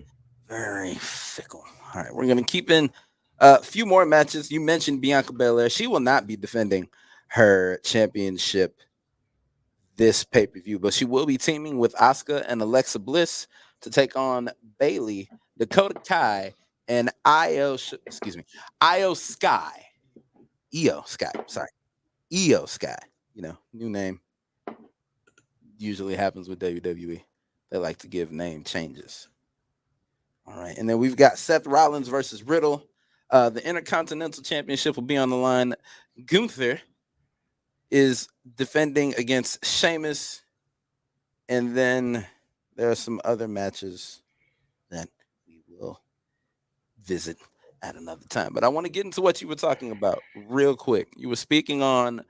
Very fickle. All right, we're gonna keep in a few more matches. You mentioned Bianca Belair. She will not be defending her championship this pay-per-view, but she will be teaming with Asuka and Alexa Bliss to take on Bayley, Dakota Kai, and Io Sky. Io Sky. Sorry. Io Sky. You know, new name. Usually happens with WWE. They like to give name changes. All right. And then we've got Seth Rollins versus Riddle. The Intercontinental Championship will be on the line. Gunther is defending against Sheamus. And then there are some other matches that we will visit at another time. But I want to get into what you were talking about real quick. You were speaking on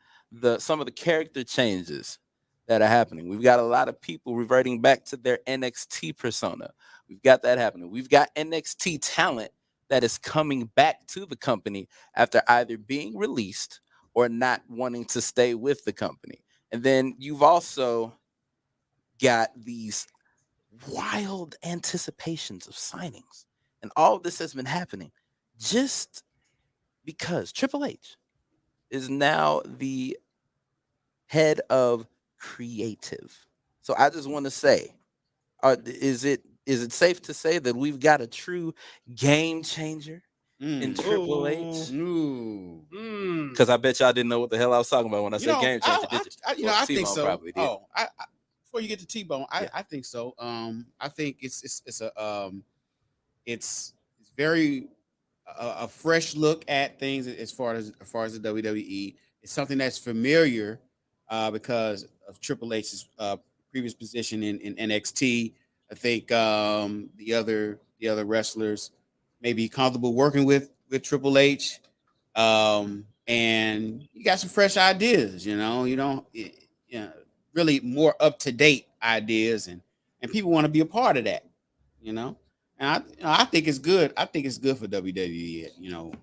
some of the character changes that are happening. We've got a lot of people reverting back to their NXT persona. We've got that happening. We've got NXT talent that is coming back to the company after either being released or not wanting to stay with the company. And then you've also got these wild anticipations of signings. And all of this has been happening just because Triple H is now the head of creative. So I just want to say, is it safe to say that we've got a true game changer in Triple H? Ooh. Because I bet y'all didn't know what the hell I was talking about when I said game changer. Did you? I think T-Bone so. probably did. Before you get to T-Bone, I think so. I think it's very a fresh look at things as far as the WWE. It's something that's familiar because of Triple H's previous position in NXT. I think the other wrestlers may be comfortable working with Triple H, and you got some fresh ideas. Really more up to date ideas, and people want to be a part of that. And I think it's good. I think it's good for WWE.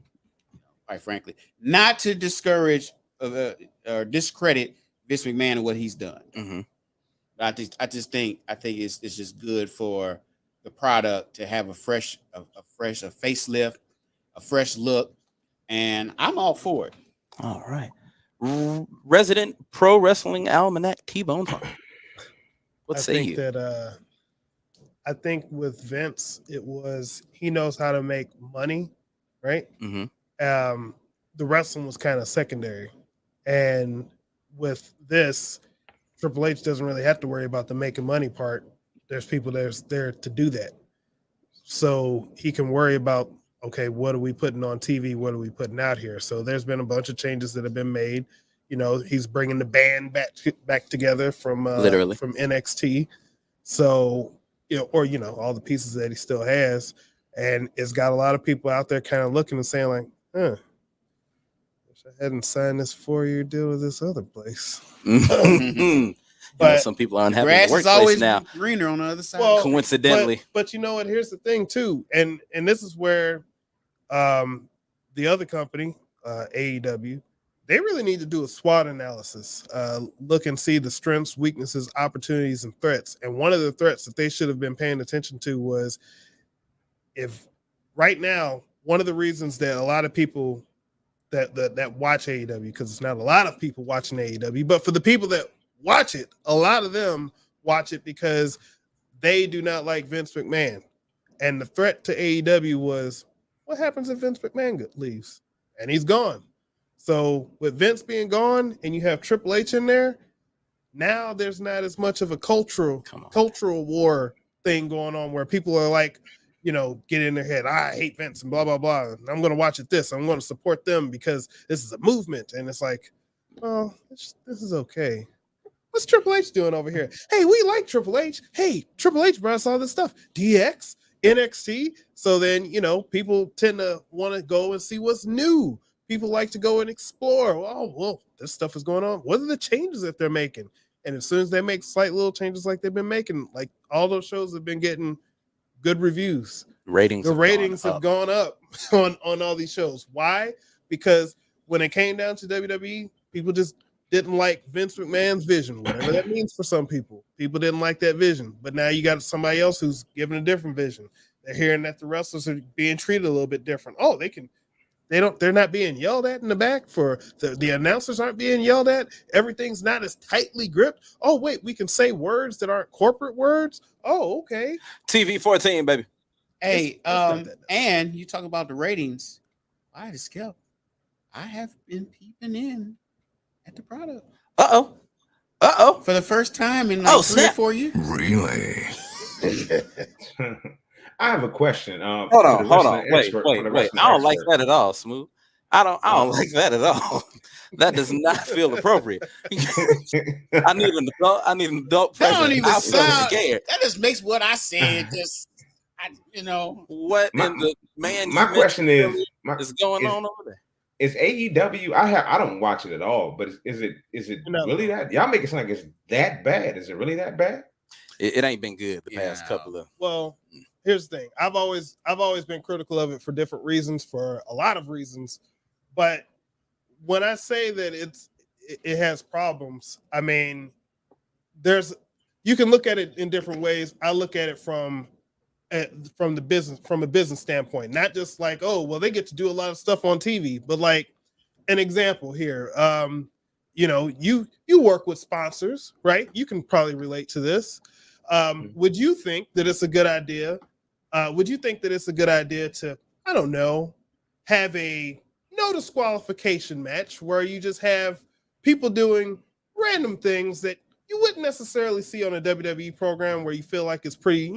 Quite frankly, not to discourage or discredit Vince McMahon and what he's done. Mm-hmm. I think it's just good for the product to have a facelift, a fresh look, and I'm all for it. All right. Resident Pro Wrestling Almanac T-Bone Talk. What say you? I think with Vince, he knows how to make money, right? Mm-hmm. The wrestling was kind of secondary, and with this, Triple H doesn't really have to worry about the making money part. There's people there's there to do that, so he can worry about, okay, what are we putting on TV? What are we putting out here? So there's been a bunch of changes that have been made. He's bringing the band back together from Literally from NXT. So all the pieces that he still has, and it's got a lot of people out there kind of looking and saying like, wish I hadn't signed this 4-year deal with this other place. But some people aren't happy in the workplace always now. Greener on the other side. Well, coincidentally, but you know what? Here's the thing too, and this is where the other company, AEW, they really need to do a SWOT analysis, look and see the strengths, weaknesses, opportunities, and threats. And one of the threats that they should have been paying attention to was, if right now, one of the reasons that a lot of people that watch AEW, because it's not a lot of people watching AEW, but for the people that watch it, a lot of them watch it because they do not like Vince McMahon. And the threat to AEW was, what happens if Vince McMahon leaves? And he's gone. So with Vince being gone and you have Triple H in there, now there's not as much of a cultural war thing going on where people are like, get in their head, I hate Vince and blah, blah, blah. And I'm going to watch it this. I'm going to support them because this is a movement. And it's like, oh, this is okay. What's Triple H doing over here? Hey, we like Triple H. Hey, Triple H brought us all this stuff. DX, NXT. So then, people tend to want to go and see what's new. People like to go and explore. Oh, well, this stuff is going on. What are the changes that they're making? And as soon as they make slight little changes like they've been making, like all those shows have been getting good reviews. The ratings have gone up on all these shows. Why? Because when it came down to WWE, people just didn't like Vince McMahon's vision, whatever that means for some people. People didn't like that vision. But now you got somebody else who's given a different vision. They're hearing that the wrestlers are being treated a little bit different. Oh, they're not being yelled at in the back. For the announcers aren't being yelled at. Everything's not as tightly gripped. Oh, wait, we can say words that aren't corporate words. Oh, okay. TV 14, baby. Hey, It's not that and you talk about the ratings. I just kept. I have been peeping in at the product for the first time in like 3 or snap. 4 years. Really? I have a question. Hold on. Wait. I don't like that at all, Smooth. I don't like that at all. That does not feel appropriate. I need an adult That don't present. even I feel sound scared. That just makes what I said just, What My- in the man? My question is going on over there? Is AEW? I don't watch it at all, but is it No. really that? Y'all make it sound like it's that bad. Is it really that bad? It ain't been good the past Yeah. couple of. Well, here's the thing. I've always been critical of it for different reasons, for a lot of reasons. But when I say that it has problems, I mean, you can look at it in different ways. I look at it from a business standpoint, not just like, oh, well, they get to do a lot of stuff on TV, but like an example here. You work with sponsors, right? You can probably relate to this. Would you think that it's a good idea? Would you think that it's a good idea to, I don't know, have a no disqualification match where you just have people doing random things that you wouldn't necessarily see on a WWE program where you feel like it's pretty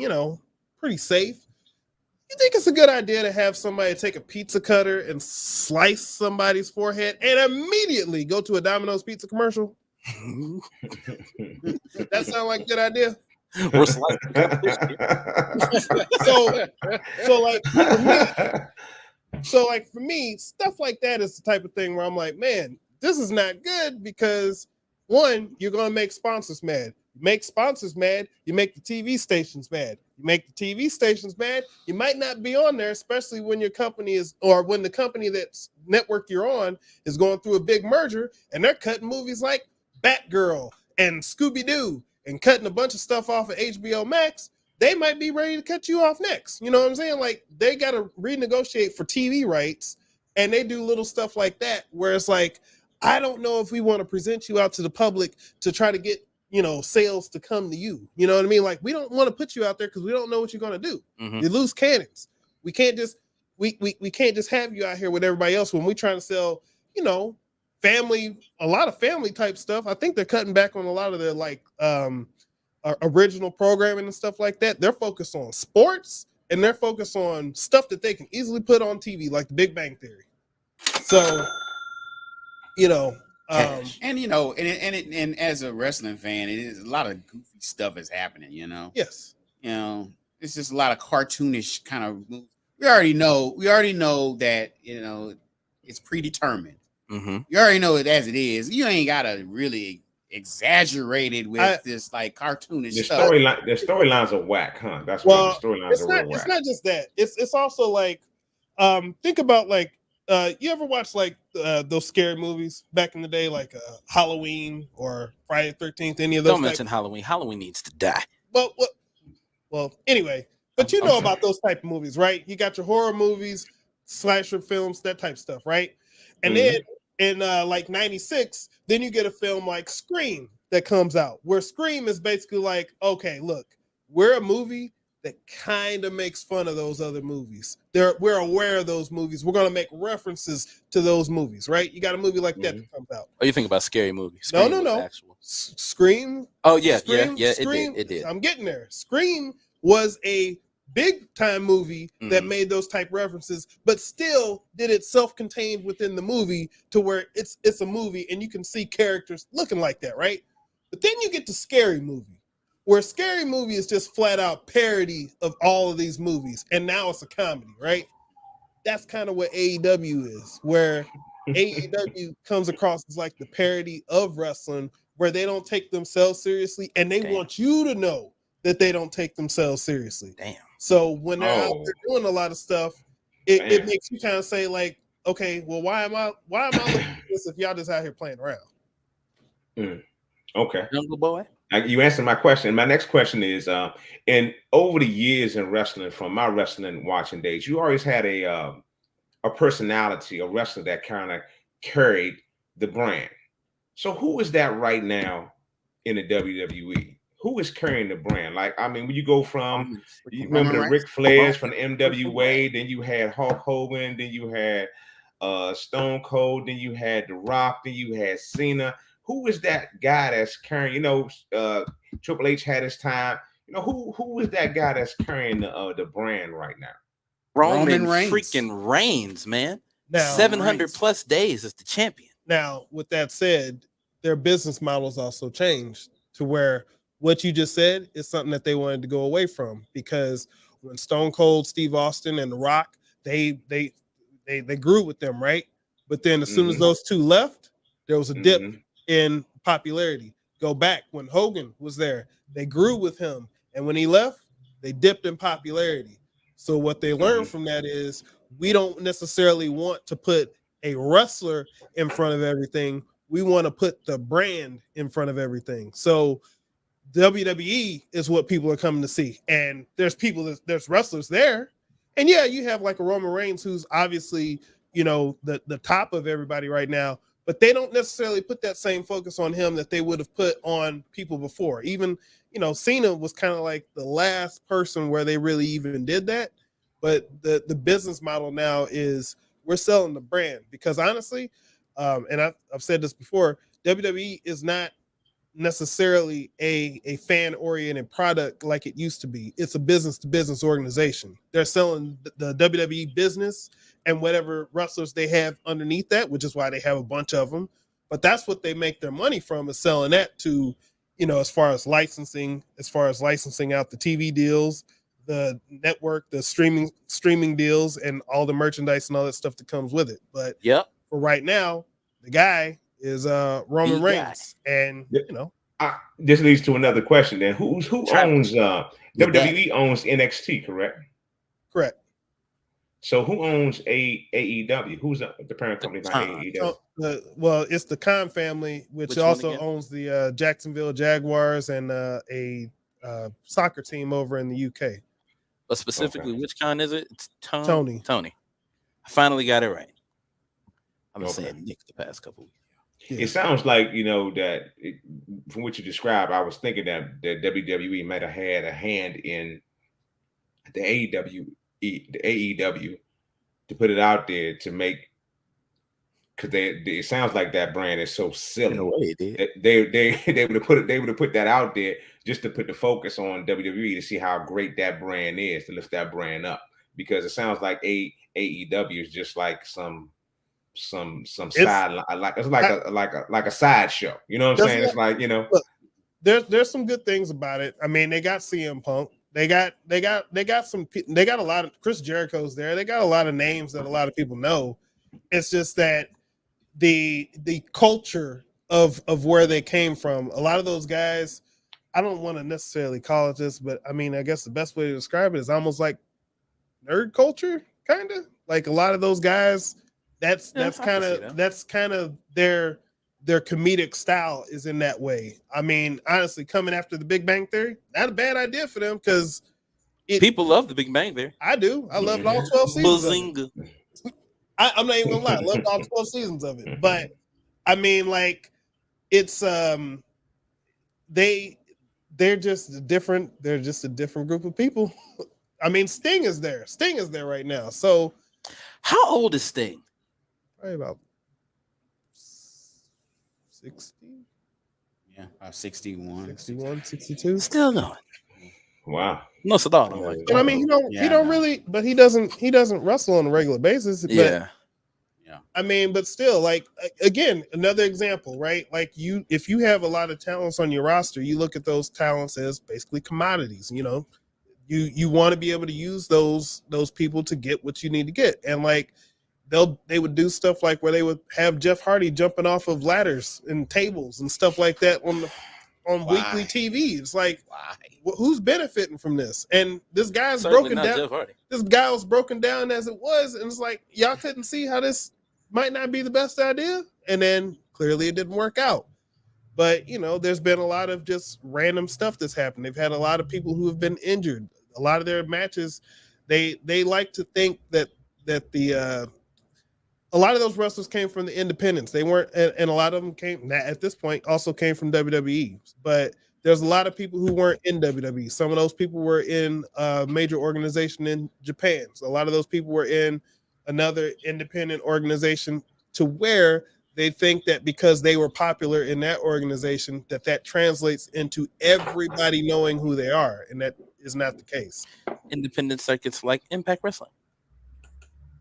safe? You think it's a good idea to have somebody take a pizza cutter and slice somebody's forehead and immediately go to a Domino's pizza commercial? That sound like a good idea? We're slightly So for me, stuff like that is the type of thing where I'm like, man, this is not good, because one, you're going to make sponsors mad. You make sponsors mad, you make the TV stations mad. You make the TV stations mad, you might not be on there, especially when your company is, or when the company that's network you're on is going through a big merger and they're cutting movies like Batgirl and Scooby-Doo and cutting a bunch of stuff off of HBO Max. They might be ready to cut you off next. You know what I'm saying? Like, they got to renegotiate for TV rights, and they do little stuff like that where it's like, I don't know if we want to present you out to the public to try to get, sales to come to you. You know what I mean? Like, we don't want to put you out there because we don't know what you're going to do. Mhm. You lose cannons. We can't just we can't just have you out here with everybody else when we're trying to sell, a lot of family type stuff. I think they're cutting back on a lot of their original programming and stuff like that. They're focused on sports, and they're focused on stuff that they can easily put on TV, like The Big Bang Theory. So, and as a wrestling fan, it is a lot of goofy stuff is happening. yes, It's just a lot of cartoonish kind of moves. We already know that it's predetermined. Mm-hmm. You already know it as it is. You ain't gotta really exaggerate it with this like cartoonish The stuff. storylines are whack, huh? That's well, what the storylines are real it's whack. not just that. It's also like, think about like, you ever watch like those scary movies back in the day, like Halloween or Friday the 13th, any of those? Don't mention Halloween. Halloween needs to die. Well, anyway, but you know about those type of movies, right? You got your horror movies, slasher films, that type of stuff, right? And then in like 96, then you get a film like Scream that comes out, where Scream is basically like, okay, look, we're a movie that kind of makes fun of those other movies. We're aware of those movies. We're going to make references to those movies, right? You got a movie like that that comes out. Oh, you think about Scary Movie? No. Actual. Scream. Oh, yeah, Scream, yeah, Scream, it did. I'm getting there. Scream was a big time movie that made those type references, but still did it self-contained within the movie to where it's a movie and you can see characters looking like that, right? But then you get to Scary Movie, where Scary Movie is just flat out parody of all of these movies, and now it's a comedy, right? That's kind of what AEW is, where AEW comes across as like the parody of wrestling, where they don't take themselves seriously, and they want you to know that they don't take themselves seriously. Damn. So when they're out there doing a lot of stuff, it makes you kind of say like, okay, well, why am I looking at this if y'all just out here playing around? Okay. Jungle Boy. You answered my question. My next question is, and over the years in wrestling, from my wrestling watching days, you always had a personality, a wrestler that kind of carried the brand. So who is that right now in the WWE? Who is carrying the brand? Like, I mean, when you go from, you remember the Ric Flairs from MWA, then you had Hulk Hogan, then you had Stone Cold, then you had The Rock, then you had Cena. Who is that guy that's carrying? You know, Triple H had his time. You know, who is that guy that's carrying the brand right now? Roman Reigns. freaking Reigns, man. Now, 700 plus days as the champion. Now, with that said, their business models also changed to where what you just said is something that they wanted to go away from, because when Stone Cold, Steve Austin, and The Rock, they grew with them, right? But then as soon as those two left, there was a dip in popularity. Go back when Hogan was there, they grew with him, and when he left, they dipped in popularity. So what they learned from that is we don't necessarily want to put a wrestler in front of everything. We want to put the brand in front of everything. So WWE is what people are coming to see. And there's wrestlers there. And yeah, you have like a Roman Reigns, who's obviously, you know, the top of everybody right now, but they don't necessarily put that same focus on him that they would have put on people before. Even, you know, Cena was kind of like the last person where they really even did that. But the business model now is we're selling the brand, because honestly, and I've said this before, WWE is not necessarily a fan-oriented product like it used to be. It's a business-to-business organization. They're selling the WWE business and whatever wrestlers they have underneath that, which is why they have a bunch of them. But that's what they make their money from, is selling that to, you know, as far as licensing out the TV deals, the network, the streaming deals, and all the merchandise and all that stuff that comes with it. But for right now, the guy is Roman Reigns, and you know, this leads to another question. Then who owns WWE owns NXT, correct? Correct. So who owns AEW? Who's the parent company behind AEW? Well, it's the Khan family, which also owns the Jacksonville Jaguars and a soccer team over in the UK. But specifically, which Khan is it? It's Tony. I finally got it right. I've been saying Nick the past couple weeks. Yeah. It sounds like, you know, that from what you described, I was thinking that WWE might have had a hand in the AEW to put it out there to make, because it sounds like that brand is so silly. In a way, they would have put that out there just to put the focus on WWE to see how great that brand is, to lift that brand up, because it sounds like AEW is just like some side, like it's like a sideshow. You know what I'm saying? It's like, you know, look, there's some good things about it. I mean, they got CM Punk. They got a lot of Chris Jericho's there. They got a lot of names that a lot of people know. It's just that the culture of where they came from, a lot of those guys, I don't want to necessarily call it this, but I mean, I guess the best way to describe it is almost like nerd culture, kind of like a lot of those guys. That's kind of their comedic style is in that way. I mean, honestly, coming after the Big Bang Theory, not a bad idea for them, because people love the Big Bang Theory. I do. I loved all 12 seasons. Bazinga. I'm not even gonna lie, I loved all 12 seasons of it. But I mean, like, it's they're just a different group of people. I mean, Sting is there right now. So how old is Sting? Probably about 60. Yeah, about 61. 62. Still going. Wow. No, so like, and I mean, he doesn't wrestle on a regular basis. But, yeah. I mean, but still, like, again, another example, right? Like, if you have a lot of talents on your roster, you look at those talents as basically commodities. You know, you want to be able to use those people to get what you need to get, and like, they would do stuff like where they would have Jeff Hardy jumping off of ladders and tables and stuff like that on on Why? weekly TV. It's like, Why? who's benefiting from this? And this guy's Certainly broken not down. Jeff Hardy. This guy was broken down as it was, and it's like y'all couldn't see how this might not be the best idea, and then clearly it didn't work out. But there's been a lot of just random stuff that's happened. They've had a lot of people who have been injured. A lot of their matches, they like to think that the a lot of those wrestlers came from the independents. They weren't, and a lot of them came at this point also came from WWE. But there's a lot of people who weren't in WWE. Some of those people were in a major organization in Japan. So a lot of those people were in another independent organization, to where they think that because they were popular in that organization, that translates into everybody knowing who they are, and that is not the case. Independent circuits like Impact Wrestling.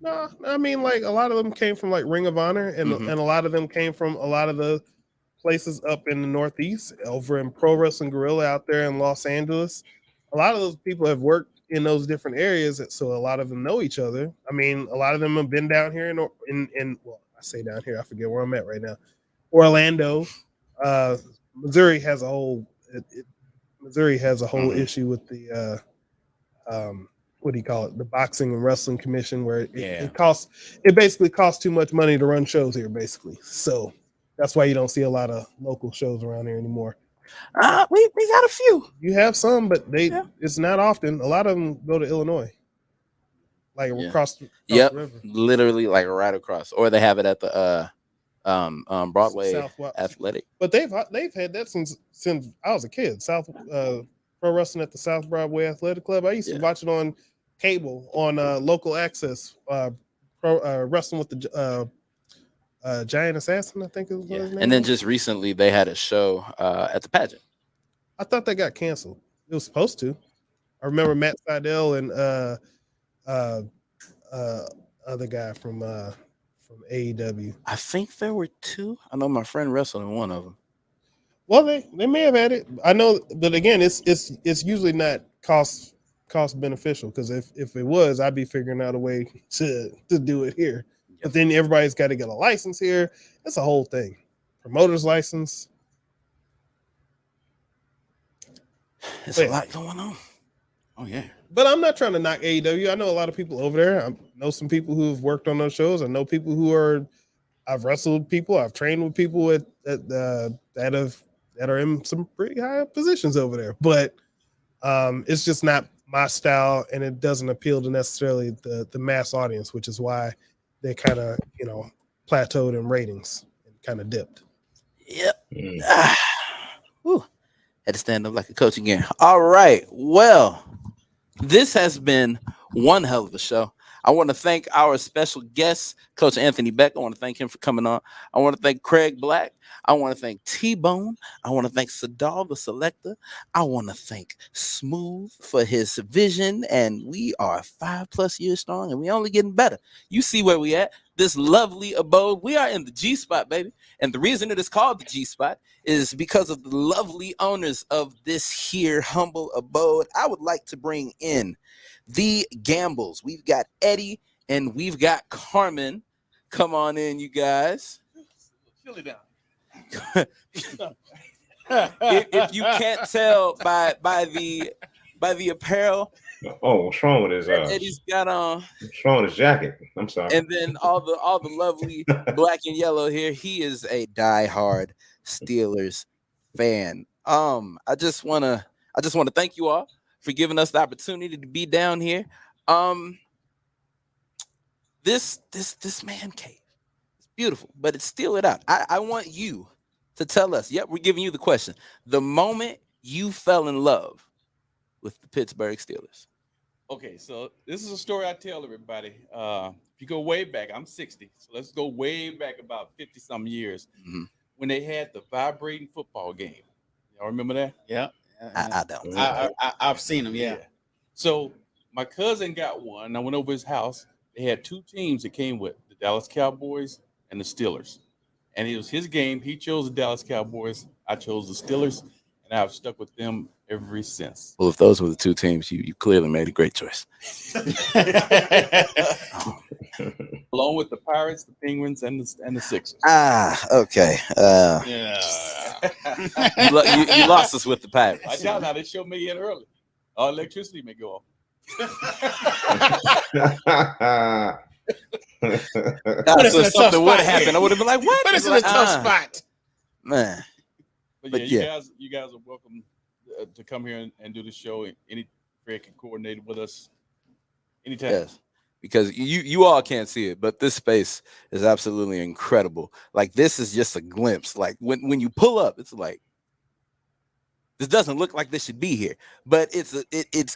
No, I mean, like, a lot of them came from like Ring of Honor, and Mhm. and a lot of them came from a lot of the places up in the Northeast, over in Pro Wrestling Guerrilla out there in Los Angeles. A lot of those people have worked in those different areas, so a lot of them know each other. I mean, a lot of them have been down here in well, I say down here, I forget where I'm at right now. Orlando, Missouri has a whole Mhm. issue with the what do you call it? The Boxing and Wrestling Commission, where it basically costs too much money to run shows here, basically. So that's why you don't see a lot of local shows around here anymore. We got a few. You have some, but it's not often. A lot of them go to Illinois, like across the river. Literally like right across, or they have it at the Broadway Athletic. But they've had that since I was a kid. Pro Wrestling at the South Broadway Athletic Club. I used to watch it on cable on local access. Wrestling with the Giant Assassin, I think it was his name. And then just recently they had a show at the pageant. I thought that got canceled. It was supposed to. I remember Matt Seidel and other guy from AEW. I think there were two. I know my friend wrestled in one of them. Well, they may have had it. I know, but again, it's usually not cost beneficial, because if it was, I'd be figuring out a way to do it here. But then everybody's got to get a license here. It's a whole thing. Promoter's license. It's a lot going on. Oh yeah. But I'm not trying to knock AEW. I know a lot of people over there. I know some people who have worked on those shows. I know people I've wrestled people. I've trained with people that are in some pretty high positions over there. But it's just not my style, and it doesn't appeal to necessarily the mass audience, which is why they kind of plateaued in ratings and kind of dipped. Yep. Had to stand up like a coach again. All right. Well, this has been one hell of a show. I want to thank our special guest, Coach Anthony Becht. I want to thank him for coming on. I want to thank Craig Black. I want to thank T-Bone. I want to thank Sadal, the selector. I want to thank Smoooth for his vision. And we are 5+ years strong, and we only getting better. You see where we at. This lovely abode. We are in the G-Spot, baby. And the reason it is called the G-Spot is because of the lovely owners of this here humble abode. I would like to bring in the Gambles. We've got Eddie and we've got Carmen. Come on in, you guys. Chill it down. if you can't tell by the apparel. Oh, what's wrong with his Eddie's got on. What's wrong with his jacket? I'm sorry. And then all the lovely black and yellow here. He is a diehard Steelers fan. I just wanna thank you all for giving us the opportunity to be down here. This man cave, it's beautiful, but it's still it out. I want you to tell us. Yep, we're giving you the question. The moment you fell in love with the Pittsburgh Steelers. Okay, so this is a story I tell everybody. If you go way back, I'm 60, so let's go way back about 50-some years when they had the vibrating football game. Y'all remember that? Yeah. I don't. I've seen them. Yeah. So my cousin got one. I went over his house. They had two teams that came with the Dallas Cowboys and the Steelers. And it was his game. He chose the Dallas Cowboys. I chose the Steelers. And I've stuck with them ever since. Well, if those were the two teams, you clearly made a great choice. along with the Pirates, the Penguins, and the Sixers. Okay. Yeah. You lost us with the Pirates. I doubt now they show me in early. Our electricity may go off. us in a tough something would spot happen. here. I would have been like, "What?" Put us in a Like, tough spot. man. But But yeah, you guys are welcome to come here and do the show. Any Fred can coordinate with us anytime. Yes, because you all can't see it, but this space is absolutely incredible. Like, this is just a glimpse. Like, when you pull up, it's like, this doesn't look like this should be here, but it's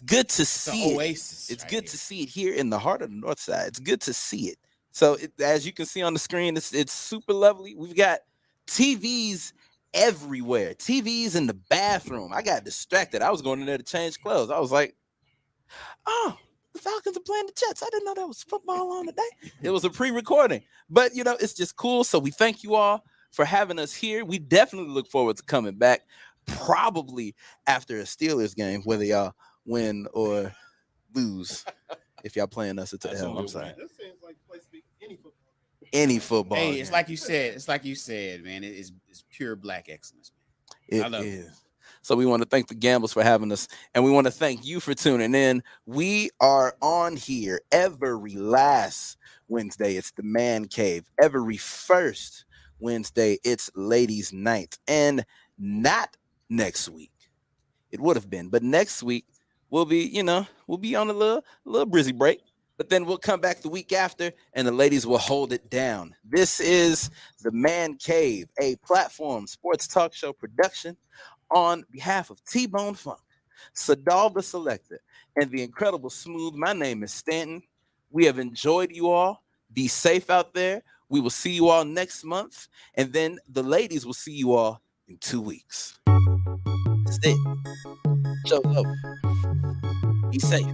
good to see it. Oasis. It's right good here. to see it here in the heart of the North Side. It's good to see it. So as you can see on the screen, it's super lovely. We've got TVs everywhere. TVs in the bathroom. I got distracted. I was going in there to change clothes. I was like, oh, the Falcons are playing the Jets. I didn't know there was football on today. It was a pre-recording, but it's just cool. So we thank you all for having us here. We definitely look forward to coming back, probably after a Steelers game, whether y'all win or lose. If y'all playing us at the L, I'm sorry. This seems like a place to be any football. Any football. Hey, game. it's like you said, man. It's pure black excellence, man. I love it. So we want to thank the Gambles for having us, and we want to thank you for tuning in. We are on here every last Wednesday. It's the Man Cave. Every first Wednesday, it's Ladies' Night, and not next week. It would have been, but next week we'll be on a little brizzy break. But then we'll come back the week after, and the ladies will hold it down. This is the Man Cave, a platform sports talk show production on behalf of T-Bone Funk, Sadal the Selector, and the incredible Smooth. My name is Stanton. We have enjoyed you all. Be safe out there. We will see you all next month, and then the ladies will see you all in 2 weeks. Stay. Show love. Be safe.